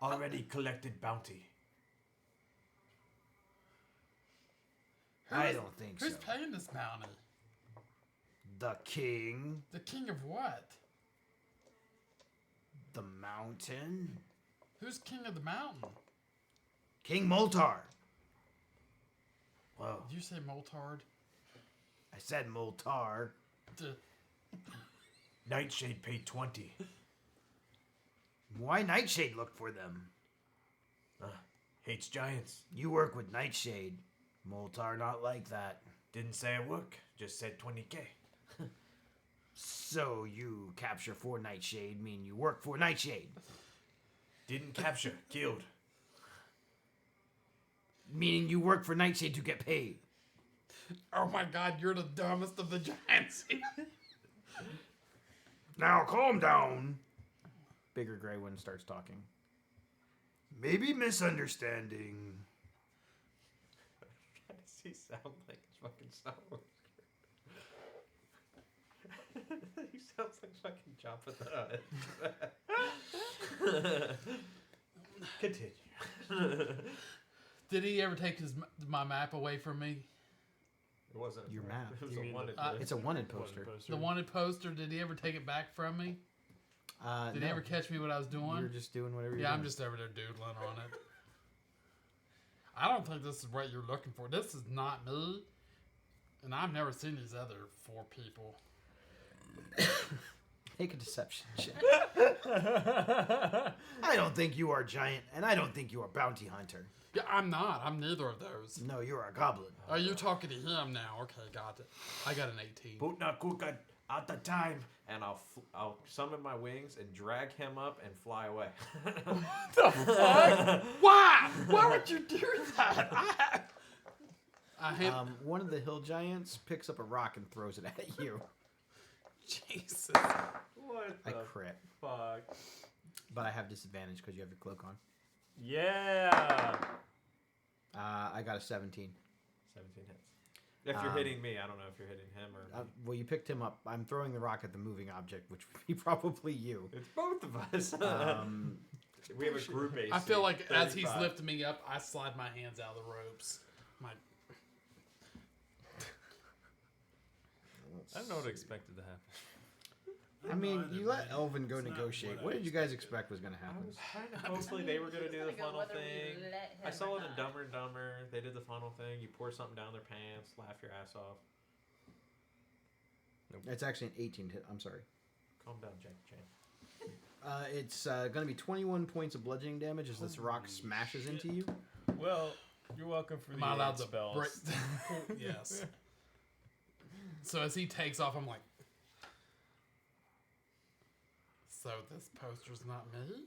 Already collected bounty. I don't think Who's so. paying this bounty? The king, The king of what? the mountain, Who's king of the mountain? King Moltar. Well, Did you say Moltard? I said Moltar. D- Nightshade paid 20. Why Nightshade look for them? Hates giants. You work with Nightshade. Moltar not like that. Didn't say I work. Just said 20k. So you capture for Nightshade mean you work for Nightshade. Didn't capture. Killed. Meaning you work for Nightshade to get paid. Oh my god, you're the dumbest of the giants. Now calm down. Bigger Gray One starts talking. Maybe misunderstanding. Why does he sound like fucking someone? He sounds like fucking Jabba the Hutt. Continue. Did he ever take my map away from me? It wasn't Your map. It was You a mean wanted the- list. It's a wanted poster. The wanted poster, did he ever take it back from me? Did No. he ever catch me what I was doing? You're just doing whatever you're Yeah, I'm doing. just over there doodling on it. I don't think this is what you're looking for. This is not me. And I've never seen these other 4 people. Make a deception check. I don't think you are giant, and I don't think you are bounty hunter. Yeah, I'm not. I'm neither of those. No, you're a goblin. Are you talking to him now? Okay, got it. I got an 18. Putna Kuka at the time. And I'll summon my wings and drag him up and fly away. Why? Why would you do that? I hate. One of the hill giants picks up a rock and throws it at you. Jesus. What I the crit, fuck? but I have disadvantage because you have your cloak on. Yeah. I got a 17. 17 hits. If you're hitting me, I don't know if you're hitting him or. Well, you picked him up. I'm throwing the rock at the moving object, which would be probably you. It's both of us. We have a group AC. I feel like as he's 35. lifting me up, I slide my hands out of the ropes. My I don't know what I expected to happen. I mean, either, you let man. Elvin go It's not negotiate. what What I did you guys expect was going to I happen? was kind of hopefully they were gonna do the Just gonna go funnel whether we thing. let I him saw or it in not. Dumber and Dumber. They did the funnel thing. You pour something down their pants, laugh your ass off. It's actually an 18 hit. I'm sorry. Calm down, Jackie Chan. It's going to be 21 points of bludgeoning damage as this rock smashes into you. Well, you're welcome for am the I allowed aid to spells. break? Yes. So as he takes off, I'm like, so this poster's not me?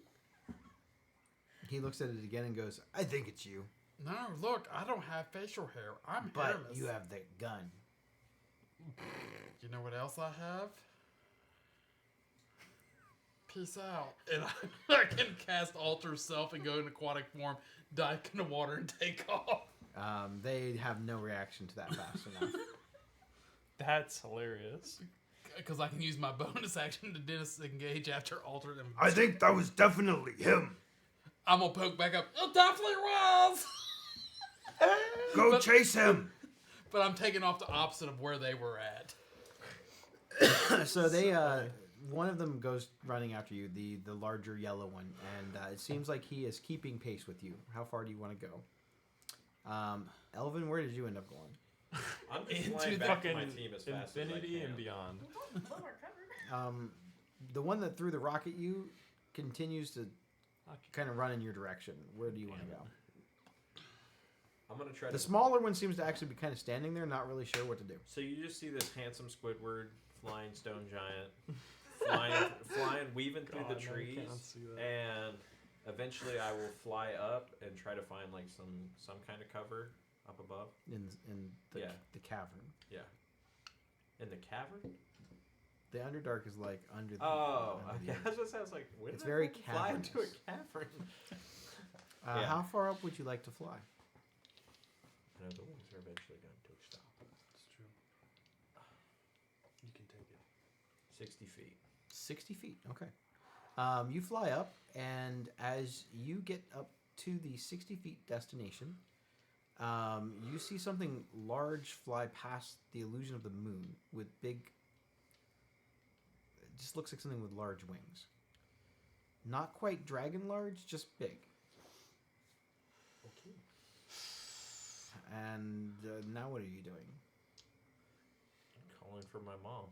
He looks at it again and goes, I think it's you. No, look, I don't have facial hair. I'm But hairless. you have the gun. You know what else I have? Peace out. And I can cast Alter Self and go in aquatic form, dive in the water, and take off. They have no reaction to that fast enough. That's hilarious. Because I can use my bonus action to disengage after Alter and I think that was definitely him. I'm gonna poke back up. It definitely was! Go But- chase him. But I'm taking off the opposite of where they were at. So they, one of them goes running after you, the larger yellow one, and it seems like he is keeping pace with you. How far do you want to go? Elvin, where did you end up going? I'm just Into flying the back to my fucking team as fast as I infinity can. and beyond. Lower cover. The one that threw the rock at you continues to kind of run in your direction. Where do you want to go? I'm gonna try The to. smaller one seems to actually be kind of standing there, not really sure what to do. So you just see this handsome Squidward, flying stone giant, flying, weaving through the God, no, you trees, can't see that. and eventually I will fly up and try to find like some kind of cover up above. in the, Yeah. the cavern. In the cavern? The Underdark is like under the. Oh, under the okay. earth. That just sounds like when It's did I very fucking fly into a cavernous. cavern. Yeah. How far up would you like to fly? I know the wings are eventually going to stop. It's true. You can take it. 60 feet. 60 feet. Okay. You fly up, and as you get up to the 60 feet destination, you see something large fly past the illusion of the moon with big. It just looks like something with large wings. Not quite dragon large, just big. Okay. And now what are you doing? Calling for my mom.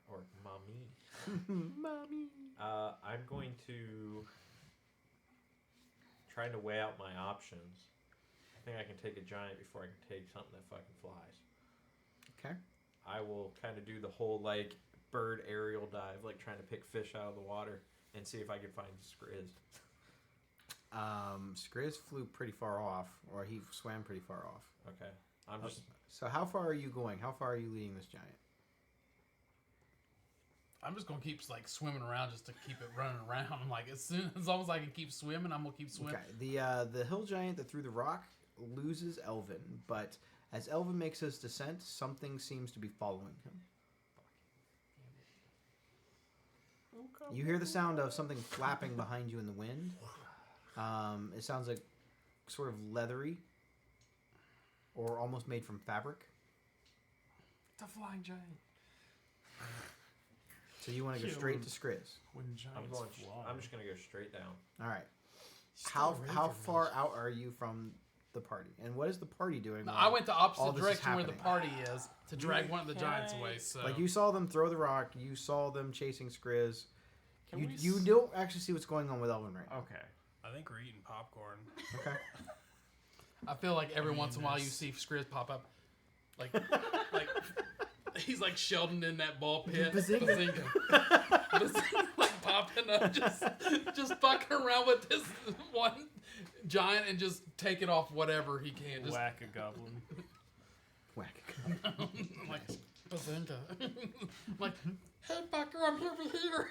Or mommy. Mommy. I'm going to trying to weigh out my options. I think I can take a giant before I can take something that fucking flies. Okay. I will kind of do the whole like bird aerial dive, like trying to pick fish out of the water and see if I can find Skriz. Skriz flew pretty far off, or he swam pretty far off. Okay. I'm just So how far are you going? How far are you leading this giant? I'm just gonna keep like swimming around just to keep it running around. I'm like, as long as I can keep swimming, I'm gonna keep swimming. Okay. The hill giant that threw the rock loses Elvin, but as Elvin makes his descent, something seems to be following him. You hear the sound of something flapping behind you in the wind. It sounds like sort of leathery, or almost made from fabric. It's a flying giant. So you want to go Kill straight him. to Skriz. When giants fly. I'm just gonna go straight down. All right. Still How Raven far Rush. out are you from the party? And what is the party doing? No, while I went the all opposite this is direction where the happening? party is to drag one of the giants away. So Like you saw them throw the rock, you saw them chasing Skriz. Can You we you s- don't actually see what's going on with Elvin right now. Okay. I think we're eating popcorn. Okay. I feel like every I mean, once in a while you that's- see Skriz pop up, like he's like Sheldon in that ball pit. Bazinga. Bazinga, like popping up, just fucking around with this one giant and just taking off whatever he can. Just Whack a goblin. Whack. I'm like Bazinga. I'm like, hey fucker, I'm over here.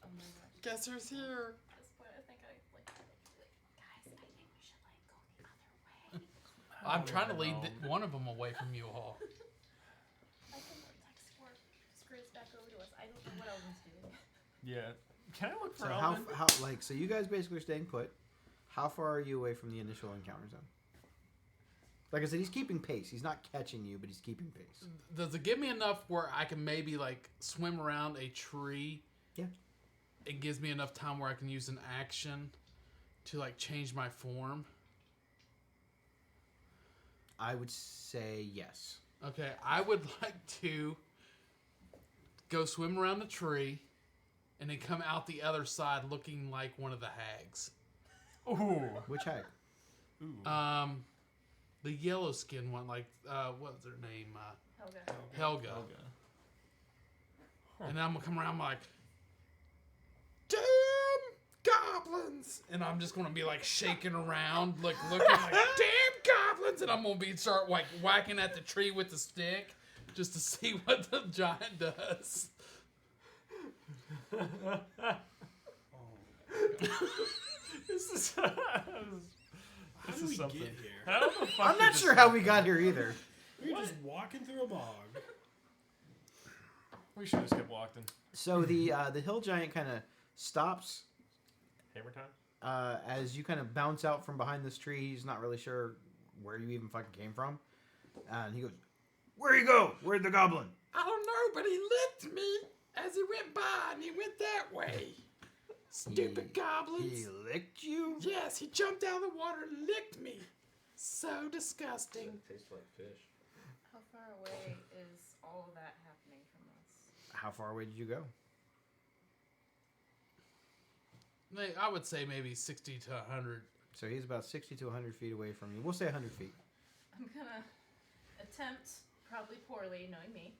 Oh my gosh. Guess who's here? At this point, I think guys, I think we should like go the other way. I'm trying to lead one of them away from you all. I can text Skriz back over to us. I don't know what Elvin's doing. Yeah. Can I look for So how Elvin? so you guys basically are staying put. How far are you away from the initial encounter zone? Like I said, he's keeping pace. He's not catching you, but he's keeping pace. Does it give me enough where I can maybe like swim around a tree? Yeah. It gives me enough time where I can use an action to like change my form. I would say yes. Okay, I would like to go swim around the tree and then come out the other side looking like one of the hags. Ooh. Which hag? Ooh. The yellow skin one, like what's her name? Helga. Helga. Helga. And then I'm gonna come around like, damn goblins, and I'm just gonna be like shaking around, like looking like damn goblins, and I'm gonna be start like whacking at the tree with the stick just to see what the giant does. This is. How This did is we something. get here? How the fuck I'm did not this sure how we got here either. We're just walking through a bog. We should have just kept walking. So the hill giant kind of stops Hammer time? as you kind of bounce out from behind this tree. He's not really sure where you even fucking came from, and he goes, "Where you go? Where'd the goblin?" I don't know, but he licked me as he went by, and he went that way. Stupid goblins. He licked you. Yes, he jumped out of the water and licked me. So disgusting. It tastes like fish. How far away is all of that happening from us? How far away did you go? I would say maybe 60 to 100. So he's about 60 to 100 feet away from you. We'll say 100 feet. I'm gonna attempt, probably poorly, knowing me,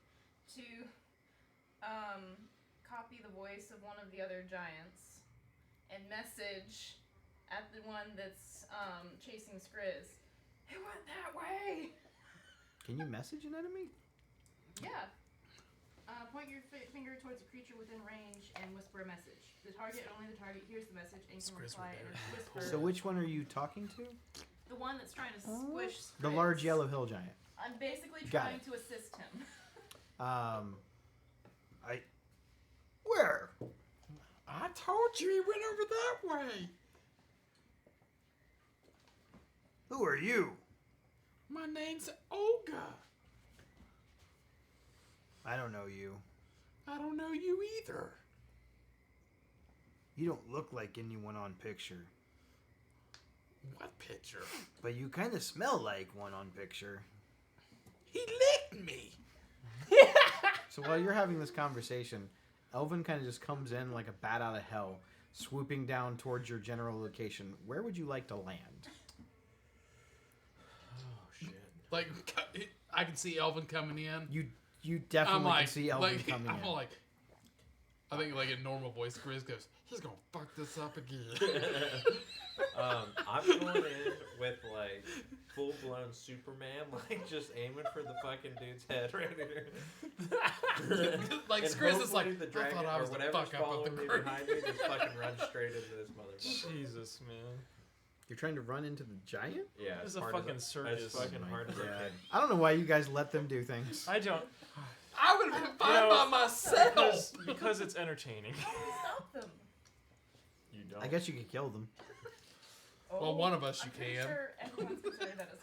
to copy the voice of one of the other giants and message at the one that's chasing Skriz. It went that way. Can you message an enemy? Yeah. Point your finger towards a creature within range and whisper a message. Only the target hears the message and can Skriz reply would or whisper. So which one are you talking to? The one that's trying to squish Skriz. The large yellow hill giant. I'm basically Got trying it. to assist him. Where? I told you he went over that way. Who are you? My name's Olga. I don't know you. I don't know you either. You don't look like anyone on picture. What picture? But you kind of smell like one on picture. He licked me. So while you're having this conversation, Elvin kind of just comes in like a bat out of hell, swooping down towards your general location. Where would you like to land? Oh shit. Like, I can see Elvin coming in. You definitely I'm like, can see Elvin like, coming I'm in. like, I think like in normal voice, Grizz goes, he's gonna fuck this up again. I'm going in with like full blown Superman, like just aiming for the fucking dude's head right here. Like And Skriz is like, hopefully the I dragon thought I or was the whatever's fuck up of following the me group. behind me just fucking run straight into this motherfucker. Jesus, man. You're trying to run into the giant? Yeah, This as is a hard fucking as circus. as fucking hard as I Yeah. can. I don't know why you guys let them do things. I don't. I would have been fine by myself. Because it's entertaining. Stop them. You don't. I guess you could kill them. Well, one of us you I'm pretty can. sure everyone's considered that as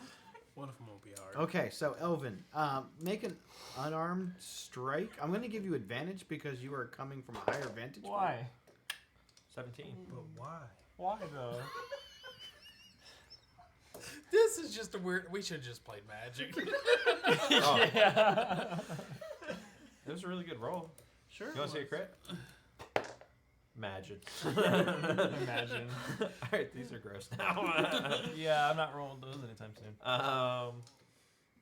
One of them won't be hard. Okay, so Elvin, make an unarmed strike. I'm going to give you advantage because you are coming from a higher vantage point. Why? 17. But why? Why though? This is just a weird. We should have just played Magic. Oh, Yeah. it was a really good roll. Sure. You want to see a crit? Magic. Imagine. Alright, these are gross now. Yeah, I'm not rolling those anytime soon.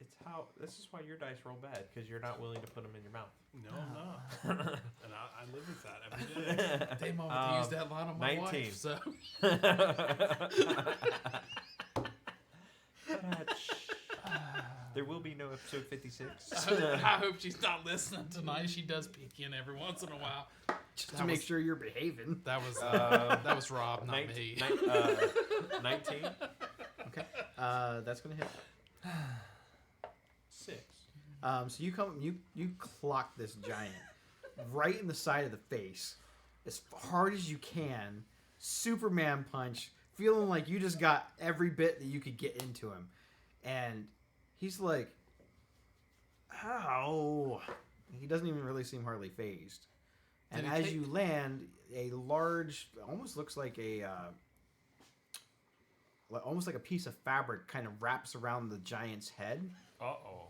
It's how. This is why your dice roll bad, because you're not willing to put them in your mouth. No, I'm not. And I live with that every day. Damn, I want to use that line on my 19. wife. So There will be no episode 56. I hope she's not listening tonight. She does peek in every once in a while. Just That to make was- sure you're behaving. That was Rob, not 19. me. 19. Okay. That's going to hit. 6. So you clock this giant right in the side of the face as hard as you can. Superman punch, feeling like you just got every bit that you could get into him. And he's like, ow. He doesn't even really seem hardly phased. And Did he as take- you land, a large, almost looks like almost like a piece of fabric kind of wraps around the giant's head. Uh-oh.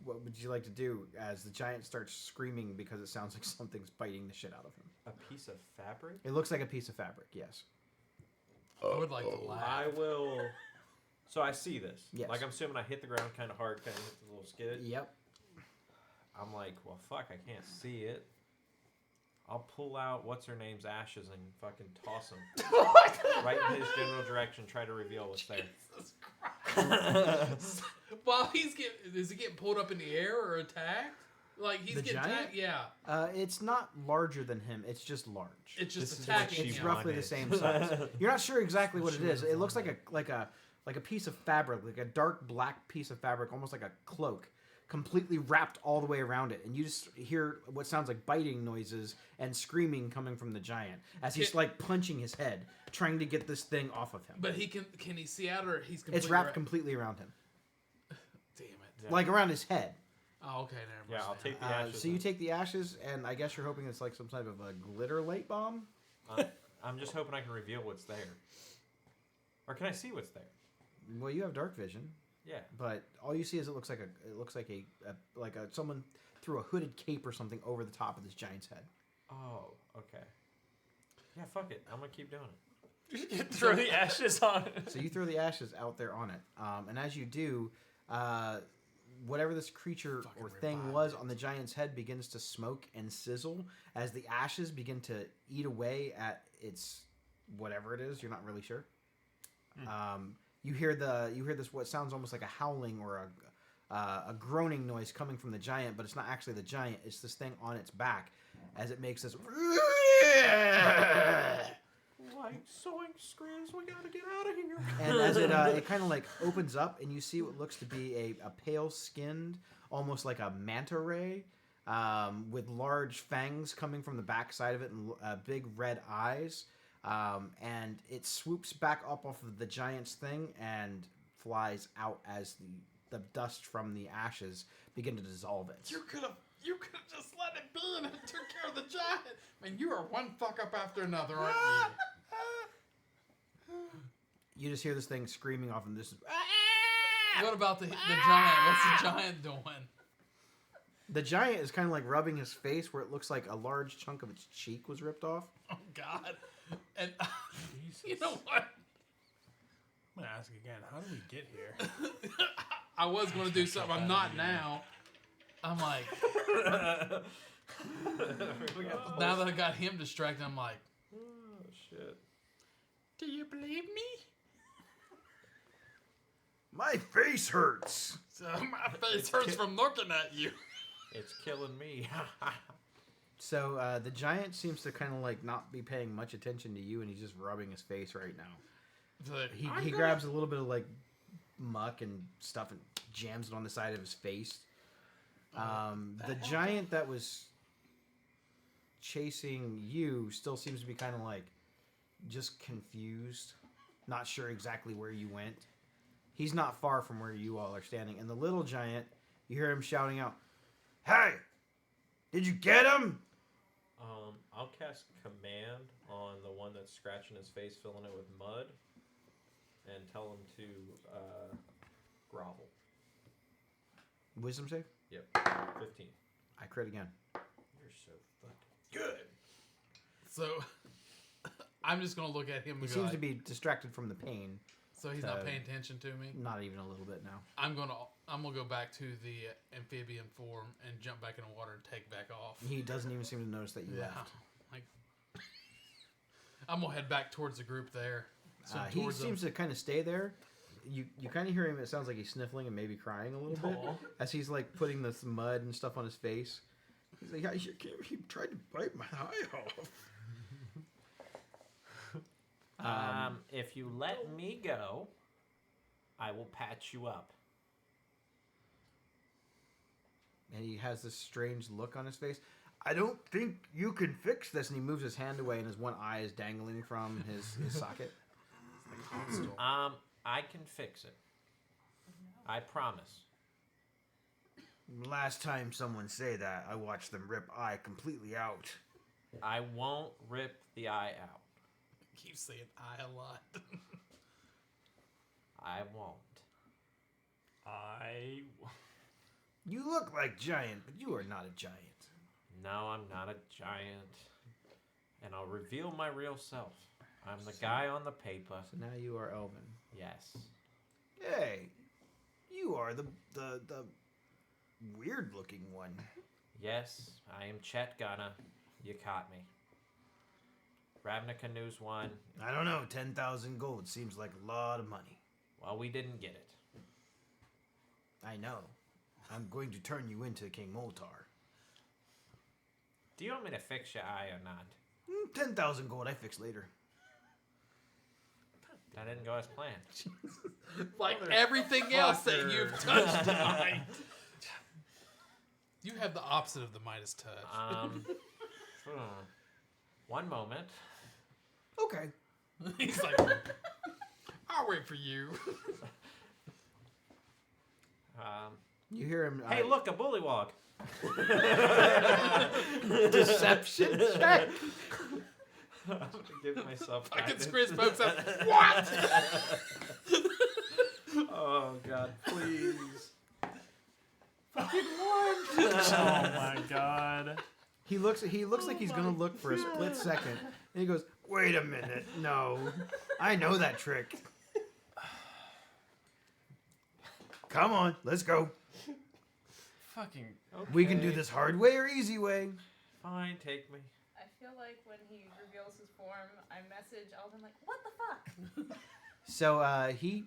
What would you like to do as the giant starts screaming because it sounds like something's biting the shit out of him? A piece of fabric? It looks like a piece of fabric, yes. I would like to laugh. I will. So I see this. Yes. Like I'm assuming I hit the ground kind of hard, kind of hit the little skid. Yep. I'm like, well, fuck, I can't see it. I'll pull out what's her name's ashes and fucking toss them right in his general direction. Try to reveal what's there. Jesus Christ. While is he getting pulled up in the air or attacked? Like he's The getting giant? attacked? Yeah. It's not larger than him. It's just large. It's just This is attacking what It's she him. roughly the same size. You're not sure exactly what it is. It looks like a piece of fabric, like a dark black piece of fabric, almost like a cloak, completely wrapped all the way around it. And you just hear what sounds like biting noises and screaming coming from the giant as he's like punching his head, trying to get this thing off of him. But he can he see out or he's completely It's wrapped completely around him, Damn it. Yeah. like around his head. Oh, okay, never mind. Yeah, I'll take the So ashes. you and- take the ashes, and I guess you're hoping it's like some type of a glitter light bomb. I'm just hoping I can reveal what's there. Or can I see what's there? Well, you have dark vision, Yeah. but all you see is it looks like someone threw a hooded cape or something over the top of this giant's head. Oh, okay. Yeah, fuck it. I'm gonna keep doing it. Throw the ashes on it. So you throw the ashes out there on it, and as you do, whatever this creature Fucking or thing revived was it. on the giant's head begins to smoke and sizzle as the ashes begin to eat away at its whatever it is. You're not really sure. You hear this what sounds almost like a howling or a groaning noise coming from the giant, but it's not actually the giant. It's this thing on its back as it makes this. Like soink screams, we gotta get out of here. And as it kind of like opens up, and you see what looks to be a pale skinned, almost like a manta ray, with large fangs coming from the back side of it and big red eyes. And it swoops back up off of the giant's thing and flies out as the dust from the ashes begin to dissolve it. You could have just let it be and it took care of the giant. Man, you are one fuck up after another, aren't you? You just hear this thing screaming off, and this. What about the giant? What's the giant doing? The giant is kind of like rubbing his face, where it looks like a large chunk of its cheek was ripped off. Oh God! And you know what? I'm gonna ask again. How did we get here? I was going to do something. I'm not now. I'm like, now that I got him distracted, I'm like, Oh shit. do you believe me? My face hurts. So my face hurts from looking at you. It's killing me. So the giant seems to kind of like not be paying much attention to you, and he's just rubbing his face right now. It's like, He grabs a little bit of like muck and stuff and jams it on the side of his face. The giant that was chasing you still seems to be kind of like just confused, not sure exactly where you went. He's not far from where you all are standing, and the little giant, you hear him shouting out, "Hey, did you get him?" I'll cast command on the one that's scratching his face, filling it with mud, and tell him to grovel. Wisdom save? Yep, 15. I crit again. You're so fucking good. so I'm just going to look at him He and go, seems like, to be distracted from the pain. so he's not paying attention to me. Not even a little bit now. I'm gonna go back to the amphibian form and jump back in the water and take back off. He doesn't even seem to notice that you left. like I'm gonna head back towards the group there. So He towards seems to kind of stay there. You kind of hear him. It sounds like he's sniffling and maybe crying a little bit as he's like putting this mud and stuff on his face. He's like, he tried to bite my eye off. If you let me go, I will patch you up. And he has this strange look on his face. I don't think you can fix this. And he moves his hand away, and his one eye is dangling from his socket. I can fix it. I promise. Last time someone say that, I watched them rip eye completely out. I won't rip the eye out. keep saying I a lot. I won't. You look like giant, but you are not a giant. No, I'm not a giant. And I'll reveal my real self. I'm the guy on the paper. So now you are Elvin. Yes. Hey, you are the weird looking one. Yes, I am Chet Gunner. You caught me. Ravnica News 1. I don't know, 10,000 gold seems like a lot of money. Well, we didn't get it. I know. I'm going to turn you into King Moltar. Do you want me to fix your eye or not? 10,000 gold, I fix later. That didn't go as planned. Like everything else that you've touched tonight. You have the opposite of the Midas touch. One moment. Okay. He's like, I'll wait for you. You hear him. Hey, look, a bullywog. Deception check. Give myself Fucking guidance. Chris pokes up. What? Oh God, please. Oh my god. He looks like he's gonna look for a split second, and he goes, "Wait a minute, no, I know that trick. Come on, let's go." fucking. We can do Okay, this hard way or easy way. Fine, take me. I feel like when he reveals his form, I message Alvin like, "What the fuck?" So he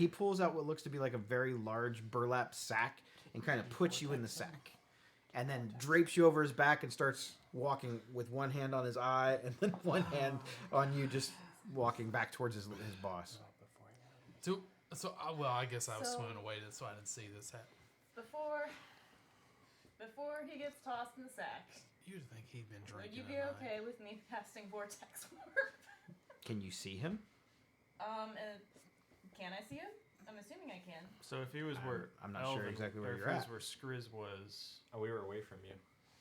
pulls out what looks to be like a very large burlap sack and kind of puts you in the sack, and then drapes you over his back and starts walking with one hand on his eye and then one hand on you, just walking back towards his boss. So well, I guess I was So- swimming away, so I didn't see this happen. Before he gets tossed in the sack, You'd think he'd been would drinking. you be that night. okay with me casting Vortex Warp? Can you see him? Can I see him? I'm assuming I can. So if he was where I'm not sure Elvin- exactly where or if you're he was at. where Skriz was. Oh, we were away from you.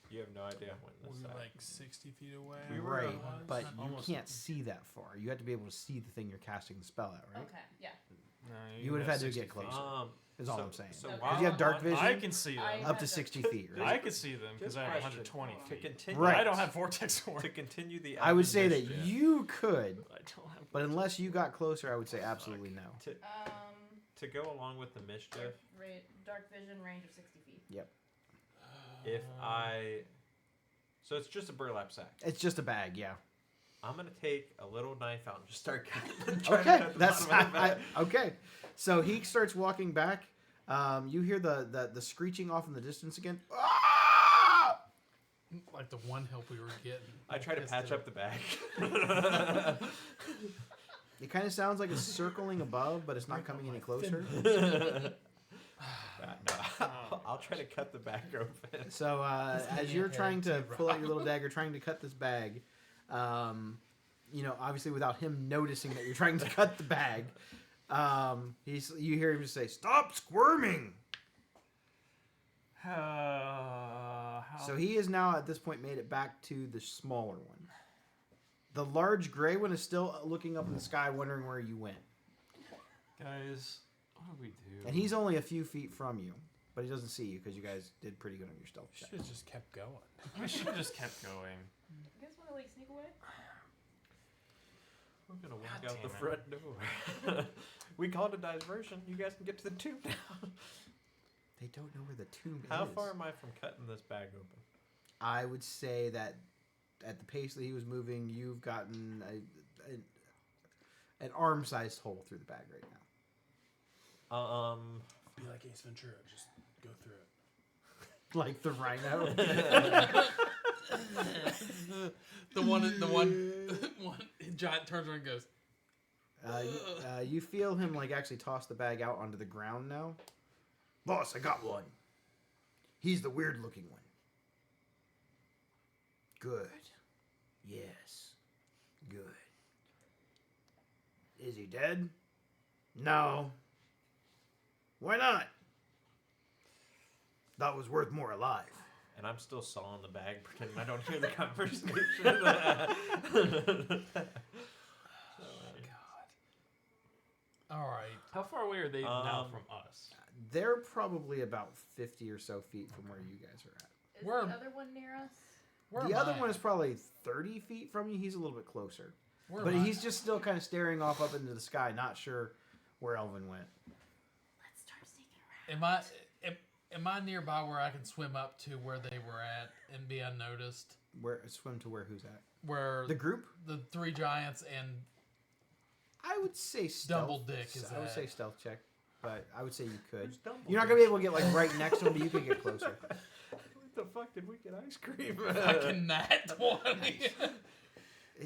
You have no idea when We this were happened. like 60 feet away. We were Right, almost- but you almost- can't see that far. You have to be able to see the thing you're casting the spell at, right? Okay, yeah. No, You would have had to 60 get feet. closer. Is all I'm saying. So Okay. while If you have I'm dark on- vision, I can see them. I- up to have 60 that. feet, I right? can see them because Just I have question. 120 To feet. continue, Right. I don't have vortex horn. To continue the. I would Elven say that mischief, you could, I don't have. but unless you got closer, I would say absolutely no. to go along with the mischief. Dark vision range of 60 feet. If I, so it's just a burlap sack. It's just a bag, yeah. I'm gonna take a little knife out and just start cutting. trying to Okay, cut the that's bottom of the bag. okay. So he starts walking back. You hear the screeching off in the distance again. Ah! Like the one help we were getting. I try to Pissed patch her. up the bag. It kind of sounds like it's circling above, but it's not coming any closer. I'll try to cut the bag open. So as you're trying to pull out your little dagger, trying to cut this bag, obviously without him noticing that you're trying to cut the bag, you hear him just say, "Stop squirming!" So he has now at this point made it back to the smaller one. The large gray one is still looking up in the sky, wondering where you went. Guys, what do we do? And he's only a few feet from you, but he doesn't see you because you guys did pretty good on your stealth check. Should have just kept going. We should have just kept going. You guys want to like sneak away? We're gonna walk God out the damn it. front door. We called a diversion. You guys can get to the tomb now. They don't know where the tomb How is. far am I from cutting this bag open? I would say that at the pace that he was moving, you've gotten an arm-sized hole through the bag right now. Be like Ace Ventura, just go through it. Like the rhino. The one giant turns around and goes. You feel him like actually toss the bag out onto the ground now. Boss, I got one. He's the weird-looking one. Good. Yes. Good. Is he dead? No. Why not? That was worth more alive. And I'm still sawing the bag, pretending I don't hear the conversation. All right. How far away are they now Um, from us? They're probably about 50 or so feet from where you guys are at. Is Where- the other one near us? Where The am other I one at? is probably 30 feet from you. He's a little bit closer. Where But am I? he's just still kind of staring off up into the sky, not sure where Elvin went. Let's start sneaking around. Am I nearby where I can swim up to where they were at and be unnoticed? Where swim to where who's at? Where The group? the three giants and I would say stealth. Double dick is I would that. say stealth check, but I would say you could. Who's Dumbledore? You're not gonna be able to get like right next to him, but you could get closer. What the fuck did we get ice cream? fucking nat 20.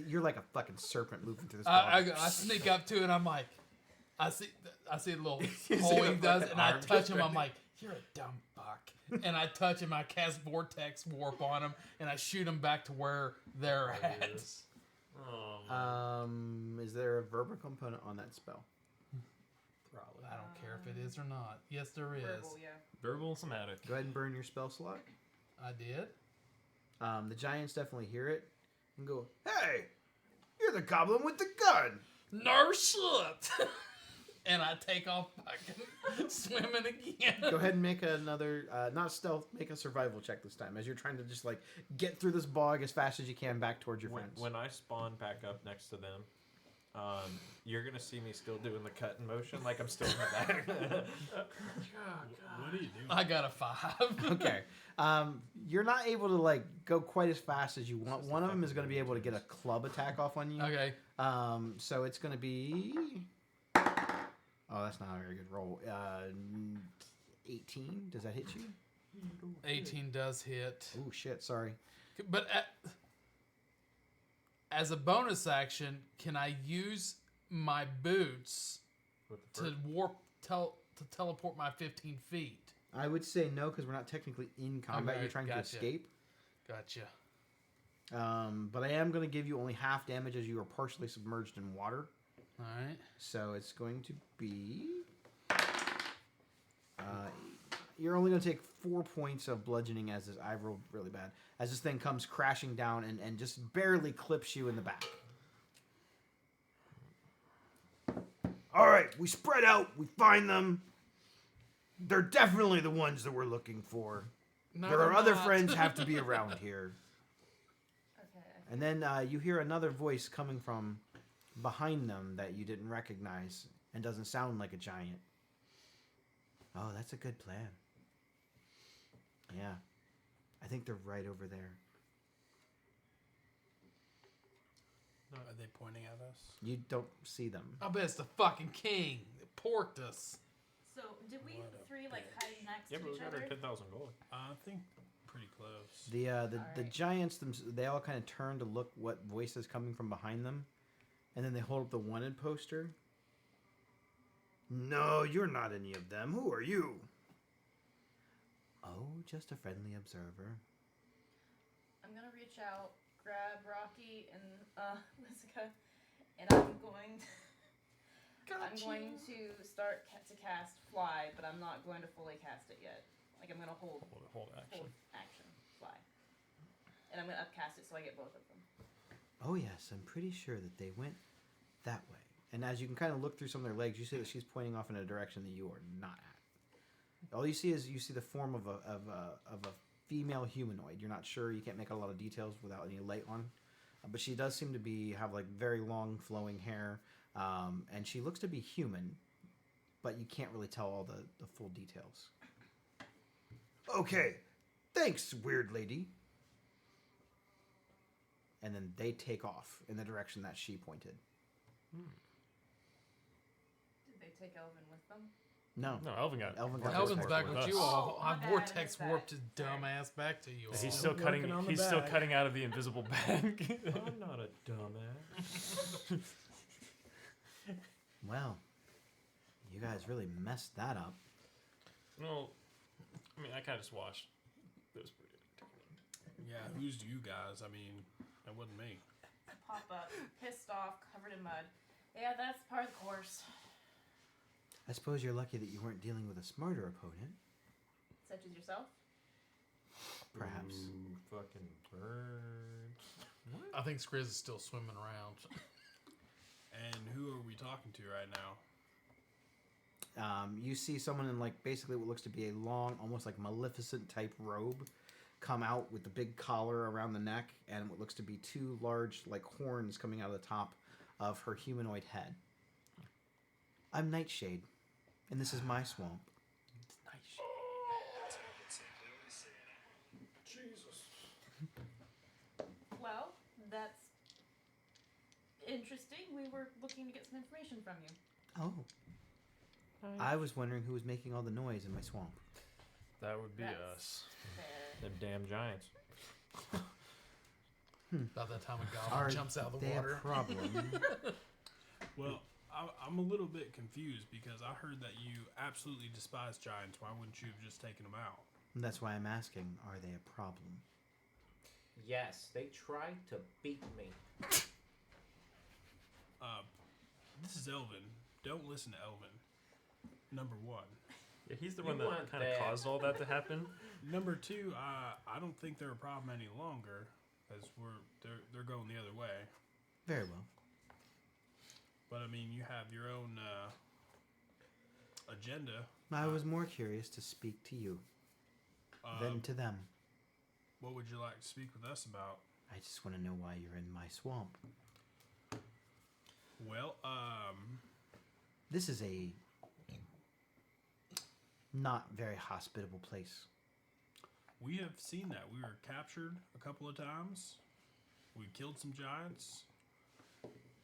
You're like a fucking serpent moving through this. I bog. sneak up to it and I'm like, I see a little see hole the he does fucking and I arm touch just him. I'm right like, you're a dumb fuck. And I touch him. I cast Vortex Warp on him and I shoot him back to where they're at. Oh, Is there a verbal component on that spell? Probably. I don't care if it is or not. Yes, there is. Verbal, yeah. verbal somatic. Go ahead and burn your spell slot. I did. The giants definitely hear it and go, "Hey, you're the goblin with the gun." No shit. And I take off fucking swimming again. Go ahead and make another, not stealth, make a survival check this time as you're trying to just like get through this bog as fast as you can back towards your friends. When I spawn back up next to them, You're gonna see me still doing the cutting motion, like I'm still in the back. What are you doing? I got a 5. Okay. You're not able to like go quite as fast as you want. One of them is going to be able to get a club attack off on you. Okay. So it's going to be. Oh, that's not a very good roll. 18. Does that hit you? 18 does hit. Oh shit! Sorry. But as a bonus action, can I use my boots to teleport my 15 feet? I would say no because we're not technically in combat. Okay, You're trying to gotcha. escape. Gotcha. But I am going to give you only half damage as you are partially submerged in water. All right. So it's going to be. You're only going to take 4 points of bludgeoning as this. I rolled really bad. As this thing comes crashing down and just barely clips you in the back. All right, we spread out. We find them. They're definitely the ones that we're looking for. No, There are they're other not. friends have to be around here. Okay. And then you hear another voice coming from behind them that you didn't recognize and doesn't sound like a giant. Oh, that's a good plan. Yeah. I think they're right over there. Are they pointing at us? You don't see them. I bet it's the fucking king that porked us. So, did we What a three like hide next Yeah, to but we each got other? our 10,000 gold. I think pretty close. The Alright. giants they all kind of turn to look what voice is coming from behind them, and then they hold up the wanted poster. No, you're not any of them. Who are you? Oh, just a friendly observer. I'm gonna reach out, grab Rocky and Lizica, and I'm going to start to cast fly, but I'm not going to fully cast it yet. Like I'm gonna hold Hold action. action fly, and I'm gonna upcast it so I get both of them. Oh yes, I'm pretty sure that they went that way. And as you can kind of look through some of their legs, you see that she's pointing off in a direction that you are not at. All you see is the form of a female humanoid. You're not sure. You can't make out a lot of details without any light on. But she does seem to have like very long flowing hair, and she looks to be human, but you can't really tell all the full details. Okay, thanks, weird lady. And then they take off in the direction that she pointed. Did they take Elvin with them? No, No, Elvin got. Elvin got Elvin's teleported back with with us. you all. Oh, my I bad, vortex I missed that. warped his Sorry. dumb ass back to you all. He's still cutting. working on the He's still bag. cutting out of the invisible bag. I'm not a dumbass. Well, you guys really messed that up. No, I mean I kind of just watched. It was pretty entertaining. Yeah, who's you guys? I mean, that wasn't me. I pop up, pissed off, covered in mud. Yeah, that's part of the course. I suppose you're lucky that you weren't dealing with a smarter opponent. Such as yourself. Perhaps. Ooh, fucking birds. I think Skriz is still swimming around. And who are we talking to right now? You see someone in like basically what looks to be a long, almost like Maleficent type robe come out with the big collar around the neck and what looks to be two large like horns coming out of the top of her humanoid head. I'm Nightshade, and this is my swamp. Well, that's interesting. We were looking to get some information from you. Oh. I was wondering who was making all the noise in my swamp. That would be That's us. fair. Them damn giants. About that time a Are goblin jumps out of the they water. a problem? Well, I'm a little bit confused because I heard that you absolutely despise giants. Why wouldn't you have just taken them out? That's why I'm asking, are they a problem? Yes, they tried to beat me. This is Elvin. Don't listen to Elvin. Number one. Yeah, he's the You one that want kind of that. caused all that to happen. Number two, I don't think they're a problem any longer, as they're going the other way. Very well. But I mean, you have your own agenda. I was more curious to speak to you than to them. What would you like to speak with us about? I just want to know why you're in my swamp. Well, This is a not very hospitable place. we have seen that. We were captured a couple of times. We killed some giants.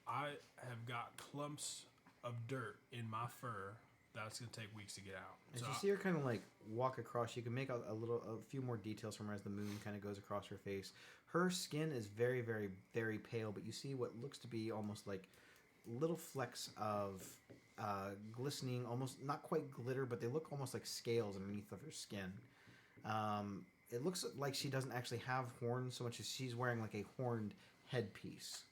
I have got clumps of dirt in my fur. That's gonna take weeks to get out. As So you see her kind of like walk across, you can make a few more details from her as the moon kind of goes across her face. Her skin is very, very, very pale, but you see what looks to be almost like little flecks of glistening, almost not quite glitter, but they look almost like scales underneath of her skin. It looks like she doesn't actually have horns so much as she's wearing like a horned headpiece.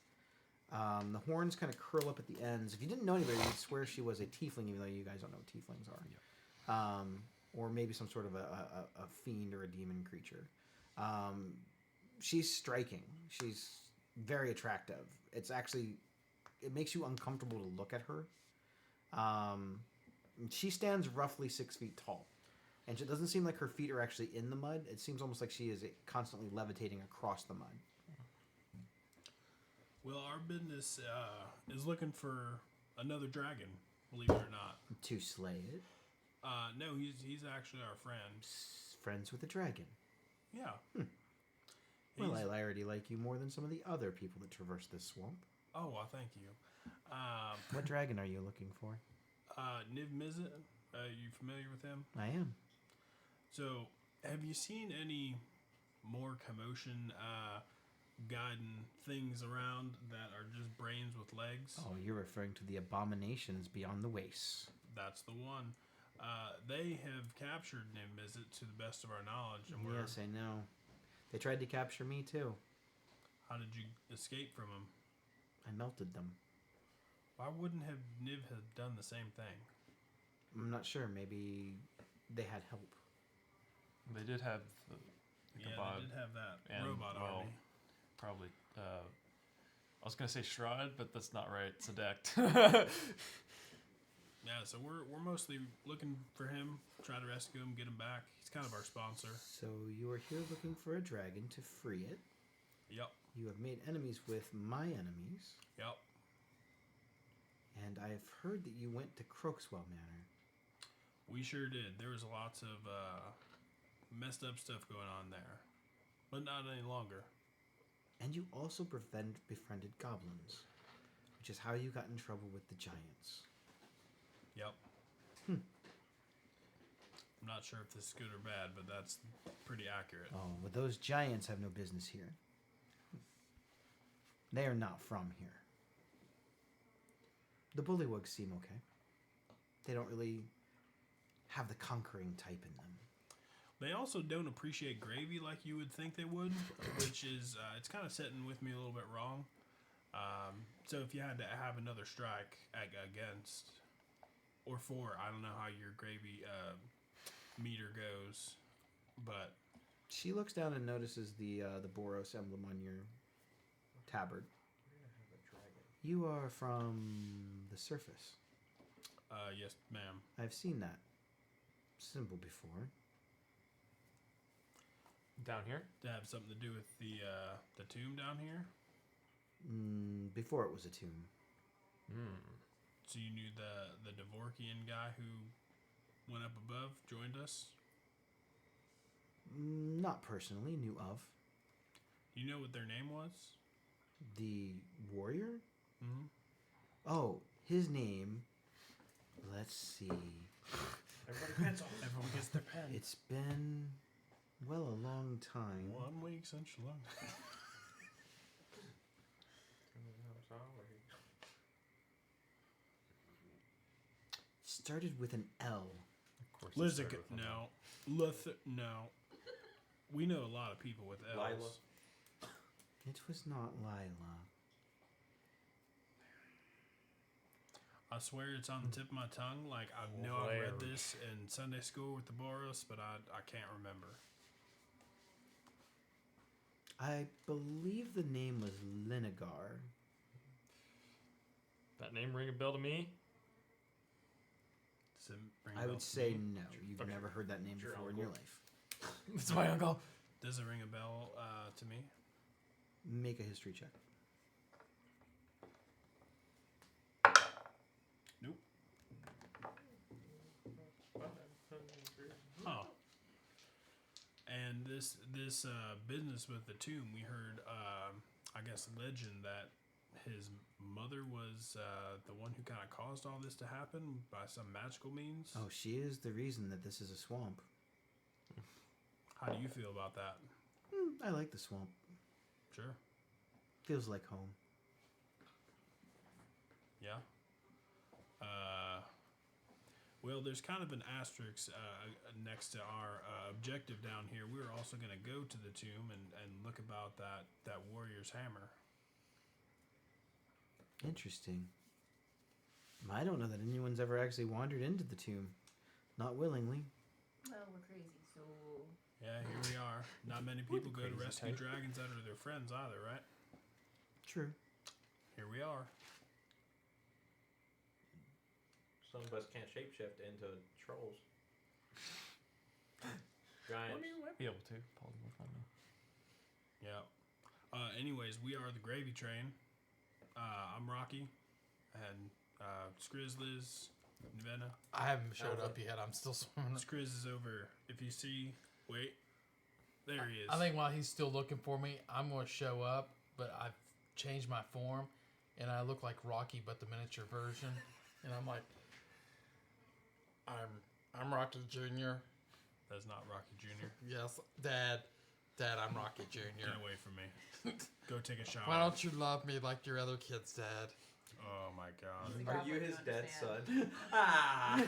The horns kind of curl up at the ends. If you didn't know anybody, you'd swear she was a tiefling, even though you guys don't know what tieflings are. Or maybe some sort of a fiend or a demon creature. She's striking. She's very attractive. It's actually, it makes you uncomfortable to look at her. She stands roughly 6 feet tall. And it doesn't seem like her feet are actually in the mud. It seems almost like she is constantly levitating across the mud. well, our business is looking for another dragon. Believe it or not. To slay it. No, he's actually our friend. Friends with a dragon. Yeah. Well, He's- I already like you more than some of the other people that traverse this swamp. Oh, well, thank you. What dragon are you looking for? Niv Mizzet, you familiar with him? I am. So, have you seen any more commotion guiding things around that are just brains with legs? Oh, you're referring to the abominations beyond the wastes. That's the one. They have captured Niv Mizzet to the best of our knowledge. And Yes, I know. They tried to capture me too. how did you escape from them? I melted them. Why wouldn't have Niv have done the same thing? I'm not sure. Maybe they had help. They did have the Yeah, kebab they did have that and, robot well, army. probably. I was gonna say Shrod, but that's not right. It's a decked. Yeah, so we're mostly looking for him, try to rescue him, get him back. He's kind of our sponsor. So you are here looking for a dragon to free it. Yep, You have made enemies with my enemies. yep. And I've heard that you went to Croakswell Manor. We sure did. There was lots of messed up stuff going on there, but not any longer. And you also befriended goblins, which is how you got in trouble with the giants. Yep. I'm not sure if this is good or bad, but that's pretty accurate. Oh, well, those giants have no business here. They are not from here. The bullywugs seem okay. They don't really have the conquering type in them. They also don't appreciate gravy like you would think they would, which is it's kind of setting with me a little bit wrong. So if you had to have another strike against or for, I don't know how your gravy meter goes, but She looks down and notices the Boros emblem on your tabard. You are from the surface. yes, ma'am. I've seen that symbol before. Down here. To have something to do with the tomb down here. Before it was a tomb. So you knew the Dvorkian guy who went up above, joined us. Not personally, knew of. Do you know what their name was? The warrior? Mm-hmm. Oh, his name. Let's see. Everybody pants off. Everyone gets their pen. It's been, well, a long time. 1 week since you left. Started with an L. Of course. it started Lizica, with a no. No. We know a lot of people with L's. Lila. It was not Lila. I swear it's on the tip of my tongue. Like, I know I've read this in Sunday school with the Boros, but I can't remember. I believe the name was Linagar. That name ring a bell to me? Does it ring a I bell would to say me? no. You've Okay. never heard that name Sure, before in your life. It's my uncle. Does it ring a bell to me? Make a history check. Huh. And this business with the tomb, we heard, I guess, legend that his mother was the one who kind of caused all this to happen by some magical means. Oh, she is the reason that this is a swamp. How do you feel about that? I like the swamp. Sure. Feels like home. Yeah. Well, there's kind of an asterisk next to our objective down here. We're also going to go to the tomb and look about that warrior's hammer. Interesting. I don't know that anyone's ever actually wandered into the tomb. Not willingly. Well, we're crazy, so. Yeah, here we are. Not many people go to rescue dragons that are their friends either, right? True. Here we are. Some of us can't shapeshift into trolls. Giants. Might be able to. Paul will find me. Yeah. Anyways, we are the Gravy Train. I'm Rocky, and Skriz, Liz, Nevena. I haven't showed up yet. I'm still swimming. Skriz is over. If you see, wait, there he is. I think while he's still looking for me, I'm going to show up, but I've changed my form, and I look like Rocky, but the miniature version. And I'm like, I'm Rocky Jr. That's not Rocky Jr. Yes, Dad, I'm Rocky Jr. Get away from me. Go take a shower. Why don't you love me like your other kids, Dad? Oh my God. Are you his dead understand. son? Ah!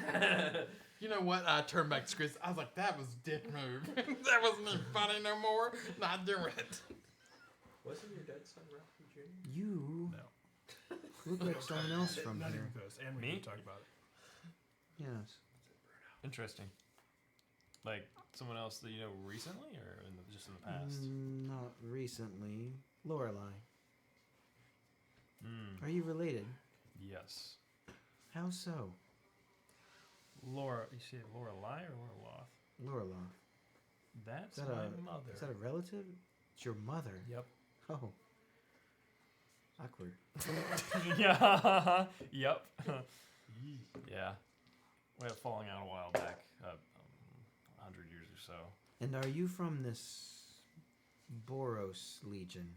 You know what? I turned back to Chris. I was like, that was dick move. That wasn't even funny no more. Not do it. Wasn't your dead son Rocky Jr.? You No. look like someone else from Not here. even close. And we Me? can talk about it. Yes. Interesting. Like someone else that you know recently, or just in the past? Not recently. Lorelei. Mm. Are you related? Yes. How so? Laura, you say Lorelei or Lorloth? Lorelei. That's Is that my a- mother. Is that a relative? It's your mother. Yep. Oh. Awkward. Yeah. Yep. Yeah. We had falling out a while back, 100 years or so. And are you from this Boros Legion?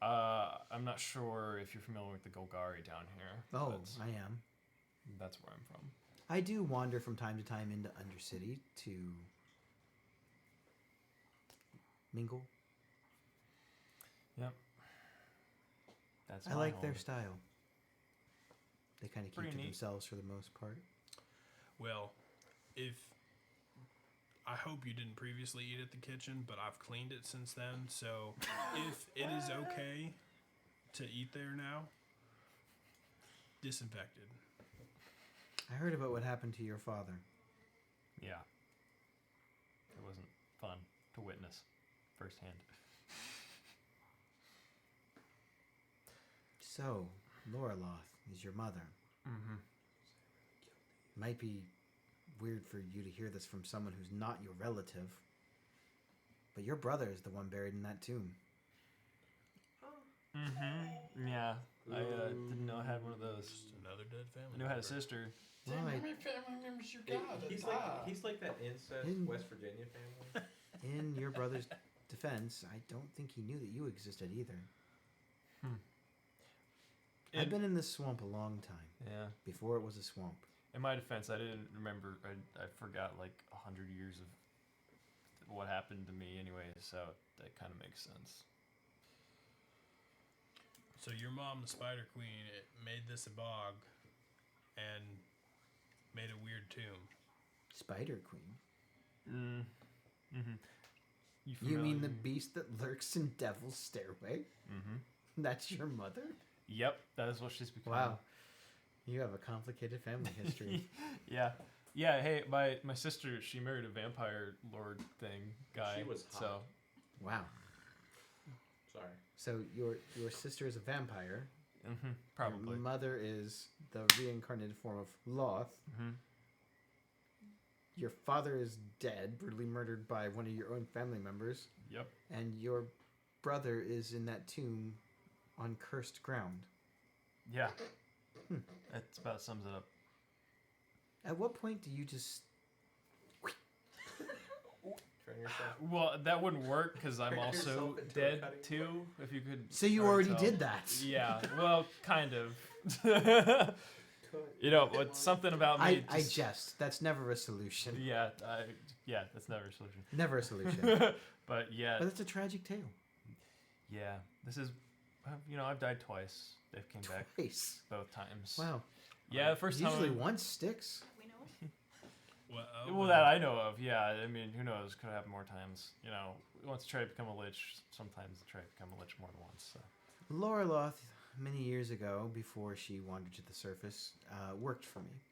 I'm not sure if you're familiar with the Golgari down here. Oh, but I am. that's where I'm from. I do wander from time to time into Undercity to mingle. Yep. That's I my like their home. style. They kind of keep Pretty to neat. themselves for the most part. Well, I hope you didn't previously eat at the kitchen, but I've cleaned it since then. So if it is okay to eat there now, disinfected. I heard about what happened to your father. Yeah. It wasn't fun to witness firsthand. So, Loraloth is your mother. Mm-hmm. Might be weird for you to hear this from someone who's not your relative, but your brother is the one buried in that tomb. Mm-hmm. Yeah. I didn't know I had one of those. Just another dead family. I knew I had a member. sister. Well, How I- many family members you It- got? he's like that incest In- West Virginia family. in your brother's defense, I don't think he knew that you existed either. I've In- been in this swamp a long time, Yeah. before it was a swamp. In my defense, I didn't remember. I forgot like 100 years of what happened to me anyway, so that kind of makes sense. So your mom, the Spider Queen, made this a bog and made a weird tomb. Spider Queen? Mm-hmm. You mean the beast that lurks in Devil's Stairway? Mm-hmm. That's your mother? Yep, that is what she's become. Wow. You have a complicated family history. Yeah. Yeah, hey, my sister, she married a vampire lord thing guy. She was So, hot. Wow. Sorry. So your sister is a vampire. probably. Your mother is the reincarnated form of Loth. Mm-hmm. Your father is dead, brutally murdered by one of your own family members. Yep. And your brother is in that tomb on cursed ground. Yeah. That about sums it up. At what point do you just Turn yourself. Well, that wouldn't work because I'm Turn also yourself into a dead cutting too. If you could. So you already already tell. did that. Yeah. Well, kind of. You know, but something about me. I jest. That's never a solution. Yeah. That's never a solution. Never a solution. But yeah. But it's a tragic tale. Yeah. This is. You know, I've died twice. They've came back Twice. both times. Wow. Yeah, the first Usually time. once sticks. We know. Well, that I know of, yeah. I mean, who knows? Could happen more times. You know, once you try to become a lich, sometimes you try to become a lich more than once. So. Lorloth, many years ago, before she wandered to the surface, worked for me.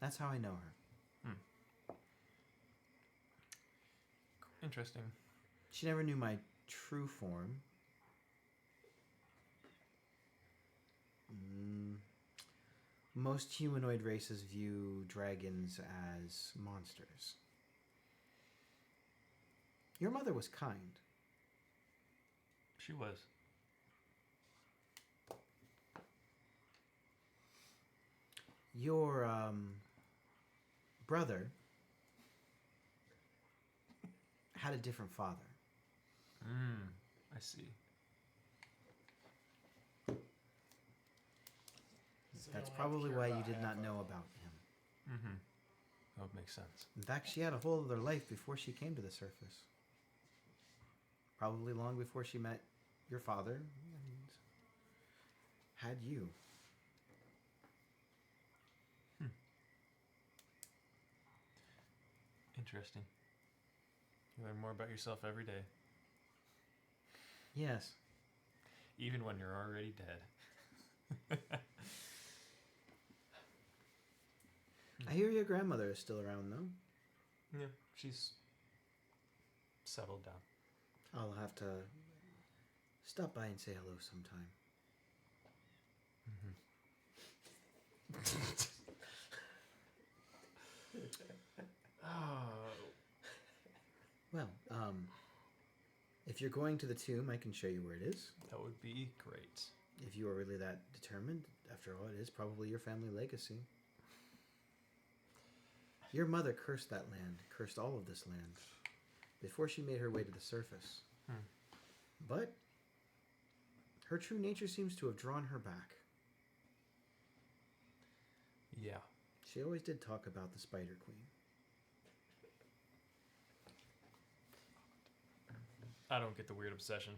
That's how I know her. Interesting. She never knew my true form. Most humanoid races view dragons as monsters. Your mother was kind. She was. Your brother had a different father. I see. That's probably why you did not know about him. That would make sense. In fact, she had a whole other life before she came to the surface. Probably long before she met your father and had you. Interesting. You learn more about yourself every day, Yes. even when you're already dead. I hear your grandmother is still around, though. Yeah, she's settled down. I'll have to stop by and say hello sometime. Well, if you're going to the tomb, I can show you where it is. That would be great. If you are really that determined, after all, it is probably your family legacy. Your mother cursed that land, cursed all of this land, before she made her way to the surface. But her true nature seems to have drawn her back. Yeah. She always did talk about the Spider Queen. I don't get the weird obsession.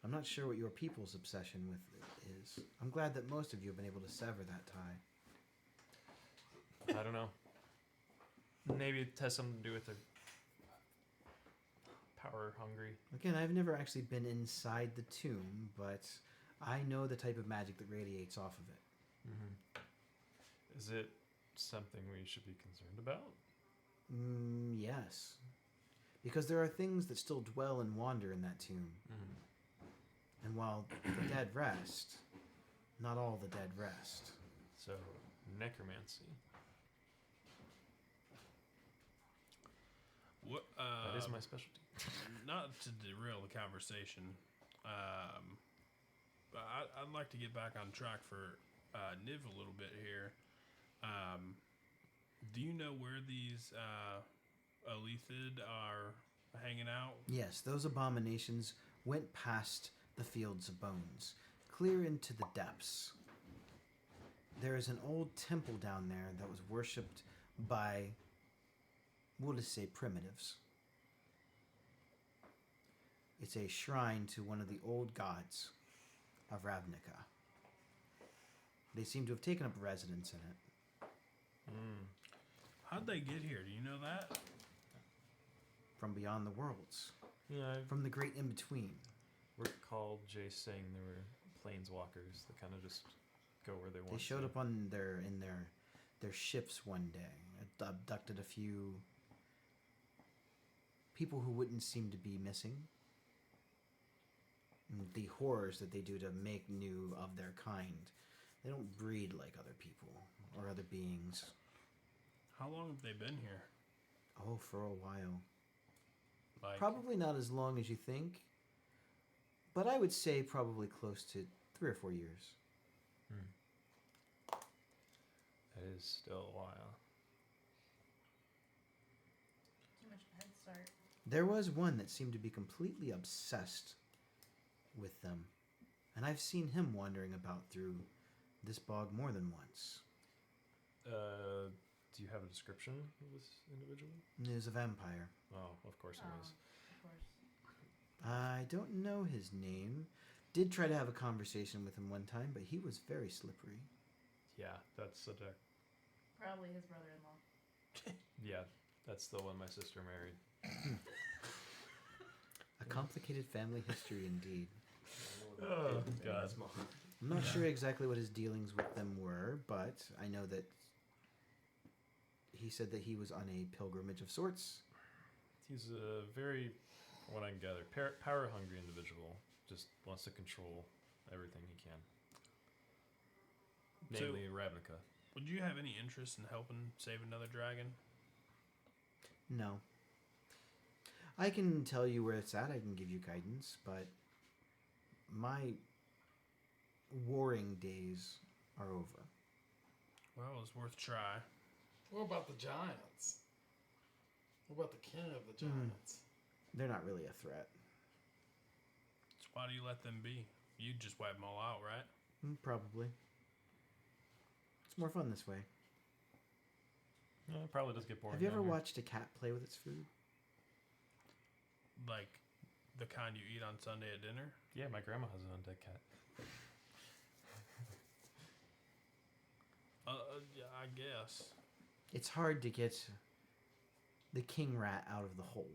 I'm not sure what your people's obsession with it is. I'm glad that most of you have been able to sever that tie. I don't know. Maybe it has something to do with their power hungry. Again, I've never actually been inside the tomb, but I know the type of magic that radiates off of it. Is it something we should be concerned about? Yes. Because there are things that still dwell and wander in that tomb. And while the dead rest, not all the dead rest. So, necromancy. What? That is my specialty. Not to derail the conversation, but I'd like to get back on track for Niv a little bit here. Do you know where these Alethid are hanging out? Yes, those abominations went past the fields of bones, clear into the depths. There is an old temple down there that was worshipped by, we'll just say, primitives. It's a shrine to one of the old gods of Ravnica. They seem to have taken up residence in it. How'd they get here? Do you know that? From beyond the worlds. Yeah, I From the great in-between. recall Jay saying there were planeswalkers that kind of just go where they want. They showed to. up on their ships one day, abducted a few people who wouldn't seem to be missing. And the horrors that they do to make new of their kind. They don't breed like other people or other beings. How long have they been here? Oh, for a while. Like, Probably not as long as you think, but I would say probably close to 3 or 4 years. That is still a while. There was one that seemed to be completely obsessed with them, and I've seen him wandering about through this bog more than once. Do you have a description of this individual? He was a vampire. Oh, of course it is. Of course. I don't know his name. Did try to have a conversation with him one time, but he was very slippery. Yeah, that's a Probably his brother-in-law. yeah, that's the one my sister married. A complicated family history indeed. Oh, God. I'm not sure exactly what his dealings with them were, but I know that he said that he was on a pilgrimage of sorts. He's a very, from what I can gather, power-hungry individual. Just wants to control everything he can. So- Namely, Ravnica. Would you have any interest in helping save another dragon? No. I can tell you where it's at, I can give you guidance, but my warring days are over. Well, it's worth a try. What about the giants? What about the king of the Hmm. giants? They're not really a threat. So why do you let them be? You'd just wipe them all out, right? Probably. It's more fun this way. It probably does get boring. Have you ever down here. watched a cat play with its food? Like the kind you eat on Sunday at dinner? Yeah, my grandma has an undead cat. Yeah, I guess. It's hard to get the king rat out of the hole.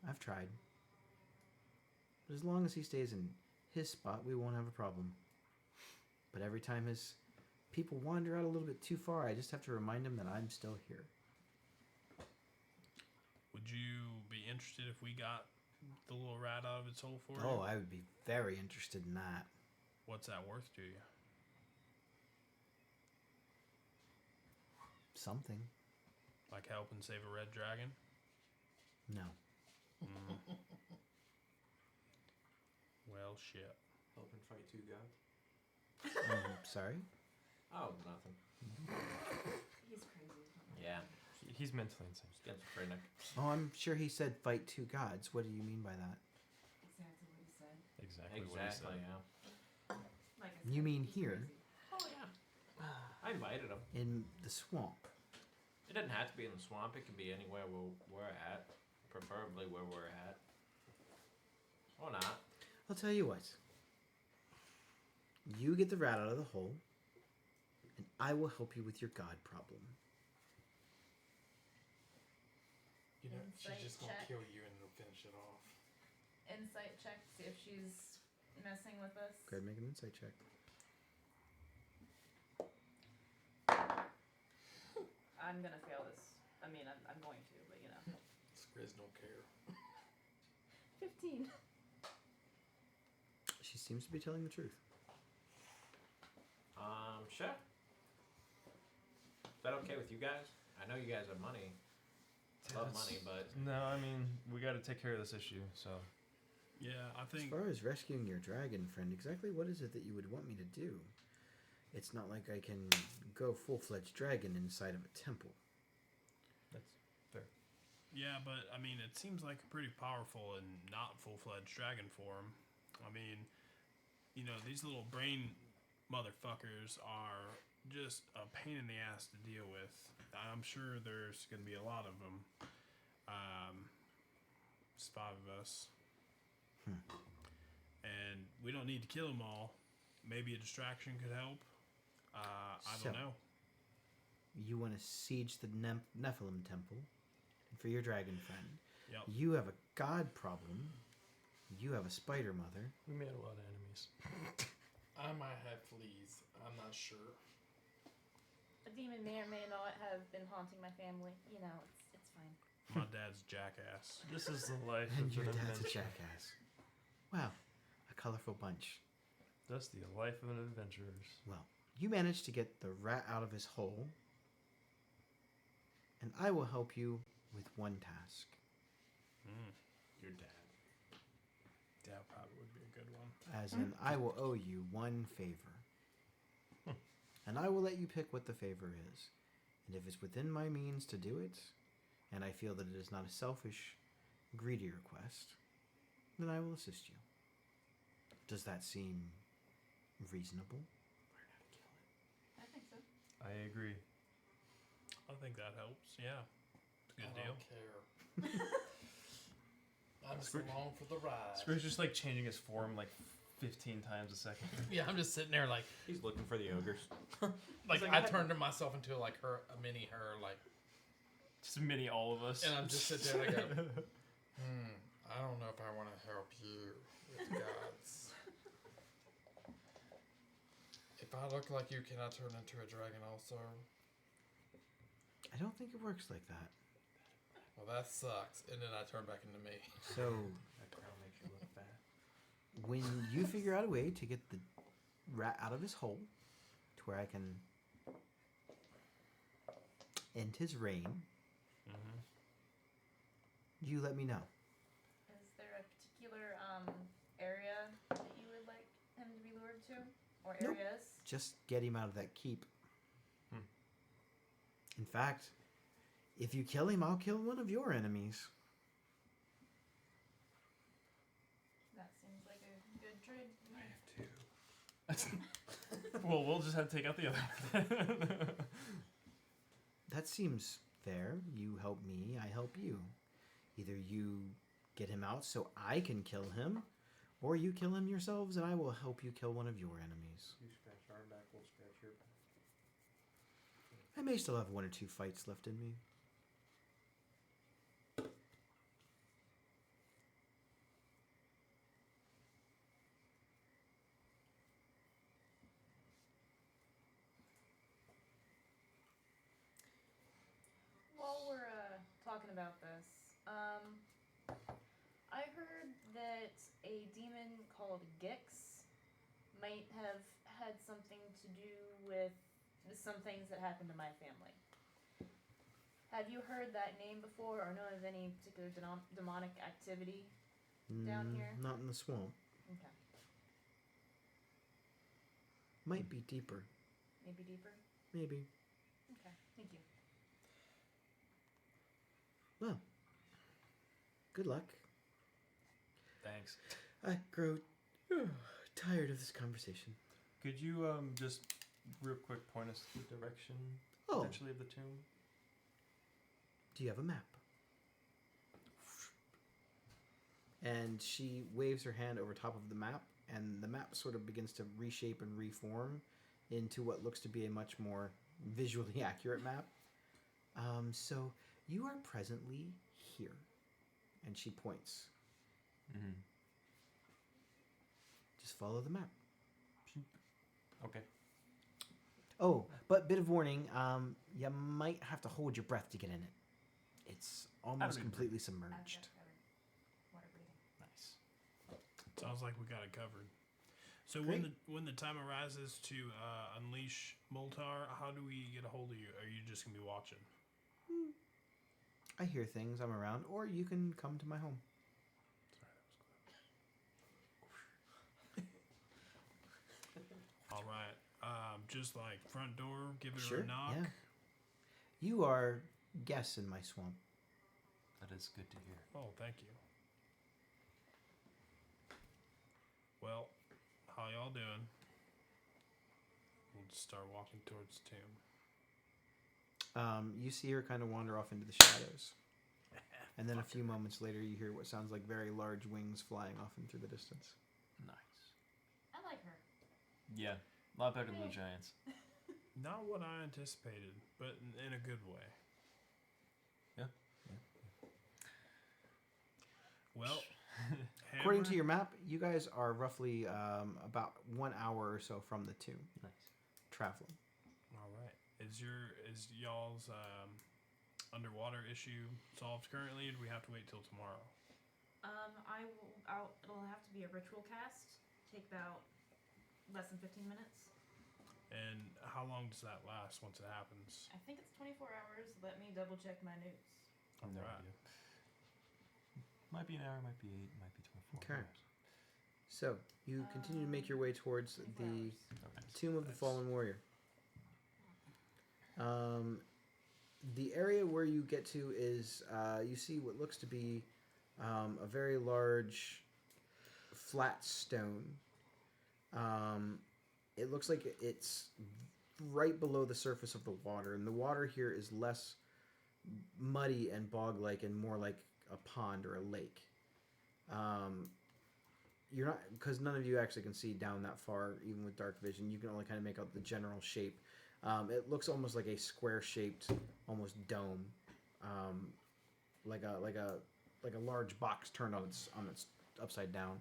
I've tried. But as long as he stays in his spot, we won't have a problem. But every time his people wander out a little bit too far, I just have to remind him that I'm still here. Would you be interested if we got the little rat out of its hole for Oh, you? I would be very interested in that. What's that worth to you? Something. Like helping save a red dragon? No. Mm. Well, shit. Helping fight two gods. Sorry? Oh, nothing. He's crazy. Yeah, He's mentally insane. schizophrenic. Oh, I'm sure he said fight two gods. What do you mean by that? Exactly what he said. Exactly what he Exactly, said. yeah. Like I said, You mean he's here? crazy. Oh, yeah. I invited him. In the swamp. It doesn't have to be in the swamp. It can be anywhere we're at. Preferably where we're at. Or not. I'll tell you what. You get the rat out of the hole, and I will help you with your god problem. You know, she's Insight just gonna check. kill you and it'll finish it off. Insight check, see if she's messing with us. Go ahead and make an insight check. I'm gonna fail this. I mean, I'm going to, but you know. Skriz don't care. 15. She seems to be telling the truth. Sure. Is that okay with you guys? I know you guys have money. Love That's- money, but No, I mean, we got to take care of this issue, so. Yeah, I As think. far as rescuing your dragon friend, exactly what is it that you would want me to do? It's not like I can go full-fledged dragon inside of a temple. That's fair. Yeah, but I mean, it seems like a pretty powerful and not full-fledged dragon form. I mean, you know, these little brain motherfuckers are just a pain in the ass to deal with. I'm sure there's going to be a lot of them. There's 5 of us. And we don't need to kill them all. Maybe a distraction could help. I So- don't know. You want to siege the Nephilim temple for your dragon friend. Yep. You have a god problem. You have a spider mother. We made a lot of enemies. I might have fleas. I'm not sure. A demon may or may not have been haunting my family. You know, it's fine. My dad's a jackass. This is the life And of your an dad's a adventurer. jackass. Wow, a colorful bunch. That's the life of an adventurer. Well, you managed to get the rat out of his hole, and I will help you with one task. your dad. That probably would be a good one. As in, I will owe you one favor. And I will let you pick what the favor is. And if it's within my means to do it, and I feel that it is not a selfish agree to your request, then I will assist you. Does that seem reasonable? I think so. I agree. I think that helps. Yeah, it's a good I deal. don't care. I'm just along for the ride. Screw's just like changing his form like 15 times a second. Yeah, I'm just sitting there like He's looking for the ogres. I turned myself into like her, a mini her, like, Just mini all of us. and I'm just sitting there and I go, I don't know if I want to help you with gods. If I look like you, can I turn into a dragon also? I don't think it works like that. Well, that sucks. And then I turn back into me. So, That crown makes you look fat. when you figure out a way to get the rat out of his hole to where I can end his reign, you let me know. Is there a particular area that you would like him to be lured to, or Nope. areas? Just get him out of that keep. In fact, if you kill him, I'll kill one of your enemies. That seems like a good trade. to me. Well, we'll just have to take out the other. That seems fair. You help me, I help you. Either you get him out so I can kill him, or you kill him yourselves and I will help you kill one of your enemies. You scratch our back, we'll scratch your back. I may still have 1 or 2 fights left in me. While we're talking about this, I heard that a demon called Gix might have had something to do with some things that happened to my family. Have you heard that name before, or know of any particular demonic activity down here? Not in the swamp. Okay, Might be deeper. maybe deeper. Maybe. Okay, thank you. Well, good luck. Thanks. I grow tired of this conversation. Could you just real quick point us to the direction Oh, potentially of the tomb? do you have a map? And she waves her hand over top of the map, and the map sort of begins to reshape and reform into what looks to be a much more visually accurate map. So you are presently here, and she points. Mm-hmm. Just follow the map. Okay. Oh, but bit of warning, you might have to hold your breath to get in it. It's almost be completely I've submerged. got covered. Water breathing. Nice. Sounds like we got it covered. So Great. when the time arises to unleash Moltar, how do we get a hold of you? Are you just gonna be watching? I hear things, I'm around, or you can come to my home. All right. Just like front door, give it Sure, a knock. yeah. You are guests in my swamp. That is good to hear. Oh, thank you. Well, how y'all doing? We'll just start walking towards the tomb. You see her kind of wander off into the shadows. And then a few moments later, you hear what sounds like very large wings flying off into the distance. Nice. I like her. Yeah, a lot better than the Giants. Not what I anticipated, but in a good way. Yeah. Well, According to Hammer- your map, you guys are roughly about 1 hour or so from the tomb, Nice. traveling. All right. Is y'all's underwater issue solved currently? Or do we have to wait till tomorrow? It'll have to be a ritual cast. Take about less than 15 minutes. And how long does that last once it happens? I think it's 24 hours. Let me double check my notes. I've no Alright. idea. Might be an hour, might be 8, might be 24 Okay. hours. So, you continue to make your way towards 24 the hours. Okay. Tomb of the Nice. Fallen Warrior. The area where you get to is you see what looks to be a very large flat stone. It looks like it's right below the surface of the water, and the water here is less muddy and bog-like and more like a pond or a lake. You're not, because none of you actually can see down that far, even with dark vision. You can only kind of make out the general shape. It looks almost like a square-shaped, almost dome, like a large box turned on its upside down.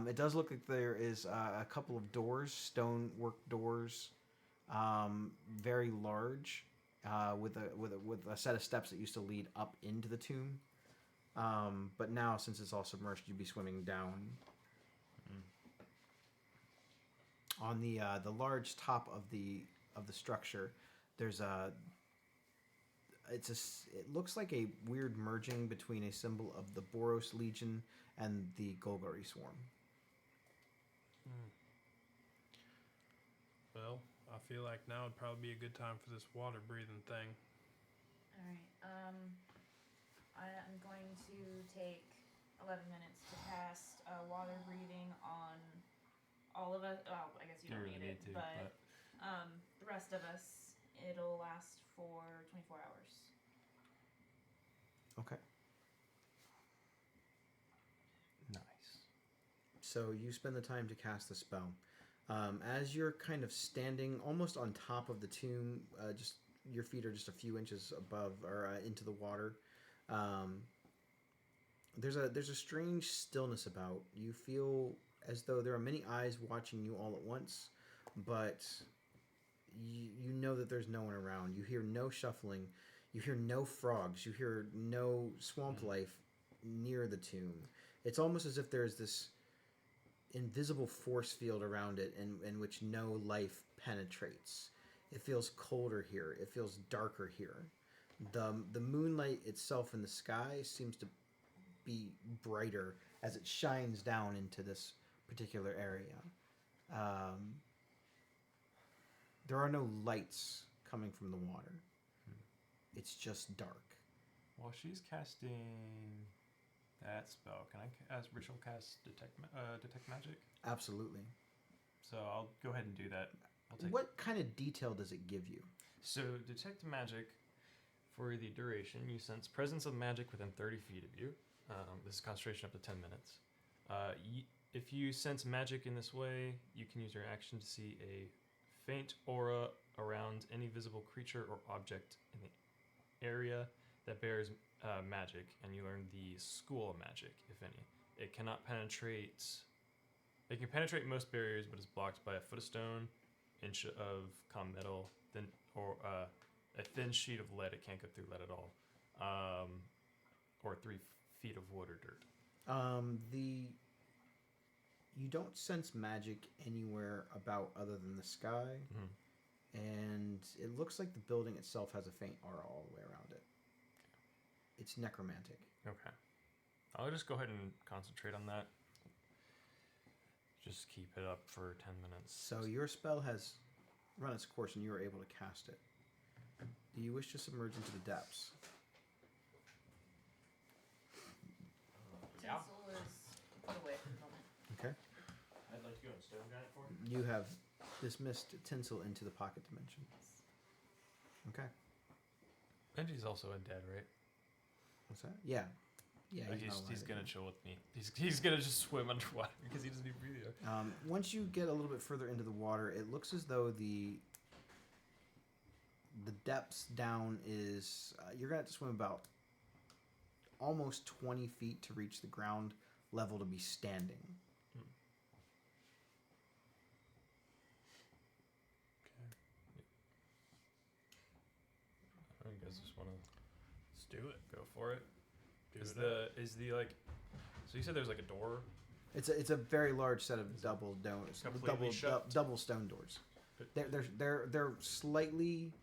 It does look like there is a couple of doors, stonework doors, very large, with a set of steps that used to lead up into the tomb. But now, since it's all submerged, you'd be swimming down. On the large top of the structure, there's it looks like a weird merging between a symbol of the Boros Legion and the Golgari Swarm. Well, I feel like now would probably be a good time for this water breathing thing. Alright, I am going to take 11 minutes to cast water breathing on all of us. Well, I guess you don't really need it, to, but the rest of us, it'll last for 24 hours. Okay. Nice. So you spend the time to cast the spell. As you're kind of standing almost on top of the tomb, just your feet are just a few inches above or into the water. There's a strange stillness about. You feel as though there are many eyes watching you all at once, but you know that there's no one around. You hear no shuffling. You hear no frogs. You hear no swamp life near the tomb. It's almost as if there's this invisible force field around it in which no life penetrates. It feels colder here. It feels darker here. The moonlight itself in the sky seems to be brighter as it shines down into this particular area. There are no lights coming from the water. It's just dark. While she's casting that spell, can I ritual cast detect magic? Absolutely. So I'll go ahead and do that. I'll take What kind of detail does it give you? So detect magic, for the duration, you sense presence of magic within 30 feet of you. This is concentration up to 10 minutes. If you sense magic in this way, you can use your action to see a faint aura around any visible creature or object in the area that bears magic, and you learn the school of magic, if any. It cannot penetrate. It can penetrate most barriers, but is blocked by a foot of stone, inch of common metal, or a thin sheet of lead. It can't go through lead at all, or 3 feet of wood or dirt. You don't sense magic anywhere about other than the sky, and it looks like the building itself has a faint aura all the way around it. It's necromantic. Okay. I'll just go ahead and concentrate on that. Just keep it up for 10 minutes. So your spell has run its course, and you are able to cast it. Do you wish to submerge into the depths? Tinsel is put away for the moment. Okay. I'd like to go and stone giant for it. You have dismissed tinsel into the pocket dimension. Okay. Benji's also undead, right? What's that? Yeah. Yeah. He's gonna chill with me. He's gonna just swim underwater because he doesn't need breathing. Once you get a little bit further into the water, it looks as though the depths down is you're gonna have to swim about almost 20 feet to reach the ground level to be standing. I guess just wanna Let's do it. go for it. Do Is it up. the like? So you said there's like a door. It's a very large set of double doors, completely shut? double stone doors. They're slightly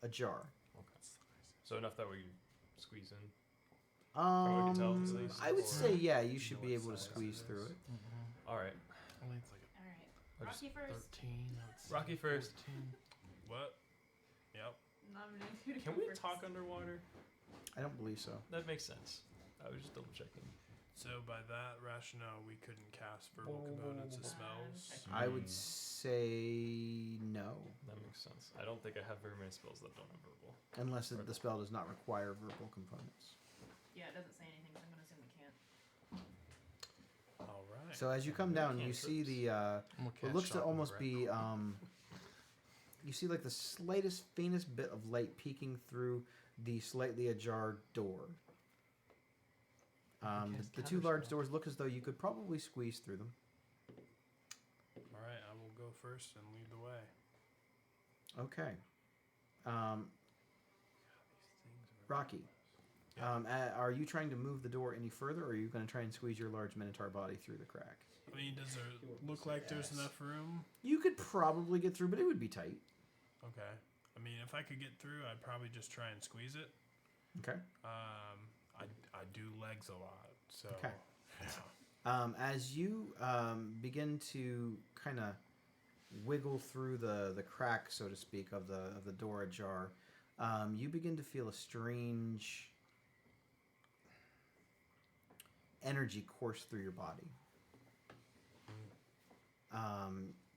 ajar. Okay. So enough that we can squeeze in. what we can tell, at least, I would or- say yeah, you should be able to squeeze through it. All right. Only it's like Alright. Or just Rocky first. 13. I would say Rocky first. 14. What? Yep. Nominating you to Can go we first. talk underwater? I don't believe so. That makes sense. I was just double checking. So by that rationale, we couldn't cast verbal components as spells. I would say no, That makes sense. I don't think I have very many spells that don't have verbal. unless the spell does not require verbal components. Yeah, it doesn't say anything, so I'm gonna assume we can't. All right. So as you come down, you see the what looks to almost be you see like the slightest, faintest bit of light peeking through the slightly ajar door. The two large doors look as though you could probably squeeze through them. All right, I will go first and lead the way. Okay. These things are Rocky, are you trying to move the door any further, or are you going to try and squeeze your large minotaur body through the crack? I mean, does there look like there's enough room? You could probably get through, but it would be tight. Okay. I mean, if I could get through, I'd probably just try and squeeze it. Okay. I do legs a lot, so. Okay. Yeah. As you begin to kind of wiggle through the crack, so to speak, of the door ajar, you begin to feel a strange energy course through your body.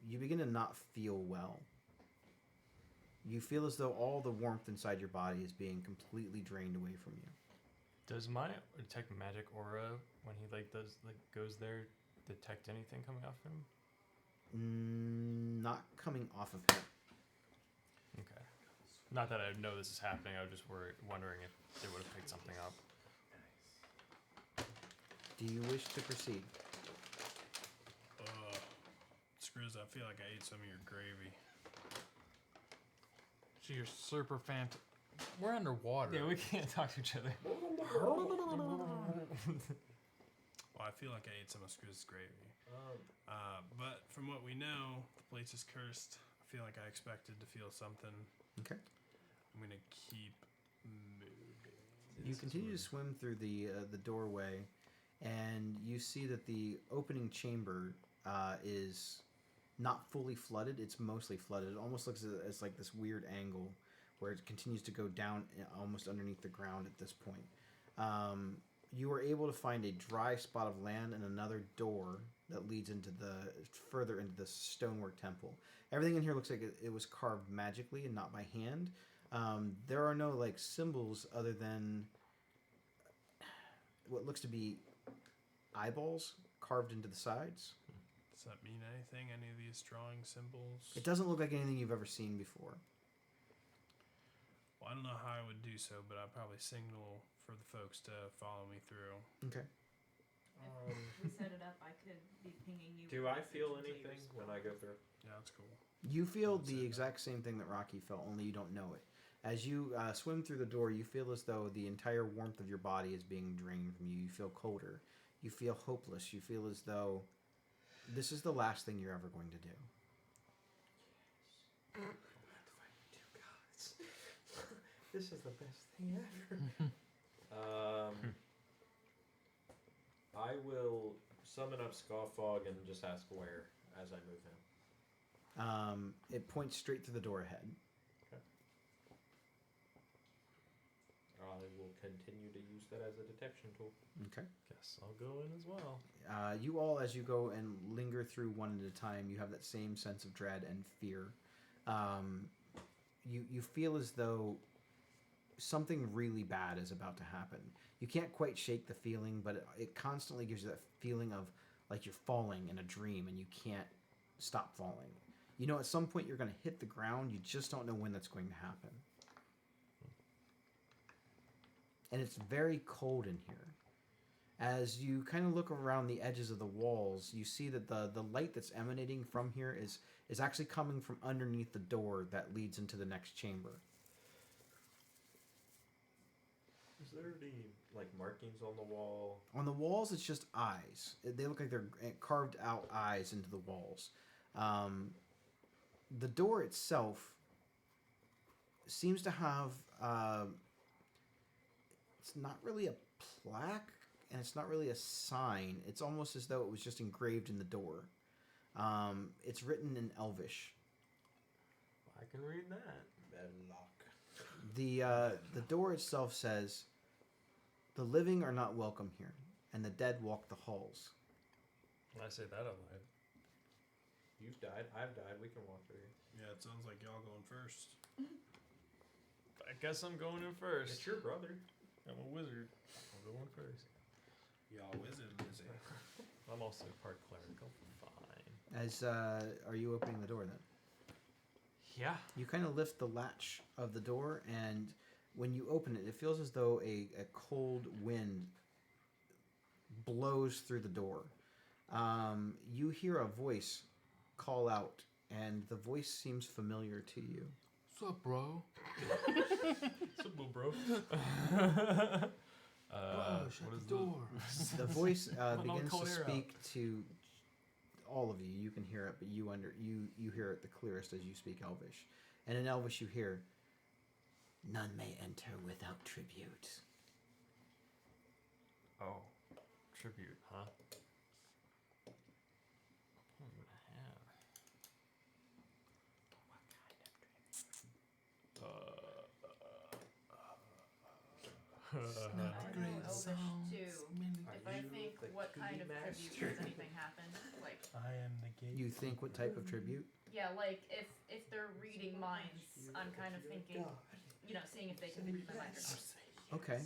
You begin to not feel well. You feel as though all the warmth inside your body is being completely drained away from you. Does my detect magic aura when he goes there detect anything coming off him? Not coming off of him. Okay. Not that I know this is happening. I was just wondering if they would have picked something up. Do you wish to proceed? Screws, I feel like I ate some of your gravy. So you're super fant. We're underwater. Yeah, we can't talk to each other. Well, I feel like I ate some of Screw's gravy. But from what we know, the place is cursed. I feel like I expected to feel something. Okay. I'm going to keep moving. You continue to swim through the doorway, and you see that the opening chamber is not fully flooded. It's mostly flooded. It almost looks as like this weird angle where it continues to go down almost underneath the ground at this point. You were able to find a dry spot of land and another door that leads further into the stonework temple. Everything in here looks like it was carved magically and not by hand. There are no like symbols other than what looks to be eyeballs carved into the sides. Does that mean anything? Any of these drawing symbols? It doesn't look like anything you've ever seen before. Well, I don't know how I would do so, but I'd probably signal for the folks to follow me through. Okay. If we set it up, I could be pinging you. Do with I feel messages until you anything respond. when I go through? Yeah, that's cool. You feel That's the it. exact same thing that Rocky felt, only you don't know it. As you swim through the door, you feel as though the entire warmth of your body is being drained from you. You feel colder. You feel hopeless. You feel as though this is the last thing you're ever going to do. This is the best thing ever. I will summon up Scoffog and just ask where as I move him. It points straight to the door ahead. I will continue to use that as a detection tool. Okay. Guess I'll go in as well. You all, as you go and linger through one at a time, you have that same sense of dread and fear. You feel as though something really bad is about to happen. You can't quite shake the feeling, but it constantly gives you that feeling of like you're falling in a dream and you can't stop falling. You know, at some point you're going to hit the ground. You just don't know when that's going to happen. And it's very cold in here. As you kind of look around the edges of the walls, you see that the light that's emanating from here is actually coming from underneath the door that leads into the next chamber. Is there any like markings on the wall? On the walls, it's just eyes. They look like they're carved out eyes into the walls. The door itself seems to have... it's not really a plaque, and it's not really a sign. It's almost as though it was just engraved in the door. It's written in Elvish. I can read that. Belloc. The door itself says, The living are not welcome here, and the dead walk the halls. When I say that out loud. You've died. I've died. We can walk through. Yeah, it sounds like y'all going first. I guess I'm going in first. It's your brother. I'm a wizard. I'm going first. Y'all wizard busy. I'm also part clerical. Fine. As are you opening the door then? Yeah. You kind of lift the latch of the door, and when you open it, it feels as though a cold wind blows through the door. You hear a voice call out, and the voice seems familiar to you. What's up, bro? Simple, bro. Shut what is the door. The voice Well, don't begins to call her out. speak to all of you. You can hear it, but you hear it the clearest as you speak Elvish. And in Elvish, you hear, "None may enter without tribute." Oh, tribute, huh? What am I gonna have? I know Elvish too. If I think what kind of tribute does anything happen, like I am the gate. You think what type of tribute? yeah, like if they're reading minds, I'm kind of thinking, seeing if they can read my mind or not. Okay.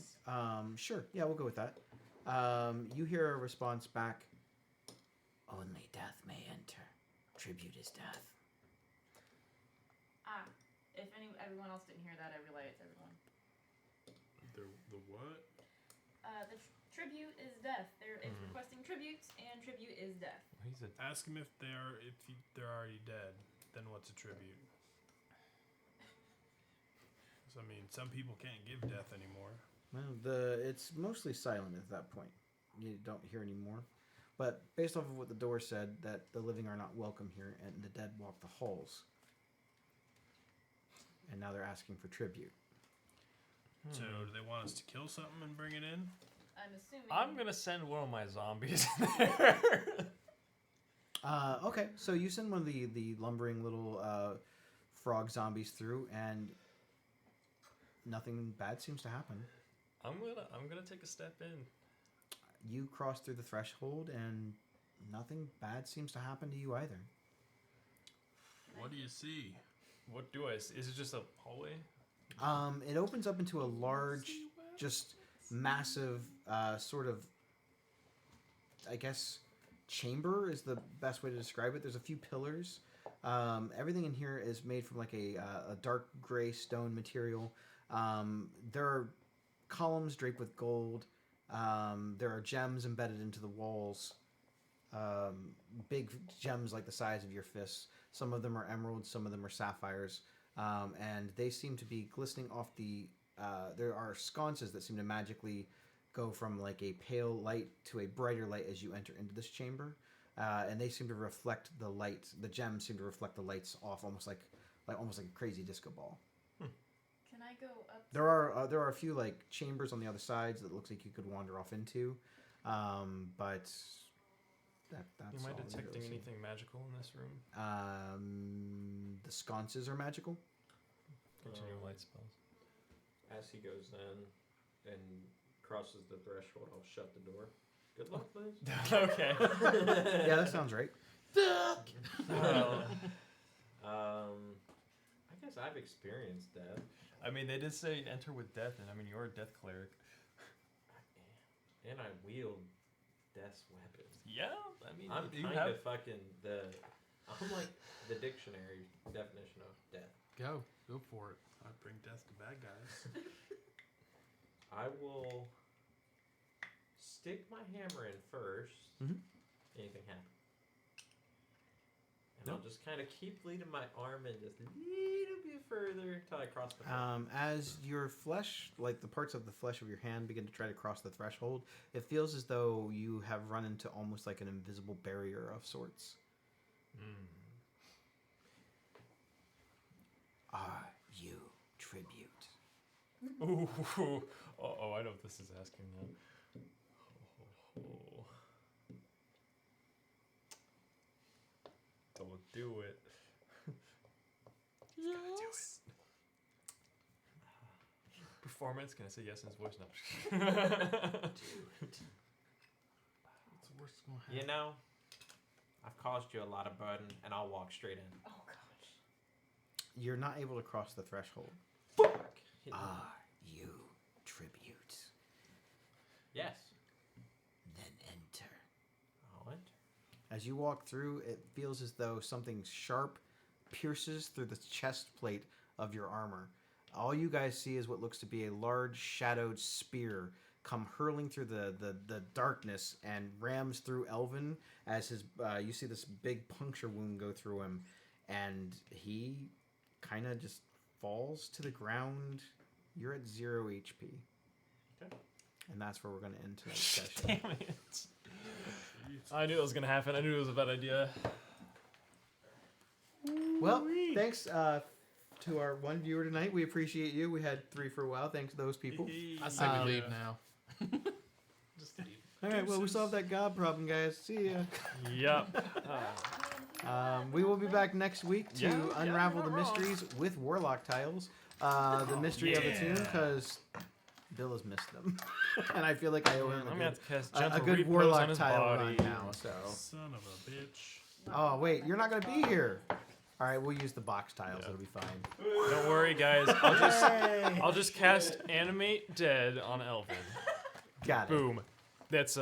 Sure. Yeah, we'll go with that. You hear a response back. Only death may enter. Tribute is death. Ah, if everyone else didn't hear that, I relay it to everyone. The what? The tribute is death. It's requesting tributes, and tribute is death. He's a Ask them if they're already dead. Then what's a tribute? So I mean, some people can't give death anymore. Well, it's mostly silent at that point. You don't hear any more. But based off of what the door said, that the living are not welcome here, and the dead walk the halls. And now they're asking for tribute. So do they want us to kill something and bring it in? I'm assuming. I'm gonna send one of my zombies in there. Okay, so you send one of the lumbering little frog zombies through, and nothing bad seems to happen. I'm gonna take a step in. You cross through the threshold, and nothing bad seems to happen to you either. What do you see? What do I see? Is it just a hallway? It opens up into a large, just massive, sort of, I guess, chamber is the best way to describe it. There's a few pillars. Everything in here is made from like a dark gray stone material. There are columns draped with gold. There are gems embedded into the walls. Big gems like the size of your fists. Some of them are emeralds, some of them are sapphires. And they seem to be glistening off the... there are sconces that seem to magically go from like a pale light to a brighter light as you enter into this chamber. And they seem to reflect the light. The gems seem to reflect the lights off almost like a crazy disco ball. Can I go up? There are a few like chambers on the other sides that looks like you could wander off into, but that's. Am I all you detecting really see. anything magical in this room? The sconces are magical. Continual light spells. As he goes in and crosses the threshold, I'll shut the door. Good luck, Liz. Okay. Yeah, that sounds right. Well, I guess I've experienced death. I mean, they did say enter with death, and I mean, you're a death cleric. And I wield death's weapons. Yeah, I mean, I'm you kind have. of fucking I'm like the dictionary definition of death. Go for it. I bring death to bad guys. I will stick my hammer in first. Mhm. Anything happen? And Nope. I'll just kind of keep leading my arm in just a little bit further until I cross the threshold. As your flesh, like the parts of the flesh of your hand, begin to try to cross the threshold, it feels as though you have run into almost like an invisible barrier of sorts. Are you tribute? Ooh, oh, I know what this is asking now. Don't do it. performance? Can I say yes in his voice? No. What's the worst that's gonna happen? You know, I've caused you a lot of burden, and I'll walk straight in. Oh gosh. You're not able to cross the threshold. Are you tribute? Yes. Then enter. I'll enter. As you walk through, it feels as though something sharp pierces through the chest plate of your armor. All you guys see is what looks to be a large shadowed spear come hurling through the darkness and rams through Elvin as his you see this big puncture wound go through him, and he kind of just falls to the ground. You're at 0 HP. Okay. And that's where we're going to end tonight's session. Damn it. I knew it was gonna happen. I knew it was a bad idea. Well, thanks to our one viewer tonight. We appreciate you. We had 3 for a while. Thanks to those people. I say we leave now. Just leave. All right, well, we solved that gob problem, guys. See ya. Yep. We will be back next week to Yeah, unravel you're the not wrong. mysteries with Warlock tiles. The mystery of the tune, because Bill has missed them. And I feel like I owe him I'm a gonna good, have to cast a gentle good repose Warlock on his tile body. run now. So. Son of a bitch. Oh, wait, you're not going to be here. All right, we'll use the box tiles. Yeah. It'll be fine. Don't worry, guys. I'll just cast animate dead on Elvin. Got it. Boom. That's